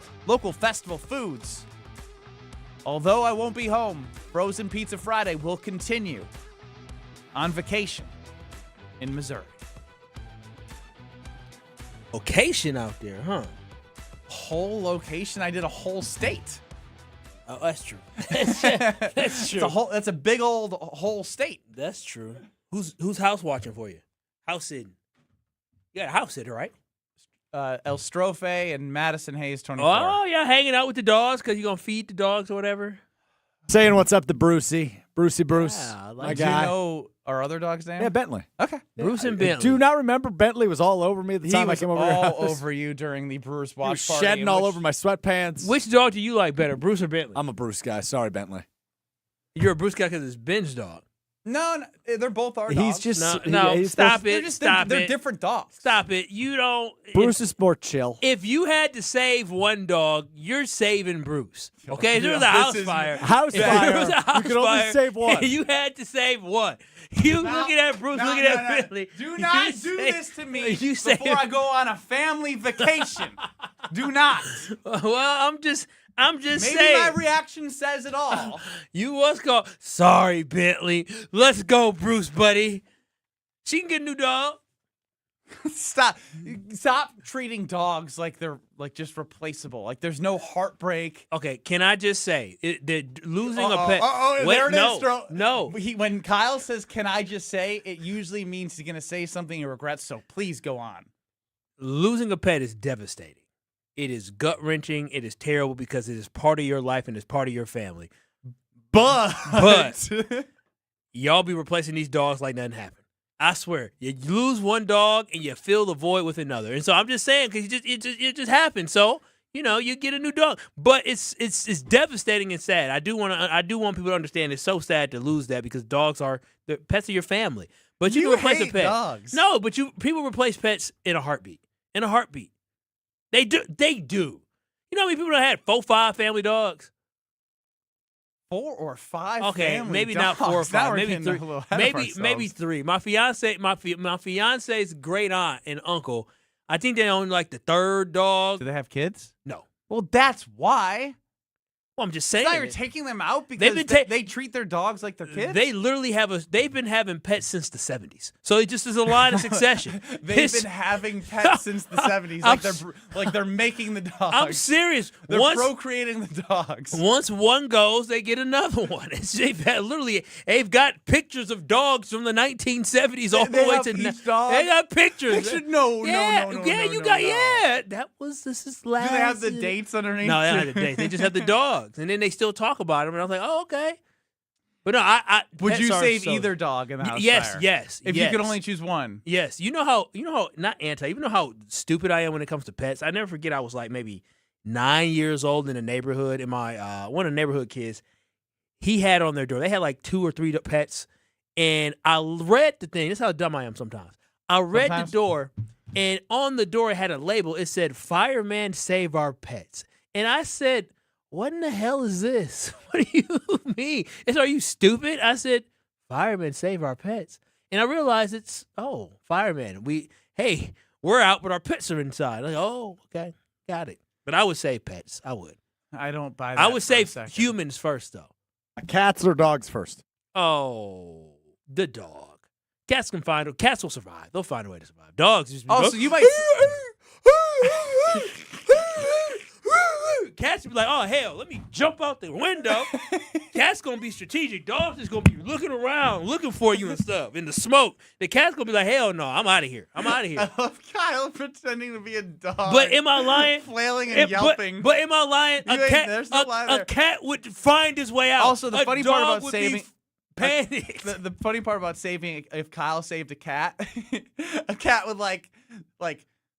Festival Foods. Although I won't be home, Frozen Pizza Friday will continue on vacation in Missouri.
Location out there, huh?
Whole location? I did a whole state.
Oh, that's true. That's true.
That's a big old whole state.
That's true. Who's house watching for you? House sitting. You got a house sitter, right?
El Strofe and Madison Hayes 24.
Oh, yeah, hanging out with the dogs because you're going to feed the dogs or whatever.
Saying what's up to Brucey. Bruce.
Yeah,
my
Do
guy.
you know our other dog's name?
Yeah, Bentley.
Okay.
Bruce and Bentley.
Do you not remember Bentley was all over me at the
He
time I
was
came over your
all
house?
over you during the Brewers
He
watch
was
party.
shedding all over my sweatpants.
Which dog do you like better, Bruce or Bentley?
I'm a Bruce guy. Sorry, Bentley.
You're a Bruce guy because it's Ben's dog.
No, they're both our
He's
dogs.
just
Stop
They're
it.
just
Stop
they're
it.
different dogs.
Stop it. You don't.
Bruce is more chill.
If you had to save one dog, you're saving Bruce. Okay? If there was a house fire.
House
If
fire.
there was a house
You can only
fire,
save one.
You had to save one. You looking at Bruce, looking at Bentley.
Do not do this to me before I go on a family vacation. Do not.
Well, I'm just
Maybe
saying.
my reaction says it all.
You was called. Sorry, Bentley. Let's go, Bruce, buddy. She can get a new dog.
Stop treating dogs like they're like just replaceable. Like there's no heartbreak.
Okay, can I just say losing a pet?
Wait, there it
no,
is.
No.
When Kyle says, "Can I just say?" it usually means he's gonna say something he regrets. So please go on.
Losing a pet is devastating. It is gut-wrenching. It is terrible because it is part of your life and it's part of your family.
But
y'all be replacing these dogs like nothing happened. I swear, you lose one dog and you fill the void with another. And so I'm just saying, because it just happened. So you get a new dog, but it's devastating and sad. I do want people to understand it's so sad to lose that because the pets are your family. But you can replace a pet.
Dogs.
No, but people replace pets in a heartbeat. In a heartbeat, they do. You know how many people that had 4, 5 family dogs?
4 or 5.
Okay,
family
maybe
dogs.
not 4 or 5.
Now we're
Maybe
getting
3.
a little ahead of
Maybe
ourselves.
3. My fiance's great aunt and uncle. I think they own like the 3rd dog.
Do they have kids?
No.
Well, that's why.
Well, I'm just saying.
Now you're taking them out because they treat their dogs like their kids?
They literally they've been having pets since the 70s. So it just is a line of succession.
They've been having pets since the 70s. Like they're making the dogs.
I'm serious.
They're procreating the dogs.
Once one goes, they get another one. They've got pictures of dogs from the 1970s all the way to now. They got pictures.
No.
This is last.
Do they have the dates underneath?
No, they don't have the dates. They just have the dogs, and then they still talk about them. And I was like, oh, okay. But no, I
would
pets
you
are
save
so-
either dog in the house
Yes,
fire?
yes.
If you could only choose one.
Yes. You know how not anti. You know how stupid I am when it comes to pets. I never forget. I was like maybe 9 years old in the neighborhood, and my one of the neighborhood kids, he had on their door. They had like 2 or 3 pets, and I read the thing. This is how dumb I am sometimes. I read the door, and on the door it had a label. It said, "Fireman Save Our Pets," and I said, what in the hell is this? What do you mean? Are you stupid? I said, firemen save our pets. And I realized firemen. We're out, but our pets are inside. Like, oh, okay. Got it. But I would save pets. I would.
I don't buy that.
I would save humans first, though.
Cats or dogs first?
Oh, the dog. Cats will survive. They'll find a way to survive. Dogs just
so you might...
Cats be like, oh, hell, let me jump out the window. Cat's going to be strategic. Dogs is going to be looking around, looking for you and stuff in the smoke. The cat's going to be like, hell no, I'm out of here. I'm out of here.
I love Kyle pretending to be a dog.
But am I lying?
Flailing and yelping.
But am I lying? A cat would find his way out.
Also, the funny part about saving...
Panic.
The funny part about saving, if Kyle saved a cat, a cat would like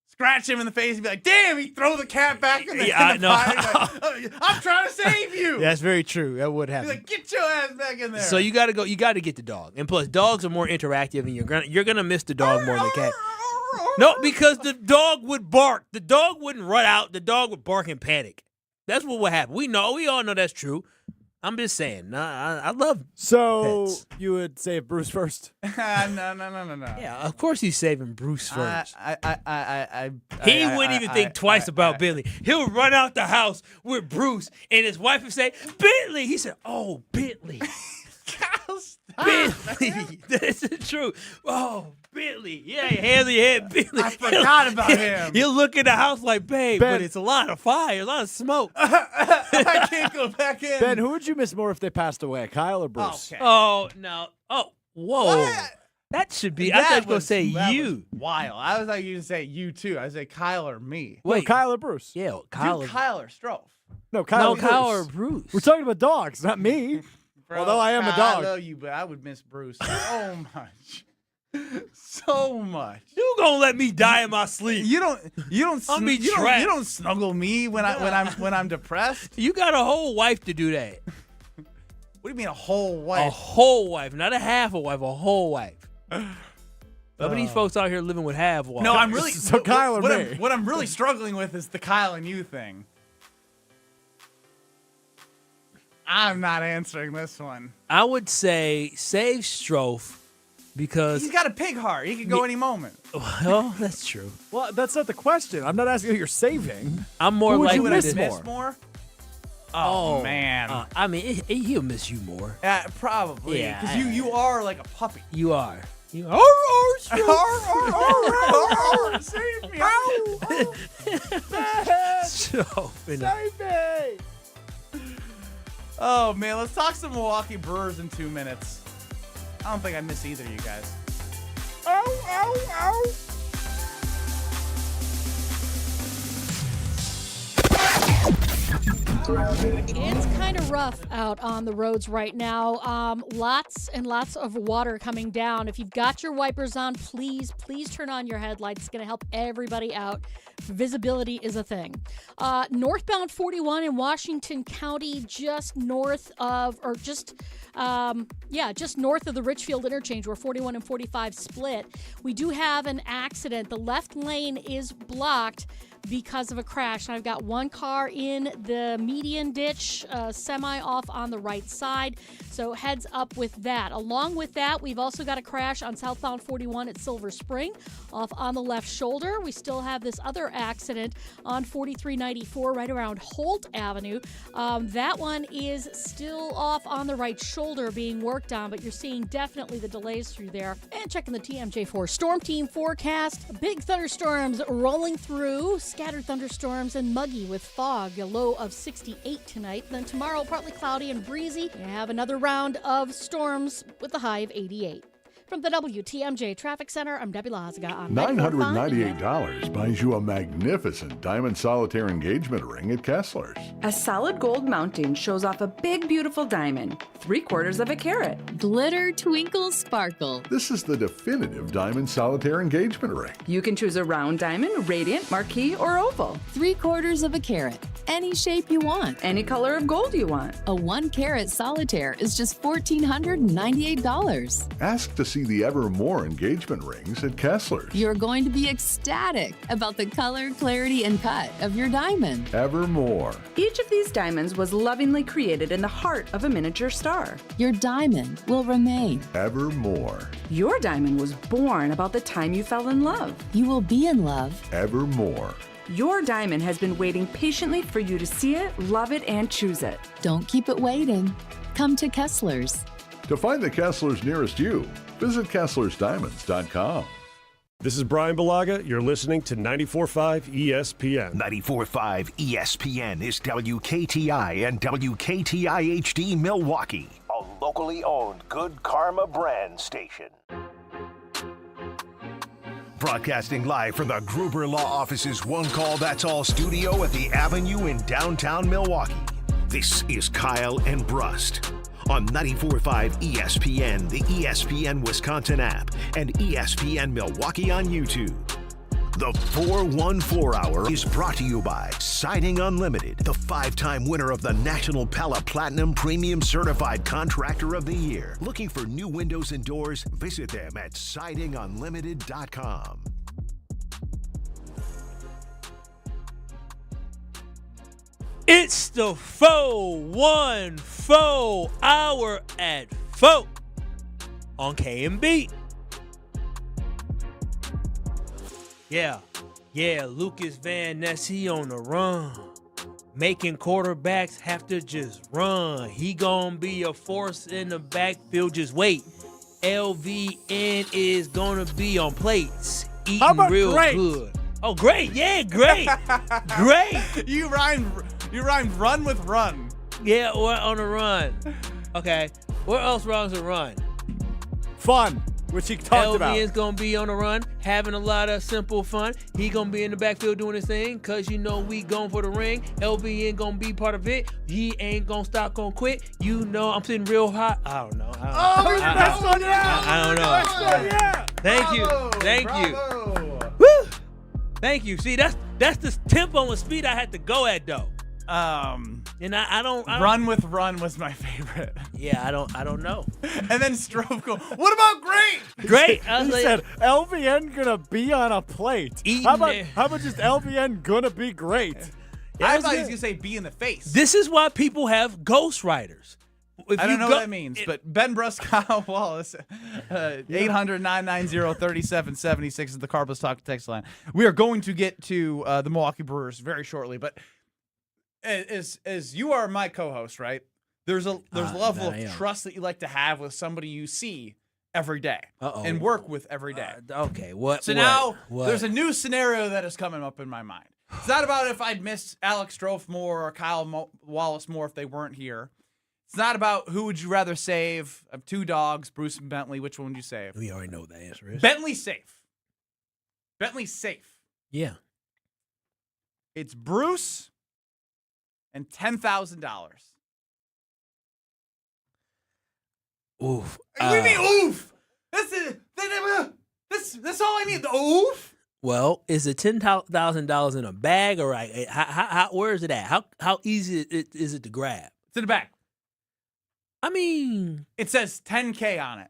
scratch him in the face and be like, "Damn!" He'd throw the cat back in the fire. Like, I'm trying to save you.
That's very true. That would happen.
He's like, "Get your ass back in there."
So you got to go. You got to get the dog, and plus, dogs are more interactive, and you're gonna miss the dog more than the cat. No, because the dog would bark. The dog wouldn't run out. The dog would bark and panic. That's what would happen. We all know that's true. I'm just saying. I love pets.
You would save Bruce first?
No.
Yeah, of course he's saving Bruce first.
He
wouldn't even think twice about Bentley. He'll run out the house with Bruce, and his wife would say, "Bentley." He said, "Oh, Bentley." Bentley. That's the truth. Oh, Bentley. Yeah, your hands on your head, Bentley.
I forgot about him.
He'll look in the house like, babe,
Ben.
but it's a lot of fire, a lot of smoke.
I can't go back in.
Ben, who would you miss more if they passed away, Kyle or Bruce?
Okay.
Oh, no. Oh, whoa.
What?
That should be. I thought you were going to say you.
Wild. I was like, you to say you too. I say Kyle or me.
Wait, Kyle or Bruce?
Yeah, Kyle.
Kyle or Strofe.
No, Kyle.
Kyle or Bruce.
We're talking about dogs, not me.
Bro,
Although I am a dog.
I love you, but I would miss Bruce so much. So much.
You gonna let me die in my sleep?
You don't
You
don't snuggle me when I'm depressed.
You got a whole wife to do that.
What do you mean a whole wife?
A whole wife, not a half a wife, a whole wife. Some of these folks out here living with half wives.
No, I'm really
So Kyle or me?
What I'm really struggling with is the Kyle and you thing. I'm not answering this one.
I would say save Strofe because
He's got a pig heart. He could go any moment.
well, that's true.
Well, that's not the question. I'm not asking who you're saving.
I'm more
Who would
likely
you miss
to
more?
more?
Oh
man.
I mean, he'll miss you more.
Probably.
Yeah,
Because you are like a puppy.
You are. You are.
Save me.
Save me!
Oh, man. Let's talk some Milwaukee Brewers in 2 minutes. I don't think I miss either of you guys.
It's kind of rough out on the roads right now. Lots and lots of water coming down. If you've got your wipers on, please turn on your headlights. It's going to help everybody out. Visibility is a thing. Northbound 41 in Washington County, just north of the Richfield interchange where 41 and 45 split. We do have an accident. The left lane is blocked because of a crash. And I've got one car in the median ditch, semi off on the right side. So heads up with that. Along with that, we've also got a crash on southbound 41 at Silver Spring, off on the left shoulder. We still have this other accident on 4394 right around Holt Avenue. That one is still off on the right shoulder being worked on, but you're seeing definitely the delays through there. And checking the TMJ4 Storm Team forecast. Big thunderstorms rolling through. Scattered thunderstorms and muggy with fog, a low of 68 tonight. Then tomorrow, partly cloudy and breezy. We have another round of storms with a high of 88. From the WTMJ Traffic Center, I'm Debbie Lazaga on
$998 buys you a magnificent diamond solitaire engagement ring at Kessler's.
A solid gold mounting shows off a big, beautiful diamond, 3/4 of a carat.
Glitter, twinkle, sparkle.
This is the definitive diamond solitaire engagement ring.
You can choose a round diamond, radiant, marquise, or oval.
3/4 of a carat. Any shape you want.
Any color of gold you want.
A 1-carat solitaire is just $1,498.
Ask to see the Evermore engagement rings at Kessler's.
You're going to be ecstatic about the color, clarity, and cut of your diamond.
Evermore.
Each of these diamonds was lovingly created in the heart of a miniature star.
Your diamond will remain.
Evermore.
Your diamond was born about the time you fell in love.
You will be in love.
Evermore.
Your diamond has been waiting patiently for you to see it, love it, and choose it.
Don't keep it waiting. Come to Kessler's.
To find the Kessler's nearest you, visit KesslersDiamonds.com.
This is Brian Balaga. You're listening to 94.5 ESPN.
94.5 ESPN is WKTI and WKTI HD Milwaukee, a locally owned Good Karma brand station. Broadcasting live from the Gruber Law Office's One Call That's All studio at the Avenue in downtown Milwaukee. This is Kyle and Brust on 94.5 ESPN, the ESPN Wisconsin app, and ESPN Milwaukee on YouTube. The 414 Hour is brought to you by Siding Unlimited, the 5-time winner of the National Pella Platinum Premium Certified Contractor of the Year. Looking for new windows and doors? Visit them at sidingunlimited.com.
It's the 414 Hour at 4 on K&B. Yeah, Lukas Van Ness, he on the run. Making quarterbacks have to just run. He gonna be a force in the backfield. Just wait. LVN is gonna be on plates. Eating real good. Oh, great. Yeah, great. Great.
You rhymed run with run.
Yeah, we're on the run. Okay. Where else runs a run?
Fun, which he talked about.
LVN's going to be on the run, having a lot of simple fun. He going to be in the backfield doing his thing because, you know, we going for the ring. LVN going to be part of it. He ain't going to stop, going to quit. You know, I'm sitting real hot. I don't know. I don't know. Thank you. Woo! Thank you. See, that's the tempo and speed I had to go at, though. And I don't
Run with run was my favorite.
Yeah, I don't know.
And then Strove go, what about great?
Great.
He said LVN gonna be on a plate. How about just LVN gonna be great?
I thought he was gonna say be in the face.
This is why people have ghostwriters.
I don't know what that means, but Ben Brust, Kyle Wallace, 800-990-3776 is the Car Plus Talk text line. We are going to get to the Milwaukee Brewers very shortly, but as you are my co-host, right? There's a level of trust that you like to have with somebody you see every day and work with every day.
Okay, what?
So now there's a new scenario that is coming up in my mind. It's not about if I'd miss Alex Strofe more or Kyle Wallace more if they weren't here. It's not about who would you rather save of two dogs, Bruce and Bentley. Which one would you save?
We already know what the answer is.
Bentley's safe. Bentley's safe.
Yeah.
It's Bruce and $10,000.
Oof.
What do you mean, oof? That's all I need. The oof?
Well, is it $10,000 in a bag or right? How where is it at? How easy is it to grab?
It's in the bag.
I mean,
it says 10K on it.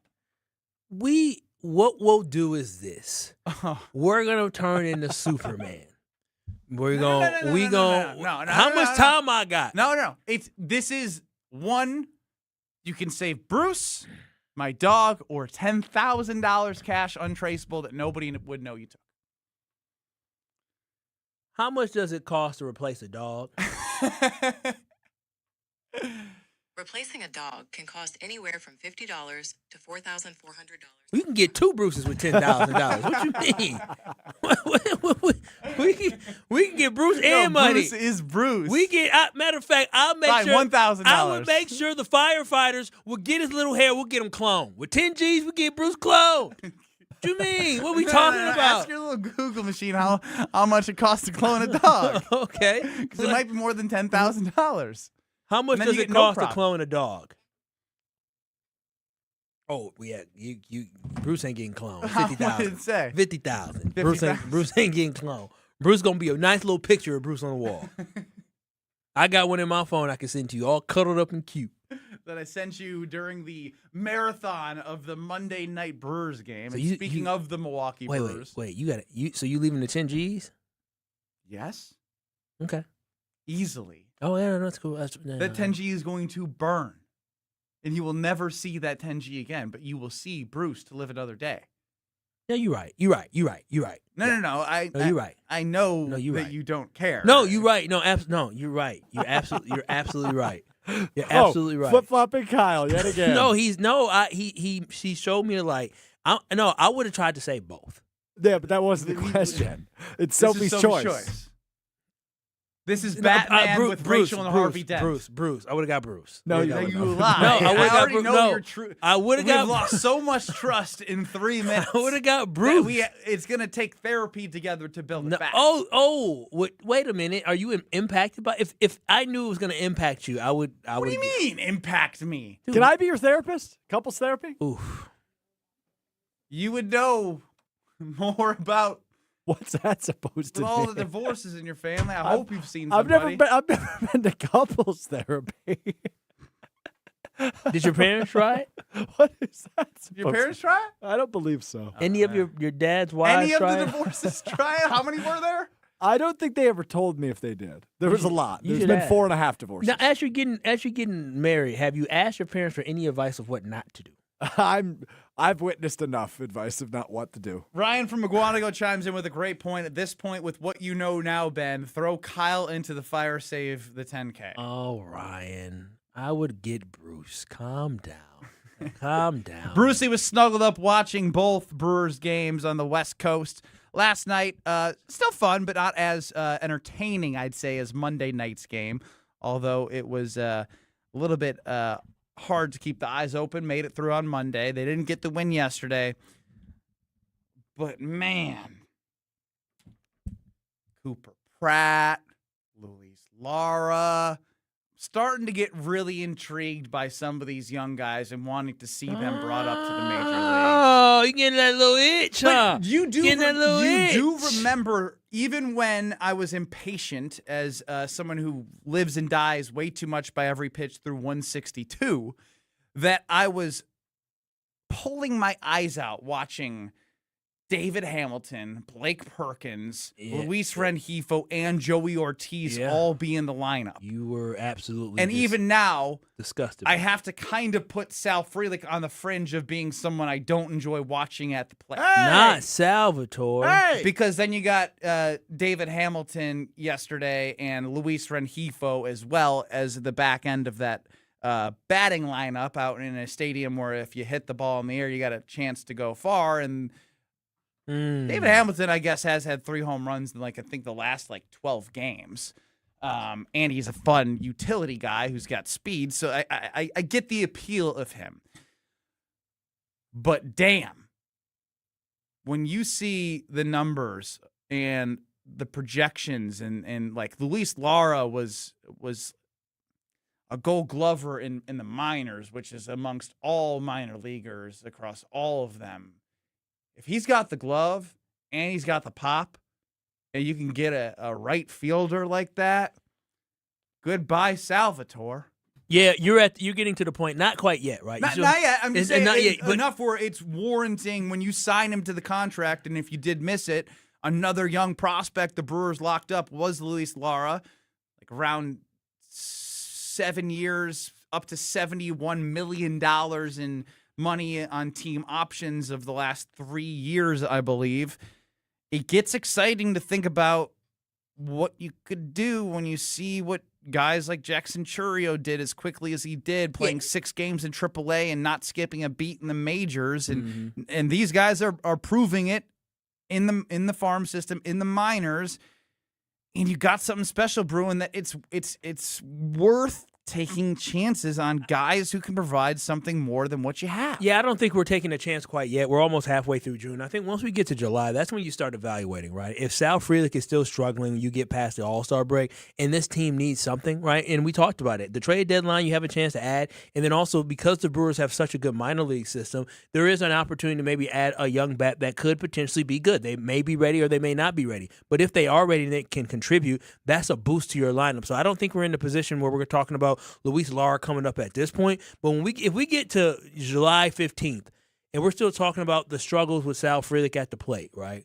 What we'll do is this. We're gonna turn into Superman. We're gonna
No.
How much time I got?
No. This is one. You can save Bruce, my dog, or $10,000 cash untraceable that nobody would know you took.
How much does it cost to replace a dog?
Replacing a dog can cost anywhere from $50 to $4,400.
You can get 2 Bruces with $10,000. What you mean? we can get Bruce and money.
Bruce is Bruce.
We get. Matter of fact, I'll make
Fine,
sure
$1,000.
I would make sure the firefighters will get his little hair. We'll get him cloned with 10 G's. We get Bruce cloned. What you mean? What are we talking about?
Ask your little Google machine how much it costs to clone a dog.
Okay,
because it might be more than $10,000.
How much does it cost to clone a dog? Oh yeah, you Bruce ain't getting cloned. 50,000.
What did it say?
50,000.
50,000.
Bruce ain't getting cloned. Bruce gonna be a nice little picture of Bruce on the wall. I got one in my phone I can send to you, all cuddled up and cute.
That I sent you during the marathon of the Monday night Brewers game.
So
And speaking of the Milwaukee Brewers.
Wait, so you leaving the 10 G's?
Yes.
Okay.
Easily.
Oh yeah, no, that's cool.
That 10G is going to burn. And you will never see that 10G again, but you will see Bruce to live another day.
No, you're right. You're right.
No.
You're right.
I know
No, you're
that
right.
you don't care.
No, you're right. No, you're right. You're absolutely right. You're absolutely right.
Flip-flopping Kyle yet again.
She showed me I would have tried to say both.
Yeah, but that wasn't the question. It's Sophie's choice.
This is Batman with Rachel and Harvey Dent.
Bruce. I would have got Bruce.
No, you lie.
No, I would have got
Bruce.
No,
You're true.
I would have got.
We've lost so much trust in 3 minutes.
I would have got Bruce.
It's going to take therapy together to build it back.
Wait a minute. Are you impacted by? If I knew it was going to impact you, I would.
What do you mean impact me?
Can I be your therapist? Couples therapy?
Oof.
You would know more about.
What's that supposed to
With
be?
all the divorces in your family, I hope you've seen
I've
somebody.
never been to couples therapy.
Did your parents try it?
What is that?
Did your parents try it?
I don't believe so.
Any of your dad's wives
Any of
try
the
it?
divorces try it? How many were there?
I don't think they ever told me if they did. There was a lot.
You
There's
should
been
ask.
4.5 divorces.
Now, as you're getting married, have you asked your parents for any advice of what not to do?
I've witnessed enough advice of not what to do.
Ryan from McGuanago chimes in with a great point. At this point, with what you know now, Ben, throw Kyle into the fire, save the 10K.
Oh, Ryan, I would get Bruce. Calm down. Calm down.
Brucey was snuggled up watching both Brewers games on the West Coast last night. Still fun, but not as entertaining, I'd say, as Monday night's game. Although it was a little bit hard to keep the eyes open. Made it through on Monday. They didn't get the win yesterday. But, man, Cooper Pratt, Luis Lara, starting to get really intrigued by some of these young guys and wanting to see them brought up to the major leagues.
Oh, you getting that little itch, huh?
But you do
itch.
remember, even when I was impatient as someone who lives and dies way too much by every pitch through 162, that I was pulling my eyes out watching David Hamilton, Blake Perkins, Luis Rengifo, and Joey Ortiz all be in the lineup.
You were absolutely
And even now,
disgusted.
I have to kind of put Sal Frelick on the fringe of being someone I don't enjoy watching at the plate.
Not Salvatore.
Because then you got David Hamilton yesterday and Luis Rengifo as well as the back end of that batting lineup out in a stadium where if you hit the ball in the air, you got a chance to go far. And David Hamilton, I guess, has had 3 home runs in I think the last 12 games. And he's a fun utility guy who's got speed. So I get the appeal of him. But damn, when you see the numbers and the projections and like Luis Lara was a Gold Glover in the minors, which is amongst all minor leaguers across all of them. If he's got the glove and he's got the pop, and you can get a right fielder like that, goodbye Salvatore.
Yeah, you're getting to the point. Not quite yet, right?
Not yet. I'm just saying
not yet, but
enough where it's warranting when you sign him to the contract, and if you did miss it, another young prospect the Brewers locked up was Luis Lara, like around 7 years, up to $71 million in money on team options of the last 3 years, I believe. It gets exciting to think about what you could do when you see what guys like Jackson Chourio did as quickly as he did, playing 6 games in AAA and not skipping a beat in the majors. And these guys are proving it in the farm system, in the minors. And you got something special brewing that it's worth taking chances on guys who can provide something more than what you have.
Yeah, I don't think we're taking a chance quite yet. We're almost halfway through June. I think once we get to July, that's when you start evaluating, right? If Sal Frelick is still struggling, you get past the All-Star break, and this team needs something, right? And we talked about it. The trade deadline, you have a chance to add, and then also because the Brewers have such a good minor league system, there is an opportunity to maybe add a young bat that could potentially be good. They may be ready or they may not be ready. But if they are ready and they can contribute, that's a boost to your lineup. So I don't think we're in the position where we're talking about Luis Lara coming up at this point. But if we get to July 15th and we're still talking about the struggles with Sal Frelick at the plate, right?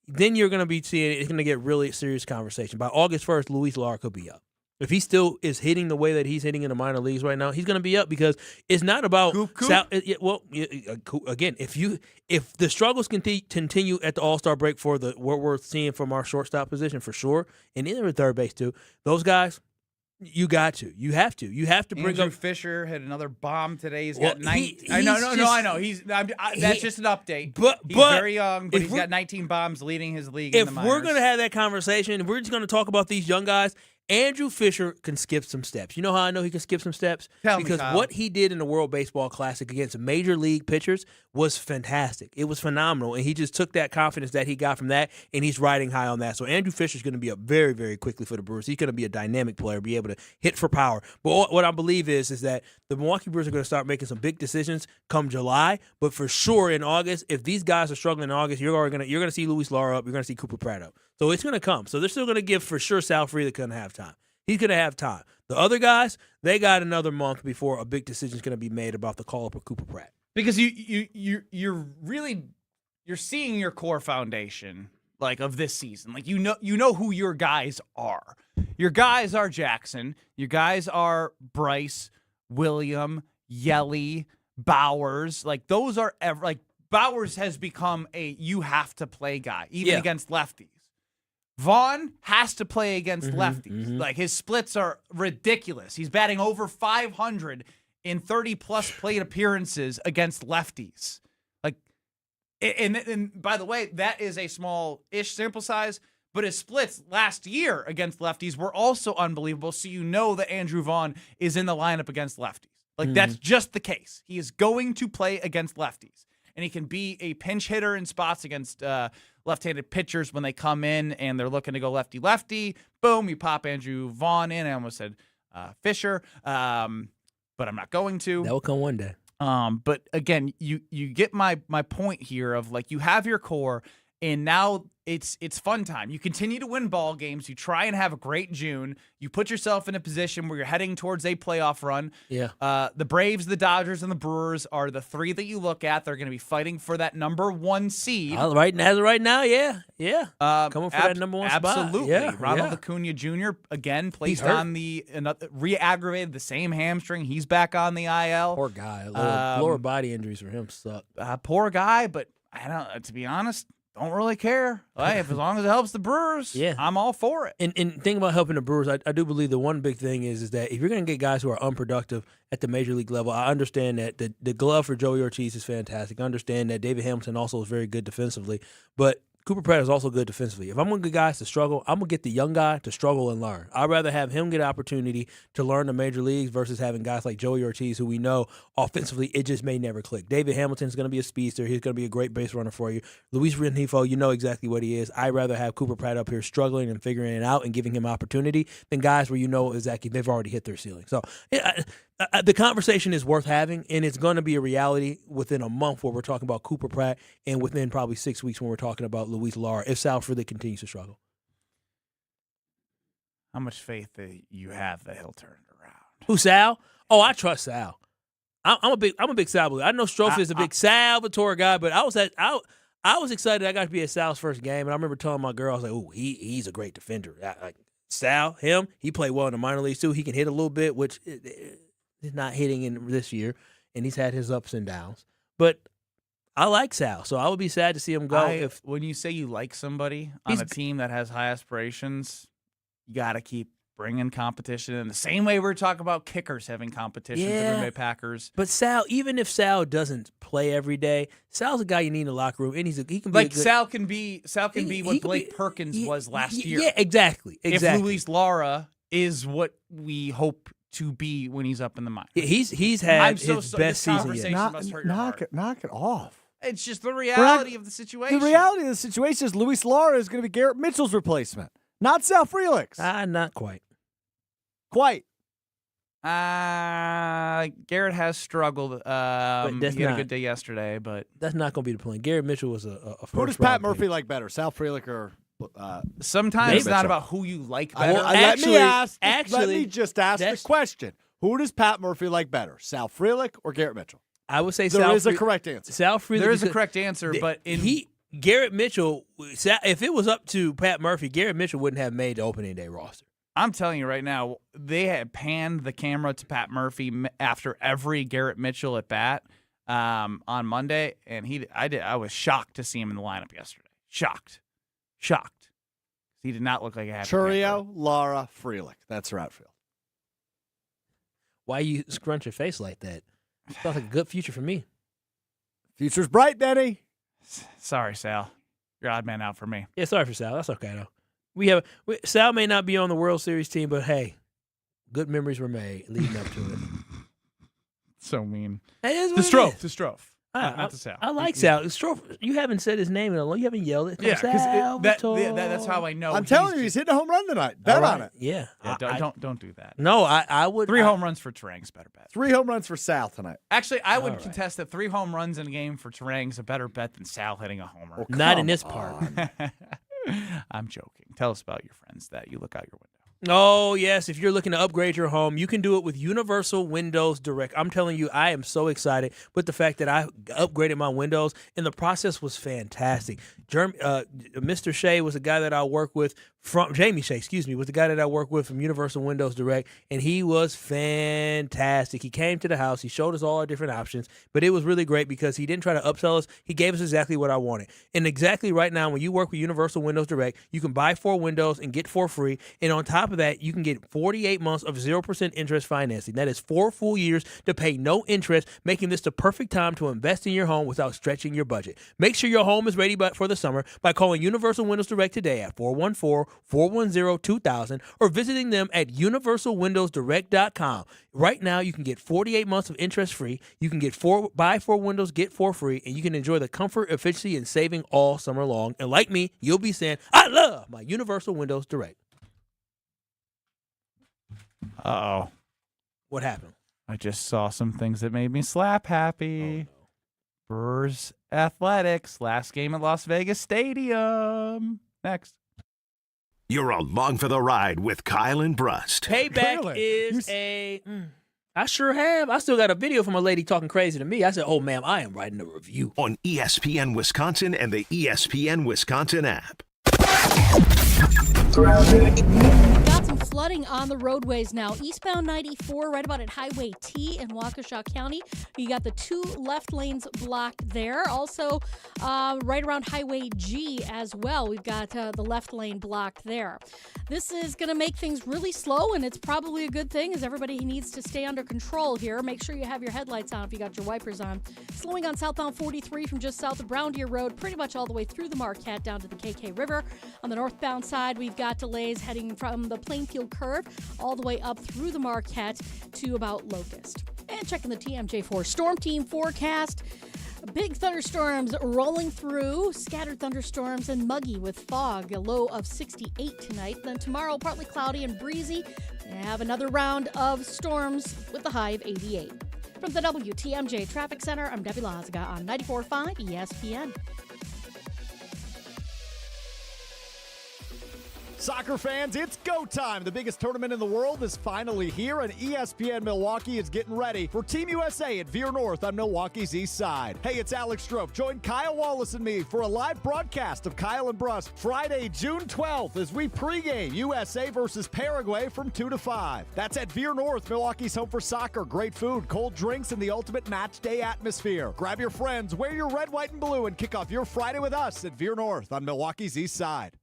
Then you're going to be seeing it's going to get really serious conversation. By August 1st, Luis Lara could be up. If he still is hitting the way that he's hitting in the minor leagues right now, he's going to be up because it's not about Sal. Again, if the struggles continue at the All-Star break for what we're seeing from our shortstop position for sure, and either at third base too, those guys. You have to bring
Andrew
up.
Fisher had another bomb today. He's got 19. I know. That's just an update. He's very young, but he's got 19 bombs leading his league.
If
in the minors.
we're gonna have that conversation, if we're just gonna talk about these young guys, Andrew Fisher can skip some steps. You know how I know he can skip some steps? Because what he did in the World Baseball Classic against major league pitchers was fantastic. It was phenomenal, and he just took that confidence that he got from that, and he's riding high on that. So Andrew Fisher's going to be up very, very quickly for the Brewers. He's going to be a dynamic player, be able to hit for power. But what I believe is that the Milwaukee Brewers are going to start making some big decisions come July. But for sure in August, if these guys are struggling in August, you're going to see Luis Lara up. You're going to see Cooper Pratt up. So it's going to come. So they're still going to give for sure Sal Frelick going to have time. He's going to have time. The other guys, they got another month before a big decision is going to be made about the call-up of Cooper Pratt.
Because you're seeing your core foundation like of this season. Like you know who your guys are. Your guys are Jackson. Your guys are Bryce, William, Yelly, Bowers. Like those are Bowers has become a you have to play guy even against lefties. Vaughn has to play against lefties. Like his splits are ridiculous. He's batting over 500 in 30-plus plate appearances against lefties. Like, and by the way, that is a small-ish sample size, but his splits last year against lefties were also unbelievable, so you know that Andrew Vaughn is in the lineup against lefties. Like, that's just the case. He is going to play against lefties, and he can be a pinch hitter in spots against left-handed pitchers when they come in and they're looking to go lefty-lefty. Boom, you pop Andrew Vaughn in. I almost said Fisher, but I'm not going to.
That will come one day.
But again, you get my point here of like you have your core, and now it's fun time. You continue to win ball games. You try and have a great June. You put yourself in a position where you're heading towards a playoff run.
Yeah.
The Braves, the Dodgers, and the Brewers are the three that you look at. They're going to be fighting for that number 1 seed.
As of right now, yeah. Coming for that number 1 spot.
Absolutely.
Yeah,
Ronald Acuna Jr. again placed on re-aggravated the same hamstring. He's back on the IL.
Poor guy. Lower body injuries for him suck.
Poor guy, but I don't. To be honest, don't really care. As long as it helps the Brewers, I'm all for it.
And think about helping the Brewers. I do believe the one big thing is that if you're going to get guys who are unproductive at the major league level, I understand that the glove for Joey Ortiz is fantastic. I understand that David Hamilton also is very good defensively. But Cooper Pratt is also good defensively. If I'm going to get guys to struggle, I'm going to get the young guy to struggle and learn. I'd rather have him get an opportunity to learn the major leagues versus having guys like Joey Ortiz, who we know offensively it just may never click. David Hamilton's going to be a speedster. He's going to be a great base runner for you. Luis Rengifo, you know exactly what he is. I'd rather have Cooper Pratt up here struggling and figuring it out and giving him opportunity than guys where you know exactly they've already hit their ceiling. So the conversation is worth having, and it's going to be a reality within a month where we're talking about Cooper Pratt and within probably 6 weeks when we're talking about Luis Lara if Sal Frelick continues to struggle.
How much faith that you have that he'll turn it around?
Who, Sal? Oh, I trust Sal. I'm a big Sal believer. I know Strophe is a big Salvatore guy, but I was excited I got to be at Sal's first game, and I remember telling my girl, I was like, "Oh, he's a great defender." Sal, he played well in the minor leagues too. He can hit a little bit, which he's not hitting in this year, and he's had his ups and downs. But I like Sal, so I would be sad to see him go.
When you say you like somebody on a team that has high aspirations, you got to keep bringing competition in the same way we're talking about kickers having competition for the Green Bay Packers.
But Sal, even if Sal doesn't play every day, Sal's a guy you need in the locker room, and he can be
like Sal can be what Blake Perkins was last year.
Yeah, exactly.
If Luis Lara is what we hope to be when he's up in the minors.
He's had his best season yet.
Knock it off.
It's just the reality of the situation.
The reality of the situation is Luis Lara is going to be Garrett Mitchell's replacement, not Sal Frelick's.
Not quite.
Quite.
Garrett has struggled. He had a good day yesterday, but
that's not going to be the plan. Garrett Mitchell was a first
Who does Pat Murphy like better, Sal Frelick or
sometimes it's not about who you like better.
Let me just ask the question. Who does Pat Murphy like better, Sal Frelick or Garrett Mitchell?
I would say
there is a correct answer.
Sal Frelick.
There is a correct answer, but
Garrett Mitchell, if it was up to Pat Murphy, Garrett Mitchell wouldn't have made the opening day roster.
I'm telling you right now, they had panned the camera to Pat Murphy after every Garrett Mitchell at bat on Monday, and I was shocked to see him in the lineup yesterday. Shocked. He did not look like a happy
Churio, Lara, Frelick. That's her outfield.
Why you scrunch your face like that? Sounds like a good future for me.
Future's bright, Benny.
Sorry, Sal. You're odd man out for me.
Yeah, sorry for Sal. That's okay, though. Sal may not be on the World Series team, but hey, good memories were made leading up to it.
So mean.
That is
to Strofe. Not to Sal.
I like Sal. Strofe, you haven't said his name in a long. You haven't yelled it.
Yeah, because that's how I know.
I'm telling you, he's hitting a home run tonight. Bet on it.
Yeah.
Don't do that.
No, I would.
3 home runs for Terang's better bet.
3 home runs for Sal tonight.
Actually, I would contest that 3 home runs in a game for Terang's a better bet than Sal hitting a homer.
Well,
not in this part.
I'm joking. Tell us about your friends that you look out your window.
Oh, yes. If you're looking to upgrade your home, you can do it with Universal Windows Direct. I'm telling you, I am so excited with the fact that I upgraded my windows, and the process was fantastic. Mr. Shea was a guy that I work with Jamie Shea, was the guy that I work with from Universal Windows Direct, and he was fantastic. He came to the house. He showed us all our different options, but it was really great because he didn't try to upsell us. He gave us exactly what I wanted. And exactly right now, when you work with Universal Windows Direct, you can buy 4 windows and get 4 free, and on top of that, you can get 48 months of 0% interest financing. That is 4 full years to pay no interest, making this the perfect time to invest in your home without stretching your budget. Make sure your home is ready for the summer by calling Universal Windows Direct today at 414-410-2000 or visiting them at universalwindowsdirect.com. Right now, you can get 48 months of interest free. You can get buy 4 windows, get 4 free, and you can enjoy the comfort, efficiency, and saving all summer long. And like me, you'll be saying, I love my Universal Windows Direct.
Uh-oh.
What happened?
I just saw some things that made me slap happy. Oh, no. Brewers Athletics, last game at Las Vegas Stadium. Next.
You're along for the ride with Kyle and Brust.
Payback is I sure have. I still got a video from a lady talking crazy to me. I said, oh, ma'am, I am writing a review.
On ESPN Wisconsin and the ESPN Wisconsin app.
Got some Flooding on the roadways now. Eastbound 94, right about at Highway T in Waukesha County. You got the 2 left lanes blocked there. Also, right around Highway G as well. We've got the left lane blocked there. This is going to make things really slow, and it's probably a good thing as everybody needs to stay under control here. Make sure you have your headlights on if you got your wipers on. Slowing on southbound 43 from just south of Brown Deer Road, pretty much all the way through the Marquette down to the KK River. On the northbound side, we've got delays heading from the Plainfield Curve all the way up through the Marquette to about Locust. And checking the TMJ4 Storm Team forecast. Big thunderstorms rolling through, scattered thunderstorms and muggy with fog, a low of 68 tonight. Then tomorrow, partly cloudy and breezy. We have another round of storms with the high of 88. From the WTMJ Traffic Center, I'm Debbie Lazaga on 94.5 ESPN.
Soccer fans, it's go time. The biggest tournament in the world is finally here, and ESPN Milwaukee is getting ready for Team USA at Veer North on Milwaukee's east side. Hey, it's Alex Strofe. Join Kyle Wallace and me for a live broadcast of Kyle and Brust Friday, June 12th as we pregame USA versus Paraguay from 2 to 5. That's at Veer North, Milwaukee's home for soccer. Great food, cold drinks, and the ultimate match day atmosphere. Grab your friends, wear your red, white, and blue, and kick off your Friday with us at Veer North on Milwaukee's east side.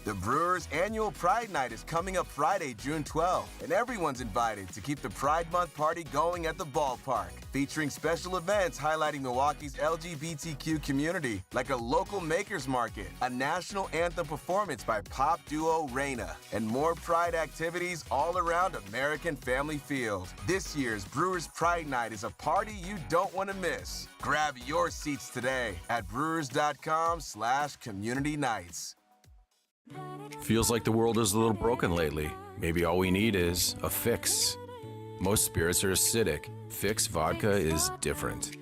The Brewers' annual Pride Night is coming up Friday, June 12th, and everyone's invited to keep the Pride Month party going at the ballpark, featuring special events highlighting Milwaukee's LGBTQ community, like a local makers market, a national anthem performance by pop duo Reina, and more Pride activities all around American Family Field. This year's Brewers' Pride Night is a party you don't want to miss. Grab your seats today at brewers.com/community nights.
Feels like the world is a little broken lately. Maybe all we need is a fix. Most spirits are acidic. Fix Vodka is different.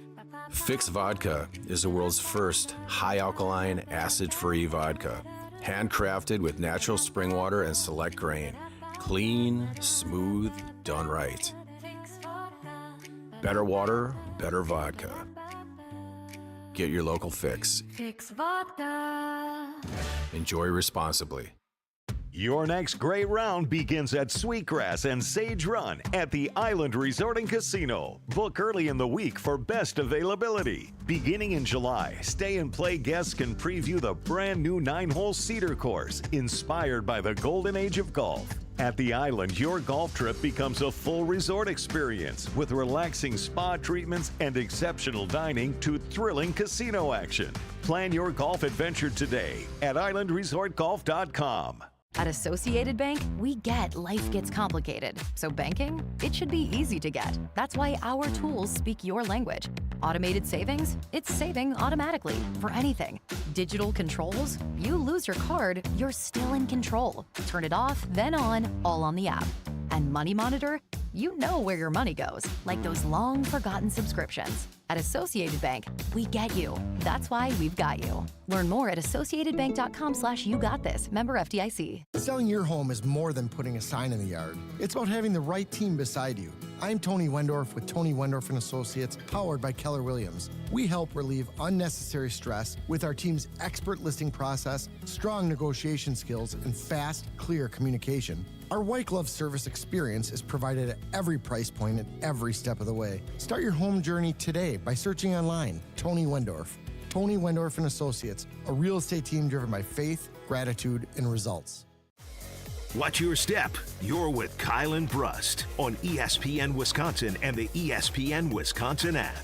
Fix Vodka is the world's first high-alkaline, acid-free vodka. Handcrafted with natural spring water and select grain. Clean, smooth, done right. Better water, better vodka. Get your local Fix.
Fix Vodka.
Enjoy responsibly.
Your next great round begins at Sweetgrass and Sage Run at the Island Resort and Casino. Book early in the week for best availability. Beginning in July, Stay and Play guests can preview the brand new 9-hole Cedar course, inspired by the golden age of golf. At the Island, your golf trip becomes a full resort experience with relaxing spa treatments and exceptional dining to thrilling casino action. Plan your golf adventure today at islandresortgolf.com.
At Associated Bank, we get life gets complicated. So banking, it should be easy to get. That's why our tools speak your language. Automated savings, it's saving automatically for anything. Digital controls, you lose your card, you're still in control. Turn it off, then on, all on the app. And Money Monitor, you know where your money goes, like those long forgotten subscriptions. At Associated Bank, we get you. That's why we've got you. Learn more at associatedbank.com/YouGotThis. Member FDIC.
Selling your home is more than putting a sign in the yard. It's about having the right team beside you. I'm Tony Wendorf with Tony Wendorf & Associates, powered by Keller Williams. We help relieve unnecessary stress with our team's expert listing process, strong negotiation skills, and fast, clear communication. Our white glove service experience is provided at every price point and every step of the way. Start your home journey today by searching online. Tony Wendorf. Tony Wendorf & Associates, a real estate team driven by faith, gratitude, and results.
Watch your step. You're with Kyle and Brust on ESPN Wisconsin and the ESPN Wisconsin app.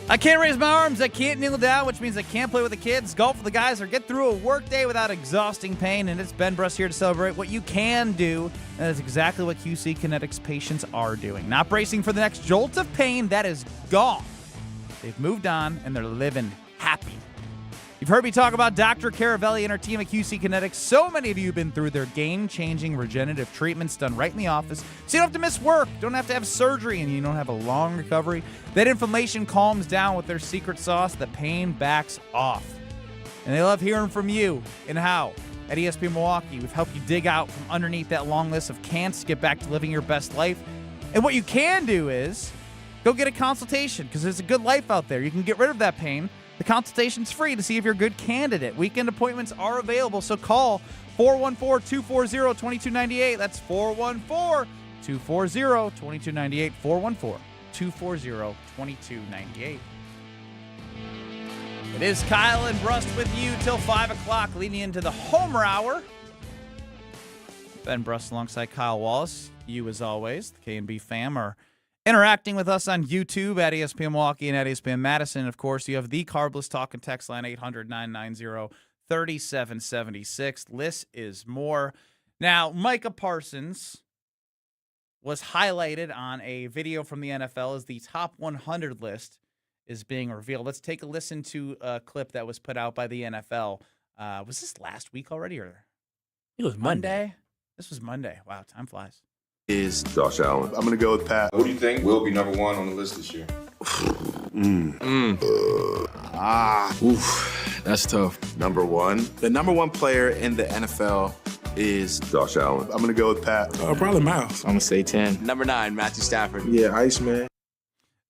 I can't raise my arms, I can't kneel down, which means I can't play with the kids, golf with the guys, or get through a work day without exhausting pain, and it's Ben Brust here to celebrate what you can do, and that's exactly what QC Kinetics patients are doing. Not bracing for the next jolt of pain, that is gone. They've moved on, and they're living happy. You've heard me talk about Dr. Caravelli and her team at QC Kinetics. So many of you have been through their game-changing regenerative treatments done right in the office, so you don't have to miss work, don't have to have surgery, and you don't have a long recovery. That inflammation calms down with their secret sauce. The pain backs off. And they love hearing from you and how At ESPN Milwaukee, we've helped you dig out from underneath that long list of can'ts to get back to living your best life. And what you can do is go get a consultation because there's a good life out there. You can get rid of that pain. The consultation's free to see if you're a good candidate. Weekend appointments are available, so call 414-240-2298. That's 414-240-2298. 414-240-2298. It is Kyle and Brust with you till 5 o'clock, leading into the Homer Hour. Ben Brust alongside Kyle Wallace. You, as always, the K&B fam, are interacting with us on YouTube at ESPN Milwaukee and at ESPN Madison. Of course, you have the Carbless Talk and text line 800-990-3776. Less is more. Now, Micah Parsons was highlighted on a video from the NFL as the top 100 list is being revealed. Let's take a listen to a clip that was put out by the NFL. Was this last week already? Or
it was Monday.
This was Monday. Wow, time flies.
Is Josh Allen. I'm going to go with Pat.
Who do you think will be number one on the list this year?
That's tough. Number one. The number one player in the NFL is Josh Allen. I'm going to go with Pat.
Probably Miles.
I'm going to say 10.
Number 9, Matthew Stafford.
Yeah, Iceman.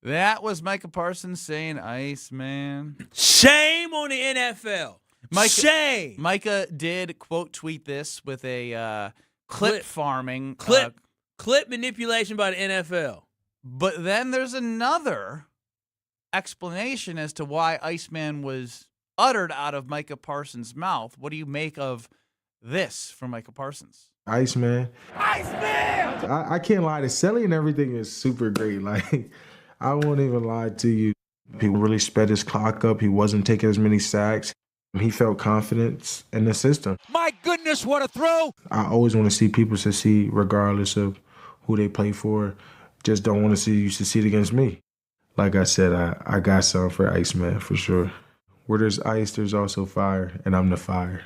That was Micah Parsons saying Iceman.
Shame on the NFL. Shame.
Micah did quote tweet this with a clip farming.
Clip manipulation by the NFL.
But then there's another explanation as to why Iceman was uttered out of Micah Parsons' mouth. What do you make of this from Micah Parsons?
Iceman.
Iceman!
I can't lie. The selling and everything is super great. Like, I won't even lie to you. He really sped his clock up. He wasn't taking as many sacks. He felt confidence in the system.
My goodness, what a throw!
I always want to see people succeed regardless of who they play for. Just don't want to see you succeed against me. Like I said, I got something for Iceman for sure. Where there's ice, there's also fire, and I'm the fire.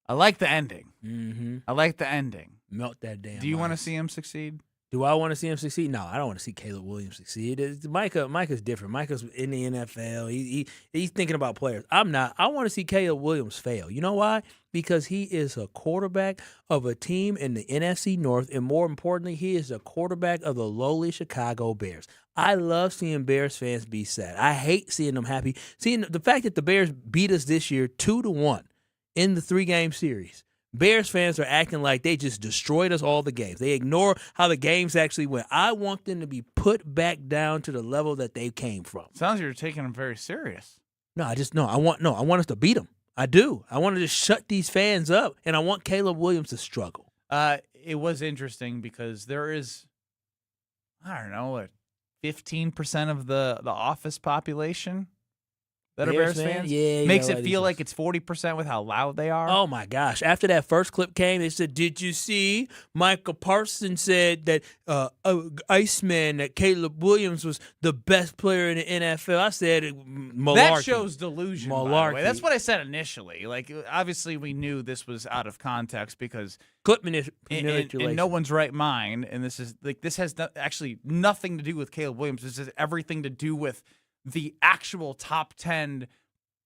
I like the ending.
Mm-hmm.
I like the ending.
Melt that damn.
Do you want to see him succeed?
Do I want to see him succeed? No, I don't want to see Caleb Williams succeed. Micah's different. Micah's in the NFL. He's thinking about players. I'm not. I want to see Caleb Williams fail. You know why? Because he is a quarterback of a team in the NFC North, and more importantly, he is a quarterback of the lowly Chicago Bears. I love seeing Bears fans be sad. I hate seeing them happy. Seeing the fact that the Bears beat us this year 2-1 in the 3-game series. Bears fans are acting like they just destroyed us all the games. They ignore how the games actually went. I want them to be put back down to the level that they came from.
Sounds like you're taking them very serious.
I want us to beat them. I do. I want to just shut these fans up, and I want Caleb Williams to struggle.
It was interesting because there is, 15% of the office population that are Bears fans.
Yeah,
makes it feel like it's 40% with how loud they are.
Oh my gosh! After that first clip came, they said, "Did you see?" Micah Parsons said that Iceman, that Caleb Williams was the best player in the NFL. I said, malarkey.
That shows delusion.
Malarkey.
By the way. That's what I said initially. Like, obviously, we knew this was out of context because
clip manipulation.
In no one's right mind, and this has actually nothing to do with Caleb Williams. This has everything to do with the actual top 10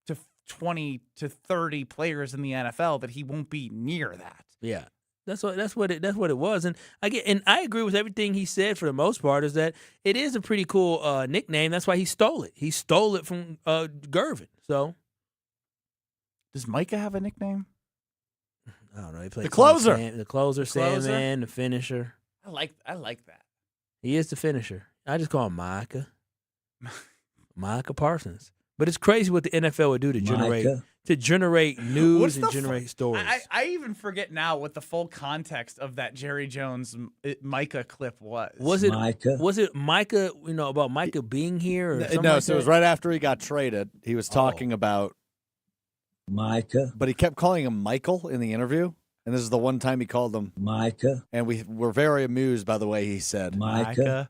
to 20 to 30 players in the NFL that he won't be near that.
Yeah. That's what it was. And I agree with everything he said for the most part, is that it is a pretty cool nickname. That's why he stole it. He stole it from Gervin. So
does Micah have a nickname?
I don't know. He plays
the closer.
The closer, Sandman, the finisher.
I like that.
He is the finisher. I just call him Micah. Micah Parsons. But it's crazy what the NFL would do to generate news and generate stories.
I even forget now what the full context of that Jerry Jones Micah clip was.
Was it Micah, about Micah being here? Or
no, so it was right after he got traded. He was talking about
Micah.
But he kept calling him Michael in the interview. And this is the one time he called him
Micah.
And we were very amused by the way he said
Micah.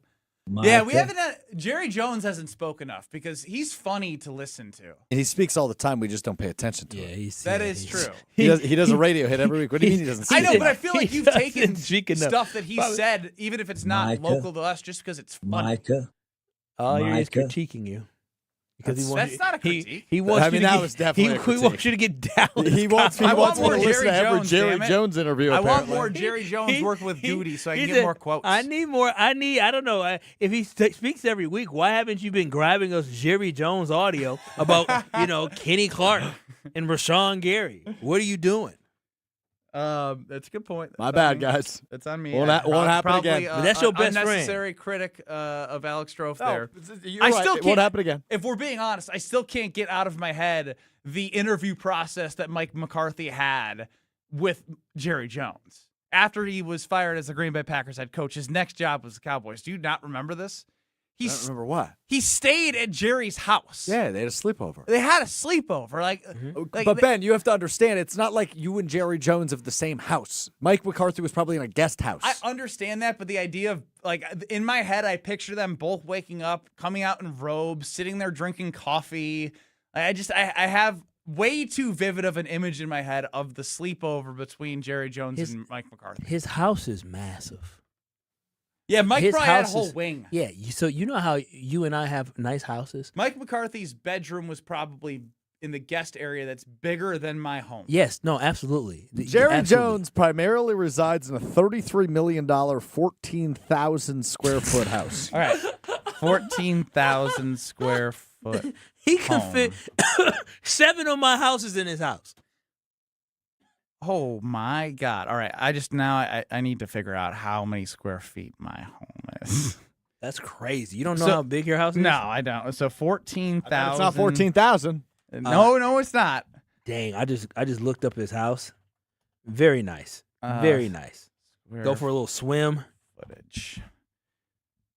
Yeah, we haven't. Jerry Jones hasn't spoken enough because he's funny to listen to.
And he speaks all the time. We just don't pay attention to him.
That is true.
He does a radio hit every week. What do you mean he doesn't see
I know,
it?
but I feel like you've taken stuff that he said, even if it's not local to us, just because it's funny.
Micah.
Oh, you're just critiquing you. Because
That's not a critique.
He wants you to
that
get,
was definitely a
he
critique.
wants you to get down.
He wants me
I want
to
more
listen
Jerry
to every
Jones,
Jerry
damn it.
Jones interview.
I want
apparently.
more Jerry Jones working with Duty so I can
he
get
said,
more quotes.
I need more. I don't know. If he speaks every week, why haven't you been grabbing us Jerry Jones audio about, Kenny Clark and Rashawn Gary? What are you doing?
That's a good point.
My bad, guys.
That's on me.
Won't happen again.
But that's your best friend.
Unnecessary critic of Alex Strofe there.
You're right. It won't happen again.
If we're being honest, I still can't get out of my head the interview process that Mike McCarthy had with Jerry Jones. After he was fired as the Green Bay Packers head coach, his next job was the Cowboys. Do you not remember this?
I don't remember what.
He stayed at Jerry's house.
Yeah, they had a sleepover.
They had a sleepover.
But Ben, you have to understand, it's not like you and Jerry Jones have the same house. Mike McCarthy was probably in a guest house.
I understand that, but the idea of, in my head, I picture them both waking up, coming out in robes, sitting there drinking coffee. I have way too vivid of an image in my head of the sleepover between Jerry Jones and Mike McCarthy.
His house is massive.
Yeah, Mike
His
probably had a
house
whole
is-
wing.
Yeah, so you know how you and I have nice houses?
Mike McCarthy's bedroom was probably in the guest area that's bigger than my home.
Yes, no, absolutely.
Jerry
Absolutely.
Jones primarily resides in a $33 million, 14,000 square foot house.
All right, 14,000 square foot.
He can
home.
fit 7 of my houses in his house.
Oh my God! All right, I need to figure out how many square feet my home is.
That's crazy. You don't know how big your house is?
No, I don't. So 14,000.
It's not 14,000.
No, it's not.
Dang, I just looked up his house. Very nice. Very nice. Go for a little swim.
Footage.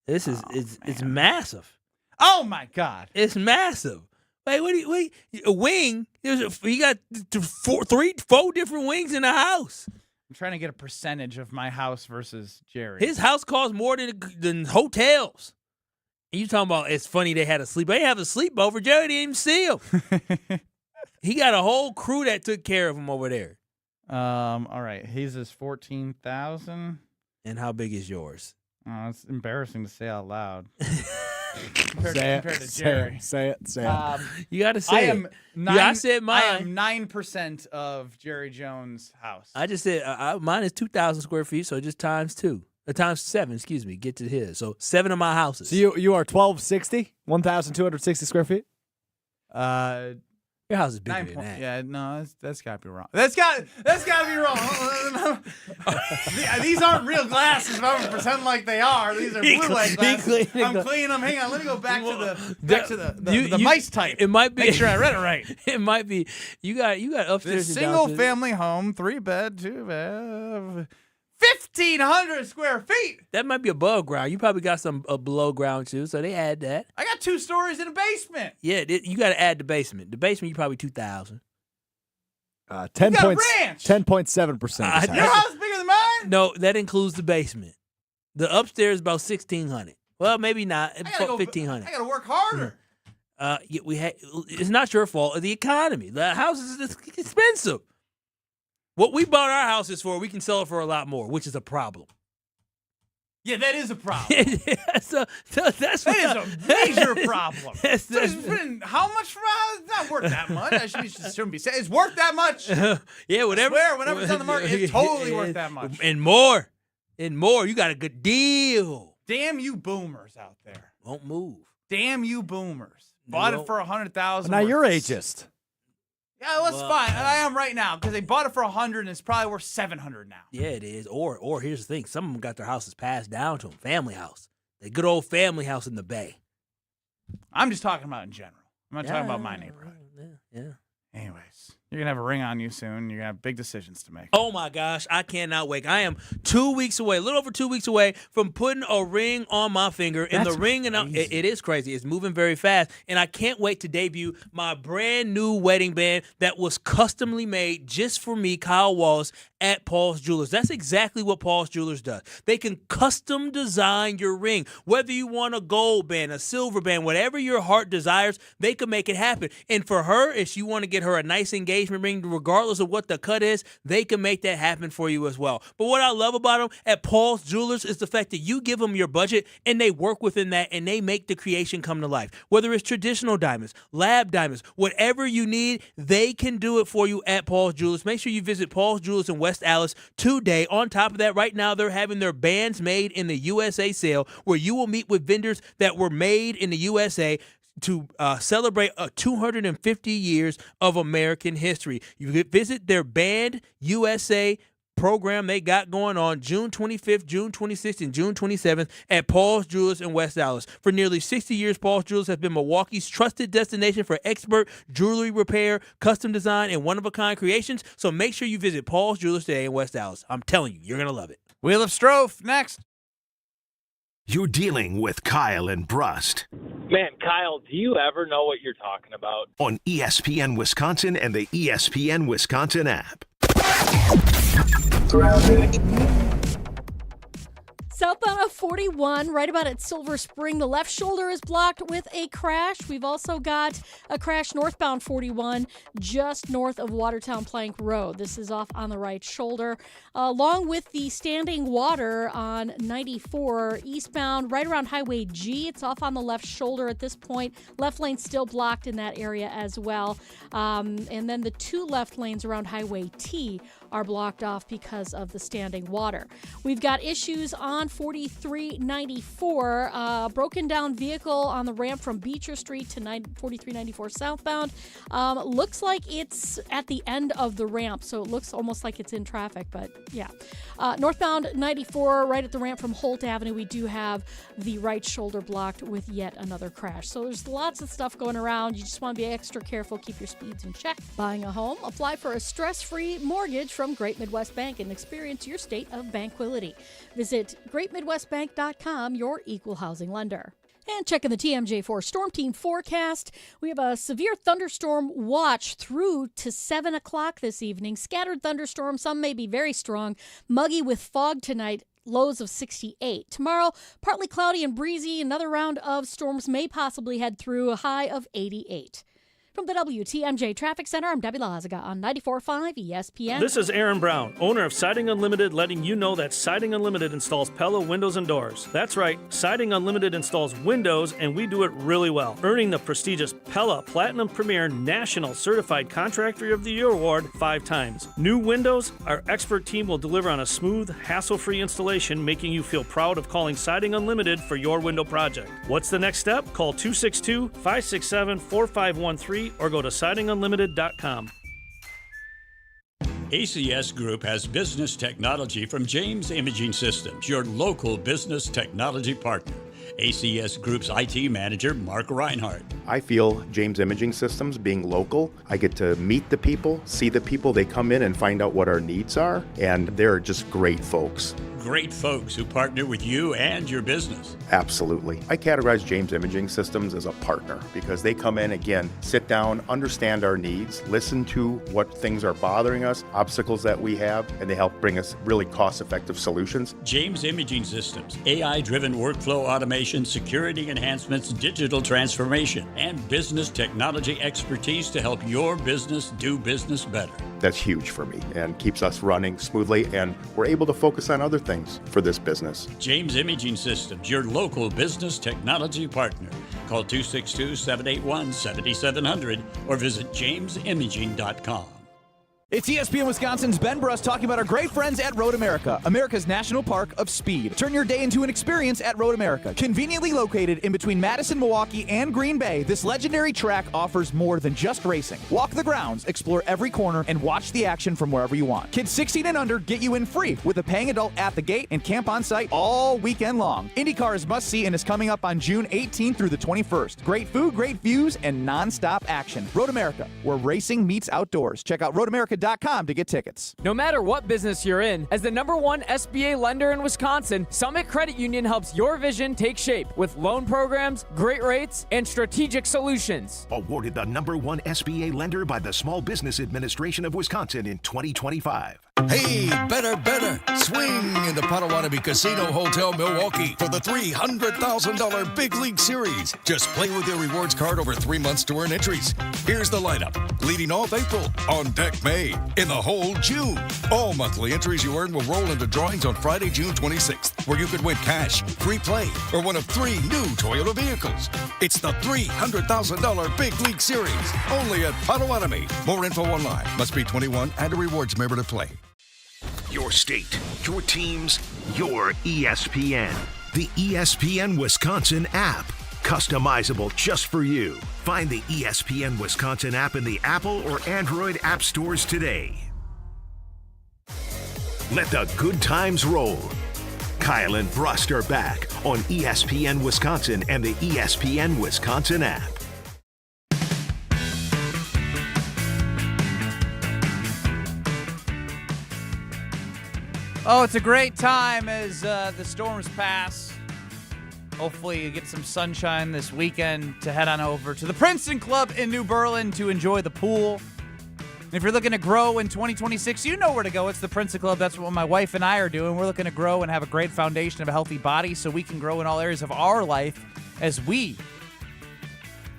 This is it's massive.
Oh my God!
It's massive. Wait, a wing? You got 4 different wings in the house.
I'm trying to get a percentage of my house versus Jerry.
His house costs more than hotels. And you talking about it's funny they had a sleep. They have a sleepover. Jerry didn't even see him. He got a whole crew that took care of him over there.
All right, his is 14,000.
And how big is yours?
Oh, it's embarrassing to say out loud.
Say
compared
it.
to Jerry.
Say it.
You got to say it. I said mine.
I am 9% of Jerry Jones' house.
I just said mine is 2,000 square feet, so just times 2. Times 7, excuse me, get to his. So 7 of my houses.
So you are 1,260? 1,260 square feet?
Your house is bigger than that.
Yeah, no, that's got to be wrong. That's got to be wrong. These aren't real glasses. If I'm gonna pretend like they are, these are blue light glasses. I'm cleaning them. Hang on, let me go back to the mice type.
It might be.
Make sure I read it right.
It might be. You got upstairs.
This
and downstairs.
single family home, 3-bed, 2-bed, 1,500 square feet.
That might be above ground. You probably got some below ground too, so they add that.
I got 2 stories in a basement.
Yeah, you got to add the basement. The basement, you probably 2,000.
10.7%.
Your house is bigger than mine?
No, that includes the basement. The upstairs is about 1,600. Well, maybe not. It's about 1,500.
I got to work harder.
It's not your fault. The economy. The house is expensive. What we bought our houses for, we can sell it for a lot more, which is a problem.
Yeah, that is a problem.
so that
is a major problem. So it's been how much for a house? It's not worth that much. I shouldn't be saying it's worth that much.
Yeah, whatever.
I swear, whenever it's on the market, it's totally worth that much.
And more. You got a good deal.
Damn you boomers out there.
Won't move.
Damn you boomers. Bought it for 100,000.
Now you're ageist.
Yeah, that's fine. I am right now because they bought it for 100 and it's probably worth 700 now.
Yeah, it is. Or here's the thing: some of them got their houses passed down to them. Family house, the good old family house in the Bay.
I'm just talking about in general. I'm not talking about my neighborhood.
Yeah.
Anyways, you're gonna have a ring on you soon. You're gonna have big decisions to make.
Oh my gosh, I cannot wait. I am 2 weeks away, a little over 2 weeks away from putting a ring on my finger. And the ring, it is crazy. It's moving very fast. And I can't wait to debut my brand new wedding band that was customly made just for me, Kyle Wallace, at Paul's Jewelers. That's exactly what Paul's Jewelers does. They can custom design your ring. Whether you want a gold band, a silver band, whatever your heart desires, they can make it happen. And for her, if you want to get her a nice engagement engagement ring, regardless of what the cut is, they can make that happen for you as well. But what I love about them at Paul's Jewelers is the fact that you give them your budget and they work within that and they make the creation come to life. Whether it's traditional diamonds, lab diamonds, whatever you need, they can do it for you at Paul's Jewelers. Make sure you visit Paul's Jewelers in West Allis today. On top of that, right now they're having their Bands Made in the USA sale, where you will meet with vendors that were made in the USA to celebrate 250 years of American history. You can visit their Band USA program they got going on June 25th, June 26th, and June 27th at Paul's Jewelers in West Allis. For nearly 60 years, Paul's Jewelers has been Milwaukee's trusted destination for expert jewelry repair, custom design, and one-of-a-kind creations. So make sure you visit Paul's Jewelers today in West Allis. I'm telling you, you're going to love it.
Wheel of Strofe, next.
You're dealing with Kyle and Brust.
Man, Kyle, do you ever know what you're talking about?
On ESPN Wisconsin and the ESPN Wisconsin app.
Southbound of 41, right about at Silver Spring. The left shoulder is blocked with a crash. We've also got a crash northbound 41, just north of Watertown Plank Road. This is off on the right shoulder. Along with the standing water on 94 eastbound, right around Highway G. It's off on the left shoulder at this point. Left lane still blocked in that area as well. And then the two left lanes around Highway T are blocked off because of the standing water. We've got issues on 4394, broken down vehicle on the ramp from Beecher Street to 4394 southbound. Looks like it's at the end of the ramp, so it looks almost like it's in traffic, but yeah. Northbound 94, right at the ramp from Holt Avenue, we do have the right shoulder blocked with yet another crash. So there's lots of stuff going around. You just want to be extra careful, keep your speeds in check. Buying a home? Apply for a stress-free mortgage from Great Midwest Bank and experience your state of banquility. Visit greatmidwestbank.com, your equal housing lender. And checking the TMJ4 Storm Team forecast, we have a severe thunderstorm watch through to 7 o'clock this evening. Scattered thunderstorms, some may be very strong. Muggy with fog tonight. Lows of 68. Tomorrow, partly cloudy and breezy. Another round of storms may possibly head through, a high of 88. From the WTMJ Traffic Center, I'm Debbie Lazaga on 94.5 ESPN.
This is Aaron Brown, owner of Siding Unlimited, letting you know that Siding Unlimited installs Pella windows and doors. That's right, Siding Unlimited installs windows, and we do it really well, earning the prestigious Pella Platinum Premier National Certified Contractor of the Year award 5 times. New windows, our expert team will deliver on a smooth, hassle-free installation, making you feel proud of calling Siding Unlimited for your window project. What's the next step? Call 262-567-4513 or go to sidingunlimited.com.
ACS Group has business technology from James Imaging Systems, your local business technology partner. ACS Group's IT manager, Mark Reinhardt.
I feel James Imaging Systems being local, I get to meet the people, see the people, they come in and find out what our needs are, and they're just great folks.
Great folks who partner with you and your business.
Absolutely. I categorize James Imaging Systems as a partner because they come in, again, sit down, understand our needs, listen to what things are bothering us, obstacles that we have, and they help bring us really cost-effective solutions.
James Imaging Systems, AI-driven workflow automation, security enhancements, digital transformation, and business technology expertise to help your business do business better.
That's huge for me and keeps us running smoothly, and we're able to focus on other things for this business.
James Imaging Systems, your local business technology partner. Call 262-781-7700 or visit jamesimaging.com.
It's ESPN Wisconsin's Ben Brust talking about our great friends at Road America, America's national park of speed. Turn your day into an experience at Road America. Conveniently located in between Madison, Milwaukee, and Green Bay, this legendary track offers more than just racing. Walk the grounds, explore every corner, and watch the action from wherever you want. Kids 16 and under get you in free with a paying adult at the gate and camp on site all weekend long. IndyCar is must-see and is coming up on June 18th through the 21st. Great food, great views, and non-stop action. Road America, where racing meets outdoors. Check out roadamerica.com to get tickets.
No matter what business you're in, as the #1 SBA lender in Wisconsin, Summit Credit Union helps your vision take shape with loan programs, great rates, and strategic solutions.
Awarded the #1 SBA lender by the Small Business Administration of Wisconsin in 2025.
Hey, better. Swing into Potawatomi Casino Hotel Milwaukee for the $300,000 Big League Series. Just play with your rewards card over 3 months to earn entries. Here's the lineup. Leading off April, on deck May, in the hole June. All monthly entries you earn will roll into drawings on Friday, June 26th, where you could win cash, free play, or one of 3 new Toyota vehicles. It's the $300,000 Big League Series, only at Potawatomi. More info online. Must be 21 and a rewards member to play.
Your state, your teams, your ESPN. The ESPN Wisconsin app. Customizable just for you. Find the ESPN Wisconsin app in the Apple or Android app stores today. Let the good times roll. Kyle and Brust are back on ESPN Wisconsin and the ESPN Wisconsin app.
Oh, it's a great time as the storms pass. Hopefully you get some sunshine this weekend to head on over to the Princeton Club in New Berlin to enjoy the pool. And if you're looking to grow in 2026, you know where to go. It's the Princeton Club. That's what my wife and I are doing. We're looking to grow and have a great foundation of a healthy body so we can grow in all areas of our life as we,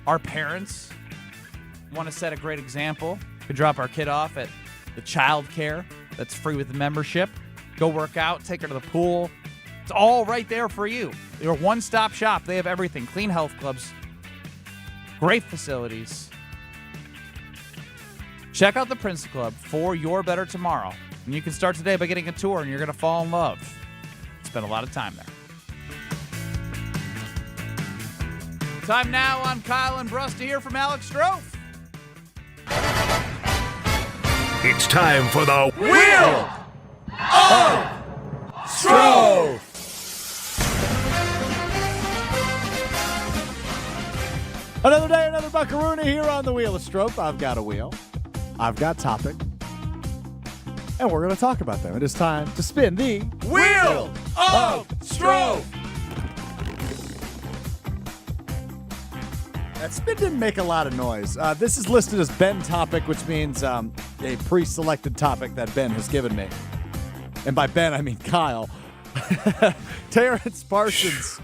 our parents, want to set a great example. We drop our kid off at the child care that's free with the membership. Go work out, take her to the pool. It's all right there for you. They're a one-stop shop. They have everything. Clean health clubs. Great facilities. Check out the Princeton Club for your better tomorrow. And you can start today by getting a tour, and you're going to fall in love. Spend a lot of time there. Time now on Kyle and Brust to hear from Alex Strofe.
It's time for the
Wheel of Strofe.
Another day, another buckaroonie here on the Wheel of Strofe. I've got a wheel. I've got topic. And we're going to talk about them. It is time to spin the
Wheel of Strofe.
That spin didn't make a lot of noise. This is listed as Ben topic, which means a pre-selected topic that Ben has given me. And by Ben, I mean Kyle. Terrence Parsons,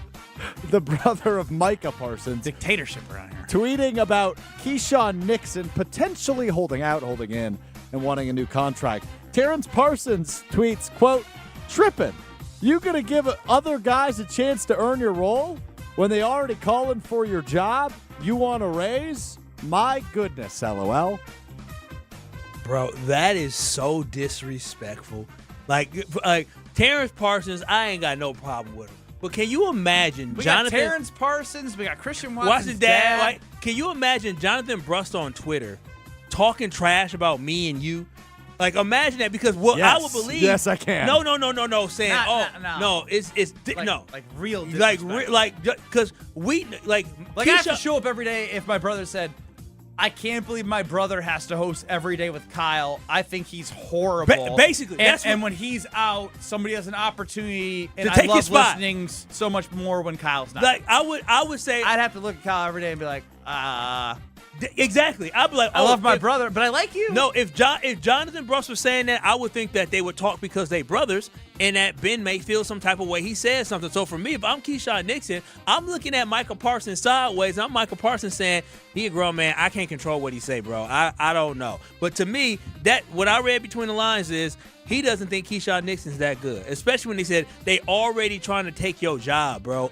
the brother of Micah Parsons.
Dictatorship around here.
Tweeting about Keisean Nixon potentially holding out, holding in, and wanting a new contract. Terrence Parsons tweets, quote, tripping. You gonna give other guys a chance to earn your role when they already calling for your job? You want a raise? My goodness, LOL.
Bro, that is so disrespectful. Like Terrence Parsons, I ain't got no problem with him. But can you imagine
We
Jonathan?
got Terrence Parsons. We got Christian
Watson's dad. Like, can you imagine Jonathan Brust on Twitter talking trash about me and you? Like, imagine that, because what I would believe.
Yes, I can.
No. Saying,
no.
it's
like,
no,
like real disrespect.
because we like
I have to show up every day. If my brother said, I can't believe my brother has to host every day with Kyle. I think he's horrible.
Basically,
and when he's out, somebody has an opportunity, and
to take
I love
his spot.
listening so much more when Kyle's not.
Like I would say
I'd have to look at Kyle every day and be like,
exactly. I'd be like,
I love my brother, but I like you.
No, if Jonathan Brust was saying that, I would think that they would talk because they brothers, and that Ben may feel some type of way. He said something. So for me, if I'm Keisean Nixon, I'm looking at Micah Parsons sideways. I'm Micah Parsons saying, he a grown man. I can't control what he say, bro. I don't know. But to me, that what I read between the lines is he doesn't think Keisean Nixon's that good, especially when he said they already trying to take your job, bro.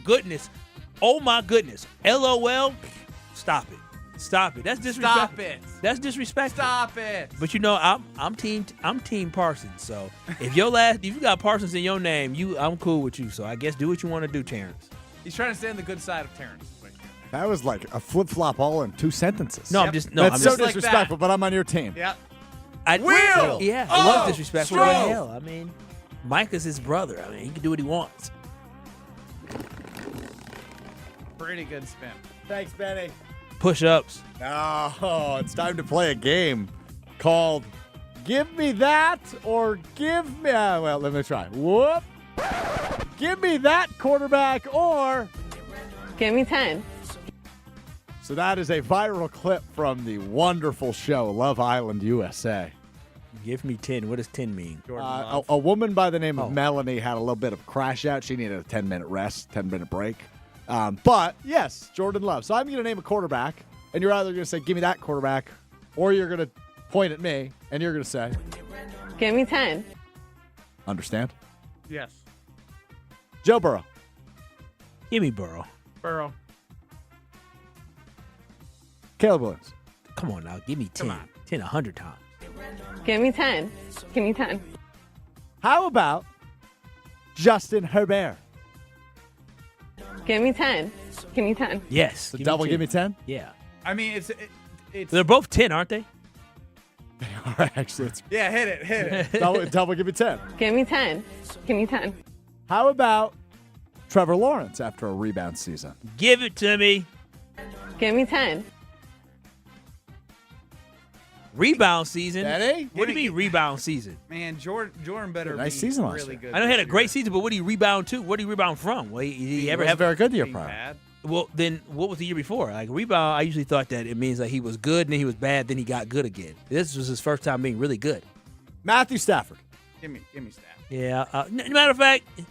Goodness. Oh, my goodness. LOL. Stop it. Stop it. That's disrespectful.
Stop it.
That's disrespectful.
Stop it.
But you know, I'm team Parsons. So if you got Parsons in your name, I'm cool with you. So I guess do what you want to do, Terrence.
He's trying to stay on the good side of Terrence.
That was like a flip-flop all in 2 sentences.
No,
That's
I'm
so
just
disrespectful, but I'm on your team.
Yep.
I love disrespectful. What the hell? I mean, Micah's his brother. I mean, he can do what he wants.
Pretty good spin.
Thanks, Benny.
Push-ups.
Oh, it's time to play a game called Give Me That or Give Me... well, let me try. Whoop. Give me that quarterback or...
Give me 10.
So that is a viral clip from the wonderful show Love Island USA.
Give me 10. What does 10 mean?
A woman by the name of Melanie had a little bit of crash out. She needed a 10-minute rest, 10-minute break. But, yes, Jordan Love. So I'm going to name a quarterback, and you're either going to say, give me that quarterback, or you're going to point at me, and you're going to say,
Give me 10.
Understand?
Yes.
Joe Burrow.
Give me Burrow.
Burrow.
Caleb Williams.
Come on now. Give me 10. 10 100 times.
Give me 10. Give me 10.
How about Justin Herbert?
Give me 10. Give me 10.
Yes.
The double give me 10?
Yeah.
I mean, it's
They're both 10, aren't they?
They are actually. It's
yeah, hit it.
double give me 10.
Give me 10. Give me 10.
How about Trevor Lawrence after a rebound season?
Give it to me.
Give me 10.
Rebound season.
Daddy?
What do you mean rebound season?
Man, Jordan better
Nice
be
season last
really
year.
good.
I know he had a
this
great
year.
season, but what did he rebound to? What did he rebound from? Well, he ever
was
have
very good the year
Being
prior.
bad.
Well, then what was the year before? Like rebound, I usually thought that it means that he was good and then he was bad, then he got good again. This was his first time being really good.
Matthew Stafford.
Give me Staff.
Yeah. Matter of fact,
Oh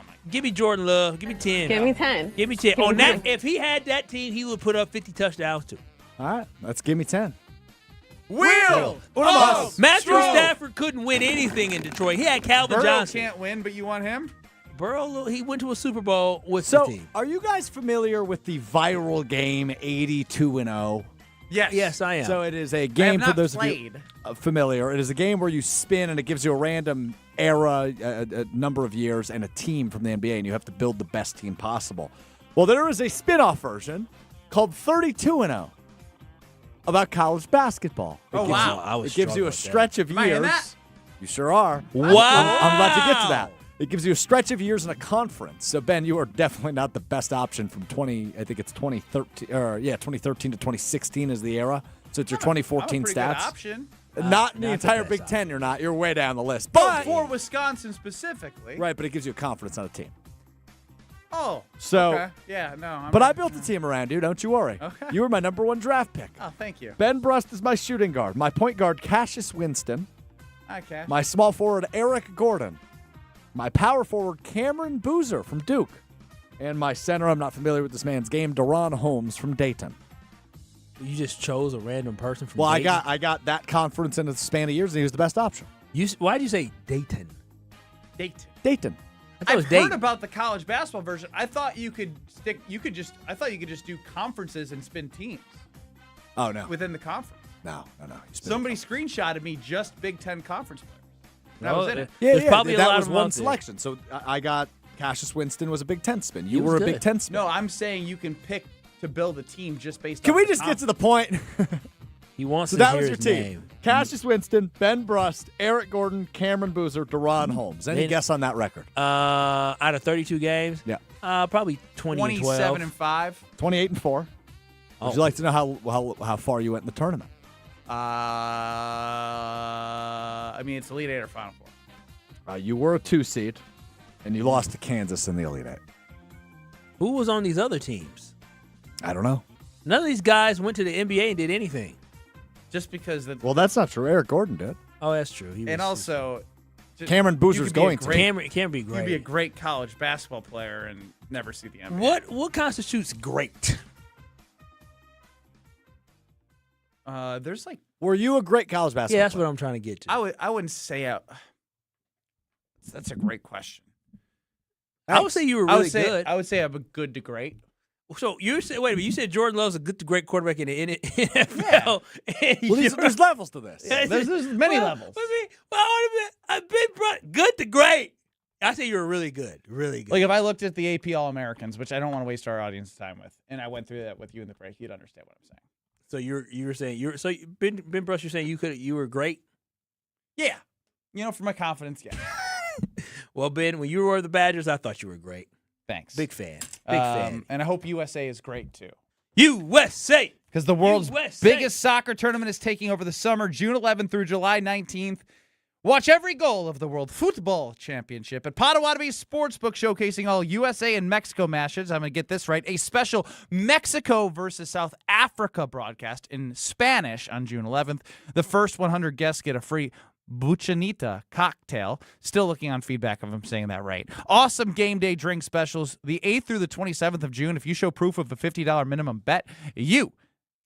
my.
give me Jordan Love. Give me 10.
Give me 10.
Give me 10.
Give me
On that,
10.
if he had that team, he would put up 50 touchdowns too.
All right, let's give me 10.
Will.
Matthew Stafford couldn't win anything in Detroit. He had Calvin
Burrow
Johnson.
can't win, but you want him?
Burrow, he went to a Super Bowl with
So,
the team.
are you guys familiar with the viral game 82-0?
Yes.
Yes, I am.
So it is a game for
not
those
played.
of you familiar. It is a game where you spin and it gives you a random era, a number of years, and a team from the NBA, and you have to build the best team possible. Well, there is a spin-off version called 32-0 about college basketball.
Oh,
gives
wow.
you-
I was
it gives you a
struggling with
stretch of
Am I in
years.
that?
You sure are.
Wow.
I'm about to get to that. It gives you a stretch of years in a conference. So, Ben, you are definitely not the best option from 2013 to 2016 is the era. So it's your 2014
I'm a pretty
stats.
Good option.
Not in the
not the
entire
best
Big
option.
Ten, you're not. You're way down the list.
But
But
for Wisconsin specifically.
right, but it gives you a confidence on a team.
Oh.
So,
okay. Yeah. No.
but I built a team around you. Don't you worry.
Okay.
You were my number one draft pick.
Oh, thank you.
Ben Brust is my shooting guard. My point guard, Cassius Winston.
Okay.
My small forward, Eric Gordon. My power forward, Cameron Boozer from Duke. And my center, I'm not familiar with this man's game, Deron Holmes from Dayton.
You just chose a random person from
Well,
Dayton?
I got that conference in the span of years, and he was the best option.
Why'd you say Dayton?
Dayton.
I thought it was
I've
Dayton.
heard about the college basketball version. I thought you could I thought you could just do conferences and spin teams
Oh, no.
within the conference.
No.
Somebody screenshotted me just Big Ten conference players. And I
No,
was in it.
Yeah,
There's probably a
that
lot
was
of them
one
out there.
selection. So I got Cassius Winston was a Big Ten spin. You
He was
were a
good.
Big Ten spin.
No, I'm saying you can pick to build a team just based
Can
off
we
the
just get to the point?
He wants
So
to
that
hear
was your
his
team.
name.
Cassius Winston, Ben Brust, Eric Gordon, Cameron Boozer, Deron Holmes. Any
Then-
guess on that record?
Out of 32 games?
Yeah.
Probably 20 and 12.
27 and 5.
28-4. Would you like to know how far you went in the tournament?
I mean, it's Elite Eight or Final Four.
You were a 2 seed, and you lost to Kansas in the Elite Eight.
Who was on these other teams?
I don't know.
None of these guys went to the NBA and did anything.
Just because the
Well, that's not true. Eric Gordon did.
Oh, that's true. He
and
was-
also
Cameron Boozer's going to.
Cameron be
You'd
great.
be a great college basketball player and never see the NBA.
What constitutes great?
There's like
Were you a great college basketball
Yeah, that's
player?
what I'm trying to get to.
I wouldn't say that's a great question.
I would say you were
I would
really
say,
good.
I would say I'm a good to great.
So you said, wait a minute, you said Jordan Love's a good to great quarterback in the NFL. And
Well, there's levels to this.
Yeah, there's many levels.
I've been good to great. I say you were really good, really good.
Like if I looked at the AP All-Americans, which I don't want to waste our audience time with, and I went through that with you in the break, you'd understand what I'm saying.
So you were saying Ben Brust, you're saying you were great.
Yeah, for my confidence, yeah.
Well, Ben, when you were the Badgers, I thought you were great.
Thanks.
Big fan. Big fan.
And I hope USA is great too.
USA!
Because the world's
USA.
biggest soccer tournament is taking over the summer, June 11th through July 19th. Watch every goal of the World Football Championship at Potawatomi's Sportsbook, showcasing all USA and Mexico matches. I'm going to get this right. A special Mexico versus South Africa broadcast in Spanish on June 11th. The first 100 guests get a free Buchanita cocktail. Still looking on feedback if I'm saying that right. Awesome game day drink specials the 8th through the 27th of June. If you show proof of a $50 minimum bet, you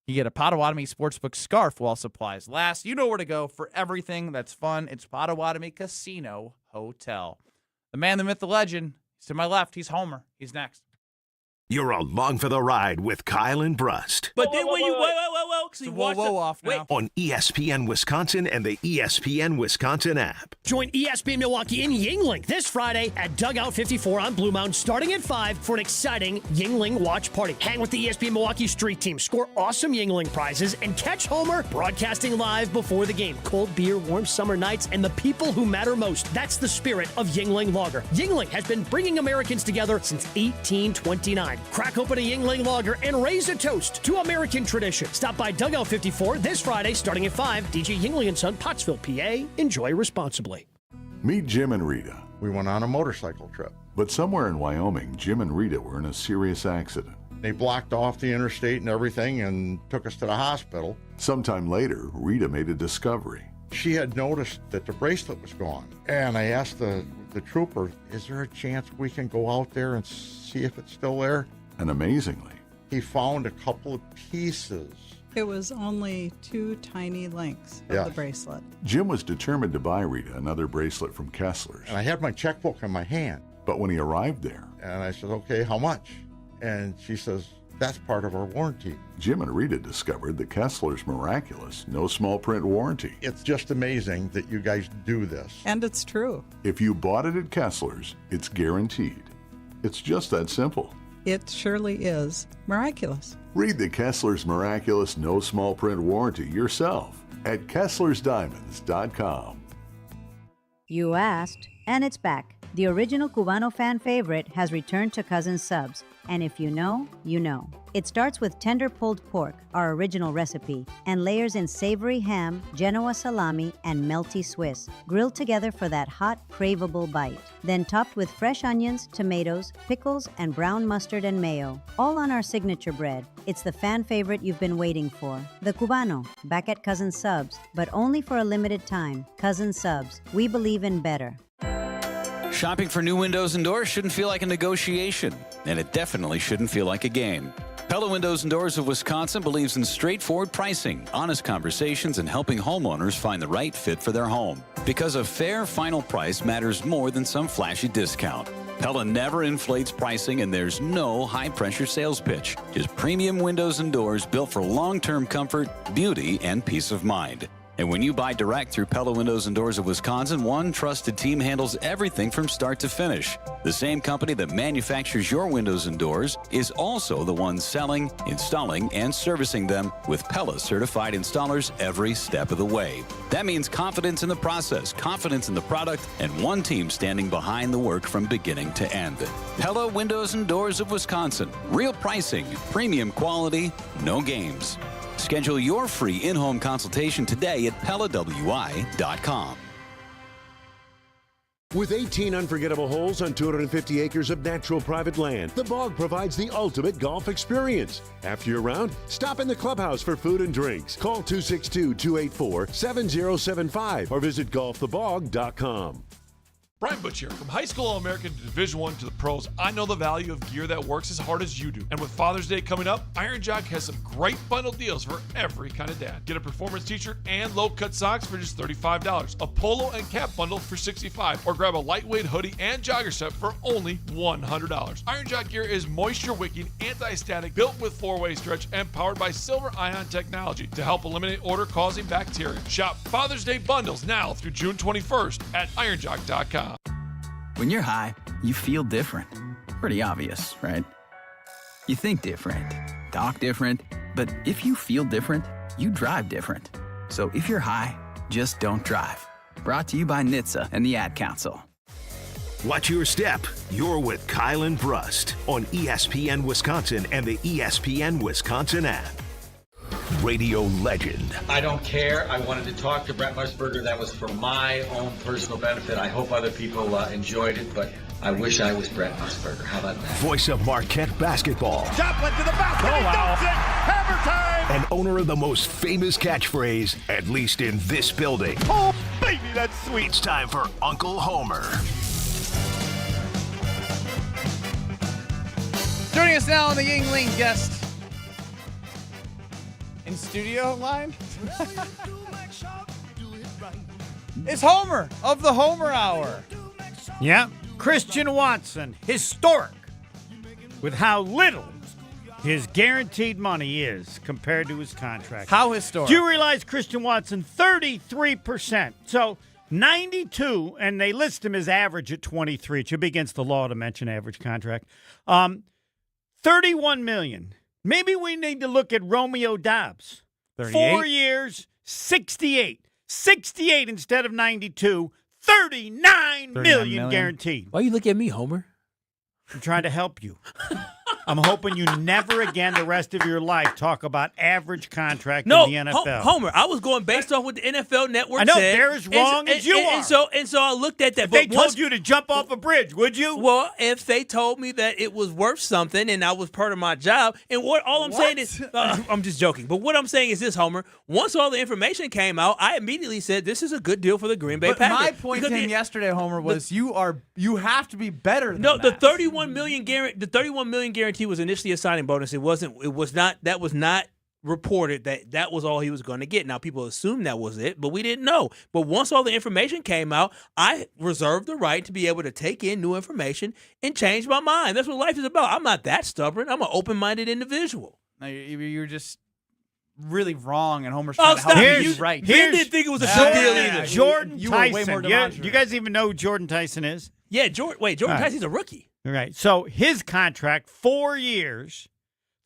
get a Potawatomi Sportsbook scarf while supplies last. You know where to go for everything that's fun. It's Potawatomi Casino Hotel. The man, the myth, the legend. He's to my left. He's Homer. He's next.
You're along for the ride with Kyle and Brust.
But then when you
off now.
On ESPN Wisconsin and the ESPN Wisconsin app.
Join ESPN Milwaukee in Yingling this Friday at Dugout 54 on Blue Mountain starting at 5 for an exciting Yingling watch party. Hang with the ESPN Milwaukee street team, score awesome Yingling prizes, and catch Homer broadcasting live before the game. Cold beer, warm summer nights, and the people who matter most. That's the spirit of Yingling Lager. Yingling has been bringing Americans together since 1829. Crack open a Yingling Lager and raise a toast to American tradition. Stop by Dugout 54 this Friday starting at 5. DJ Yingling & Son, Pottsville, PA. Enjoy responsibly.
Meet Jim and Rita.
We went on a motorcycle trip.
But somewhere in Wyoming, Jim and Rita were in a serious accident.
They blocked off the interstate and everything and took us to the hospital.
Sometime later, Rita made a discovery.
She had noticed that the bracelet was gone. And I asked the trooper, is there a chance we can go out there and see if it's still there?
And amazingly,
he found a couple of pieces.
It was only 2 tiny links of the bracelet.
Jim was determined to buy Rita another bracelet from Kessler's.
And I had my checkbook in my hand.
But when he arrived there,
and I said, okay, how much? And she says, that's part of our warranty.
Jim and Rita discovered the Kessler's miraculous no small print warranty.
It's just amazing that you guys do this.
And it's true.
If you bought it at Kessler's, it's guaranteed. It's just that simple.
It surely is miraculous.
Read the Kessler's Miraculous No Small Print Warranty yourself at KesslersDiamonds.com.
You asked, and it's back. The original Cubano fan favorite has returned to Cousin Subs. And if you know, you know. It starts with tender pulled pork, our original recipe, and layers in savory ham, Genoa salami, and melty Swiss, grilled together for that hot, craveable bite. Then topped with fresh onions, tomatoes, pickles, and brown mustard and mayo, all on our signature bread. It's the fan favorite you've been waiting for. The Cubano, back at Cousin Subs, but only for a limited time. Cousin Subs, we believe in better.
Shopping for new windows and doors shouldn't feel like a negotiation, and it definitely shouldn't feel like a game. Pella Windows and Doors of Wisconsin believes in straightforward pricing, honest conversations, and helping homeowners find the right fit for their home. Because a fair final price matters more than some flashy discount. Pella never inflates pricing, and there's no high-pressure sales pitch. Just premium windows and doors built for long-term comfort, beauty, and peace of mind. And when you buy direct through Pella Windows and Doors of Wisconsin, one trusted team handles everything from start to finish. The same company that manufactures your windows and doors is also the one selling, installing, and servicing them with Pella certified installers every step of the way. That means confidence in the process, confidence in the product, and one team standing behind the work from beginning to end. Pella Windows and Doors of Wisconsin. Real pricing, premium quality, no games. Schedule your free in-home consultation today at PellaWI.com.
With 18 unforgettable holes on 250 acres of natural private land, the Bog provides the ultimate golf experience. After your round, stop in the clubhouse for food and drinks. Call 262-284-7075 or visit golfthebog.com.
Brian Butch here. From high school All-American to Division I to the pros, I know the value of gear that works as hard as you do. And with Father's Day coming up, Iron Jock has some great bundle deals for every kind of dad. Get a performance t-shirt and low-cut socks for just $35, a polo and cap bundle for $65, or grab a lightweight hoodie and jogger set for only $100. Iron Jock gear is moisture-wicking, anti-static, built with 4-way stretch, and powered by silver ion technology to help eliminate odor-causing bacteria. Shop Father's Day bundles now through June 21st at ironjock.com.
When you're high, you feel different. Pretty obvious, right? You think different, talk different, but if you feel different, you drive different. So if you're high, just don't drive. Brought to you by NHTSA and the Ad Council.
Watch your step. You're with Kyle and Brust on ESPN Wisconsin and the ESPN Wisconsin app. radio legend.
I don't care. I wanted to talk to Brent Musburger. That was for my own personal benefit. I hope other people enjoyed it, but I wish I was Brent Musburger. How about that?
Voice of Marquette basketball.
Joplin to the basket. He dunks it. Hammer time.
And owner of the most famous catchphrase, at least in this building.
Oh, baby, that's sweet.
It's time for Uncle Homer.
Joining us now on the Yingling guest in studio line is Homer of the Homer Hour.
Yeah, Christian Watson, historic with how little his guaranteed money is compared to his contract.
How historic?
Do you realize Christian Watson, 33%? So 92, and they list him as average at 23. It should be against the law to mention average contract. 31 million. Maybe we need to look at Romeo Dobbs.
38?
4 years, 68. 68 instead of 92. 39 million guaranteed.
Why you look at me, Homer?
I'm trying to help you. I'm hoping you never again the rest of your life talk about average contract in the NFL.
Homer, I was going based off what the NFL Network
I know,
said.
they're as wrong as you are.
And so I looked at that.
If they told you to jump off a bridge, would you?
Well, if they told me that it was worth something and I was part of my job, and all I'm saying is, I'm just joking, but what I'm saying is this, Homer, once all the information came out, I immediately said this is a good deal for the Green Bay Packers.
My point to him yesterday, Homer, was you have to be better than
that.
The
31 million guarantee was initially a signing bonus. That was not reported that was all he was going to get. Now people assumed that was it, but we didn't know. But once all the information came out, I reserved the right to be able to take in new information and change my mind. That's what life is about. I'm not that stubborn. I'm an open-minded individual.
No, you're just really wrong, and Homer's
trying
to help you
right.
Ben
didn't think it was a good deal either.
Jordan
you were way more
Tyson.
demonstrative.
Do you guys even know who Jordan Tyson is?
Yeah, Jordan Tyson's a rookie.
All right. So his contract, 4 years,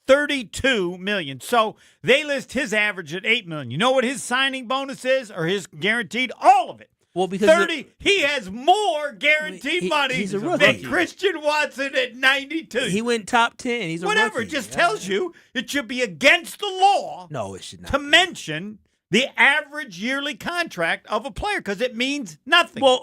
$32 million. So they list his average at $8 million. You know what his signing bonus is, or his guaranteed? All of it.
Well, because
30. He has more guaranteed money than Christian Watson at 92.
He went top 10. He's a
whatever.
rookie.
It just tells you it should be against the law.
No, it should not.
To mention the average yearly contract of a player, because it means nothing.
Well,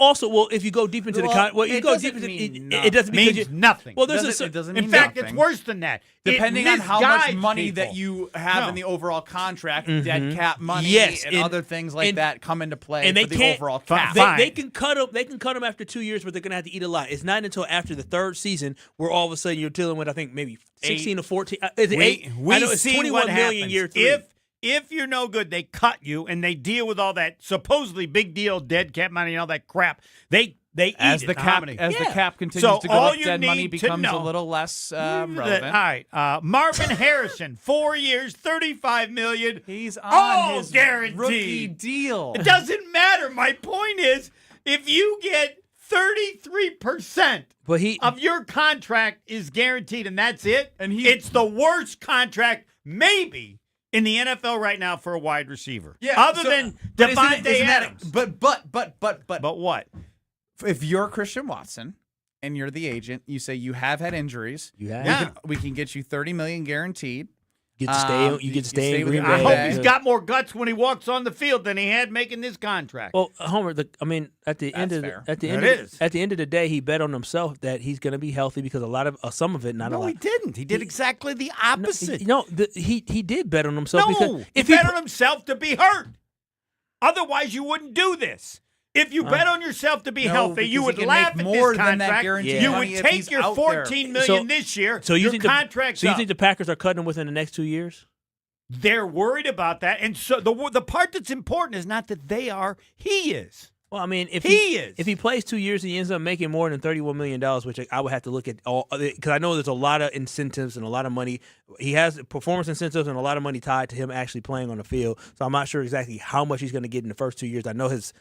if you go deep into it doesn't
mean nothing.
Well,
it doesn't mean
in fact,
nothing.
it's worse than that.
Depending on how much money
people.
that you have in the overall contract, dead cap money,
Yes,
and other things like that come into play
and they
for the
can't,
overall cap.
They can cut them. They can cut them after 2 years, but they're going to have to eat a lot. It's not until after the third season where all of a sudden you're dealing with, I think, maybe 16 or 14. Is it 8?
We
I know it's
see
21
what
million
happens.
year 3.
If you're no good, they cut you, and they deal with all that supposedly big deal dead cap money and all that crap. They
as
eat
the
it.
cap the cap continues to go up, dead money becomes a little less relevant.
All right, Marvin Harrison, 4 years, $35 million.
He's on his
guaranteed
rookie deal.
It doesn't matter. My point is, if you get 33% of your contract is guaranteed, and that's it, and it's the worst contract maybe in the NFL right now for a wide receiver.
Yeah,
other than Devontae Adams.
But
what?
If you're Christian Watson and you're the agent, you say you have had injuries. We can get you $30 million guaranteed.
You get to stay in Green Bay.
I hope he's got more guts when he walks on the field than he had making this contract.
Well, Homer, at the end of the day, he bet on himself that he's going to be healthy because some of it, not a lot.
No, he didn't. He did exactly the opposite.
He did bet on himself.
No, he bet on himself to be hurt. Otherwise, you wouldn't do this. If you bet on yourself to be healthy, you would laugh at
more
this
than that
contract.
guaranteed
You
money
would
if
take
he's
your
out
$14 million this year.
So you
your
think
contract's
you
up.
think the Packers are cutting him within the next 2 years?
They're worried about that, and so the part that's important is not that they are. He is.
Well, I mean, if he plays 2 years and he ends up making more than $31 million, which I would have to look at all, because I know there's a lot of incentives and a lot of money. He has performance incentives and a lot of money tied to him actually playing on the field. So I'm not sure exactly how much he's going to get in the first 2 years. I know he's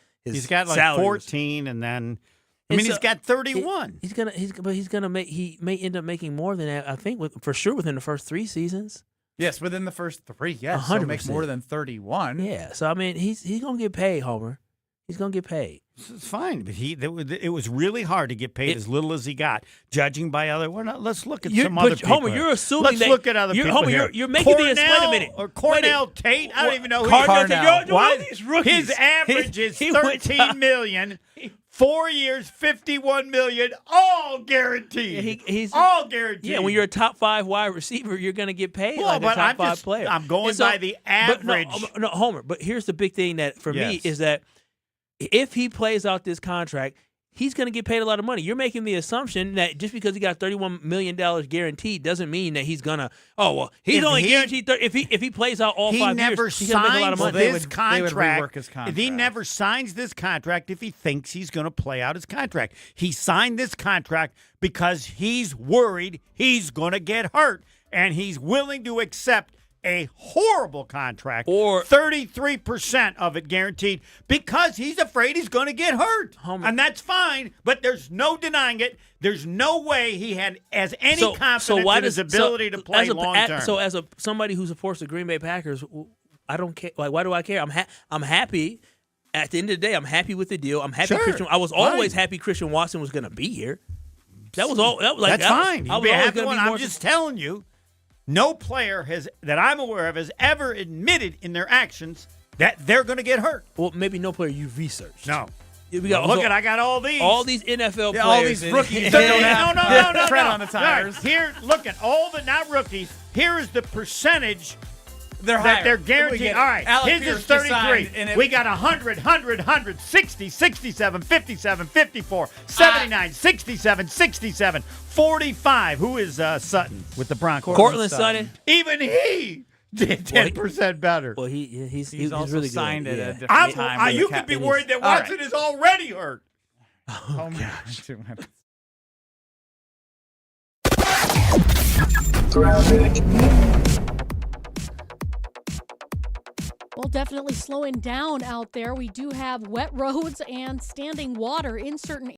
got like
salary
14, and then he's got 31.
He may end up making more than that. I think for sure within the first 3 seasons.
Yes, within the first 3. Yes,
100%.
So make more than 31.
Yeah, so I mean, he's gonna get paid, Homer. He's going to get paid.
It's fine, but it was really hard to get paid as little as he got, judging by other. Let's look at some other people.
Homer,
here.
you're assuming
Let's
that.
look at other people
Homer,
here.
you're making the. Wait a minute.
Or Cornell Tate. I don't even know who
These rookies.
His average is $13 million. 4 years, $51 million, all guaranteed.
He's
all guaranteed.
Yeah, when you're a top 5 wide receiver, you're going to get paid like a top 5 player.
I'm going by the average.
No, Homer. But here's the big thing that for me is that if he plays out this contract, he's going to get paid a lot of money. You're making the assumption that just because he got $31 million guaranteed doesn't mean that he's going to, he's only guaranteed if he plays out all 5 years, he's going to make a lot of money.
This contract. If he never signs this contract if he thinks he's going to play out his contract. He signed this contract because he's worried he's going to get hurt, and he's willing to accept a horrible contract, or 33% of it guaranteed, because he's afraid he's going to get hurt. And that's fine, but there's no denying it. There's no way he had any confidence in his ability to play long term.
So as somebody who supports the Green Bay Packers, I don't care. Like, why do I care? I'm happy. At the end of the day, I'm happy with the deal. I'm happy. I was always happy Christian Watson was going to be here. That was all. That's
fine. I'm just telling you. No player that I'm aware of has ever admitted in their actions that they're going to get hurt.
Well, maybe no player you've researched.
No.
I
got all these.
All these NFL players.
All these rookies.
No.
Tread on the tires.
Here, look at all the not rookies. Here is the percentage that they're guaranteed. All right, his is 33. We got 100, 60, 67, 57, 54, 79, 67, 67, 45. Who is Sutton with the Broncos?
Cortland Sutton.
Even he did 10% better.
Well, he's
also
really
signed
good.
at a different time.
You could be worried that Watson is already hurt.
Oh, gosh. 2 minutes.
Well, definitely slowing down out there. We do have wet roads and standing water in certain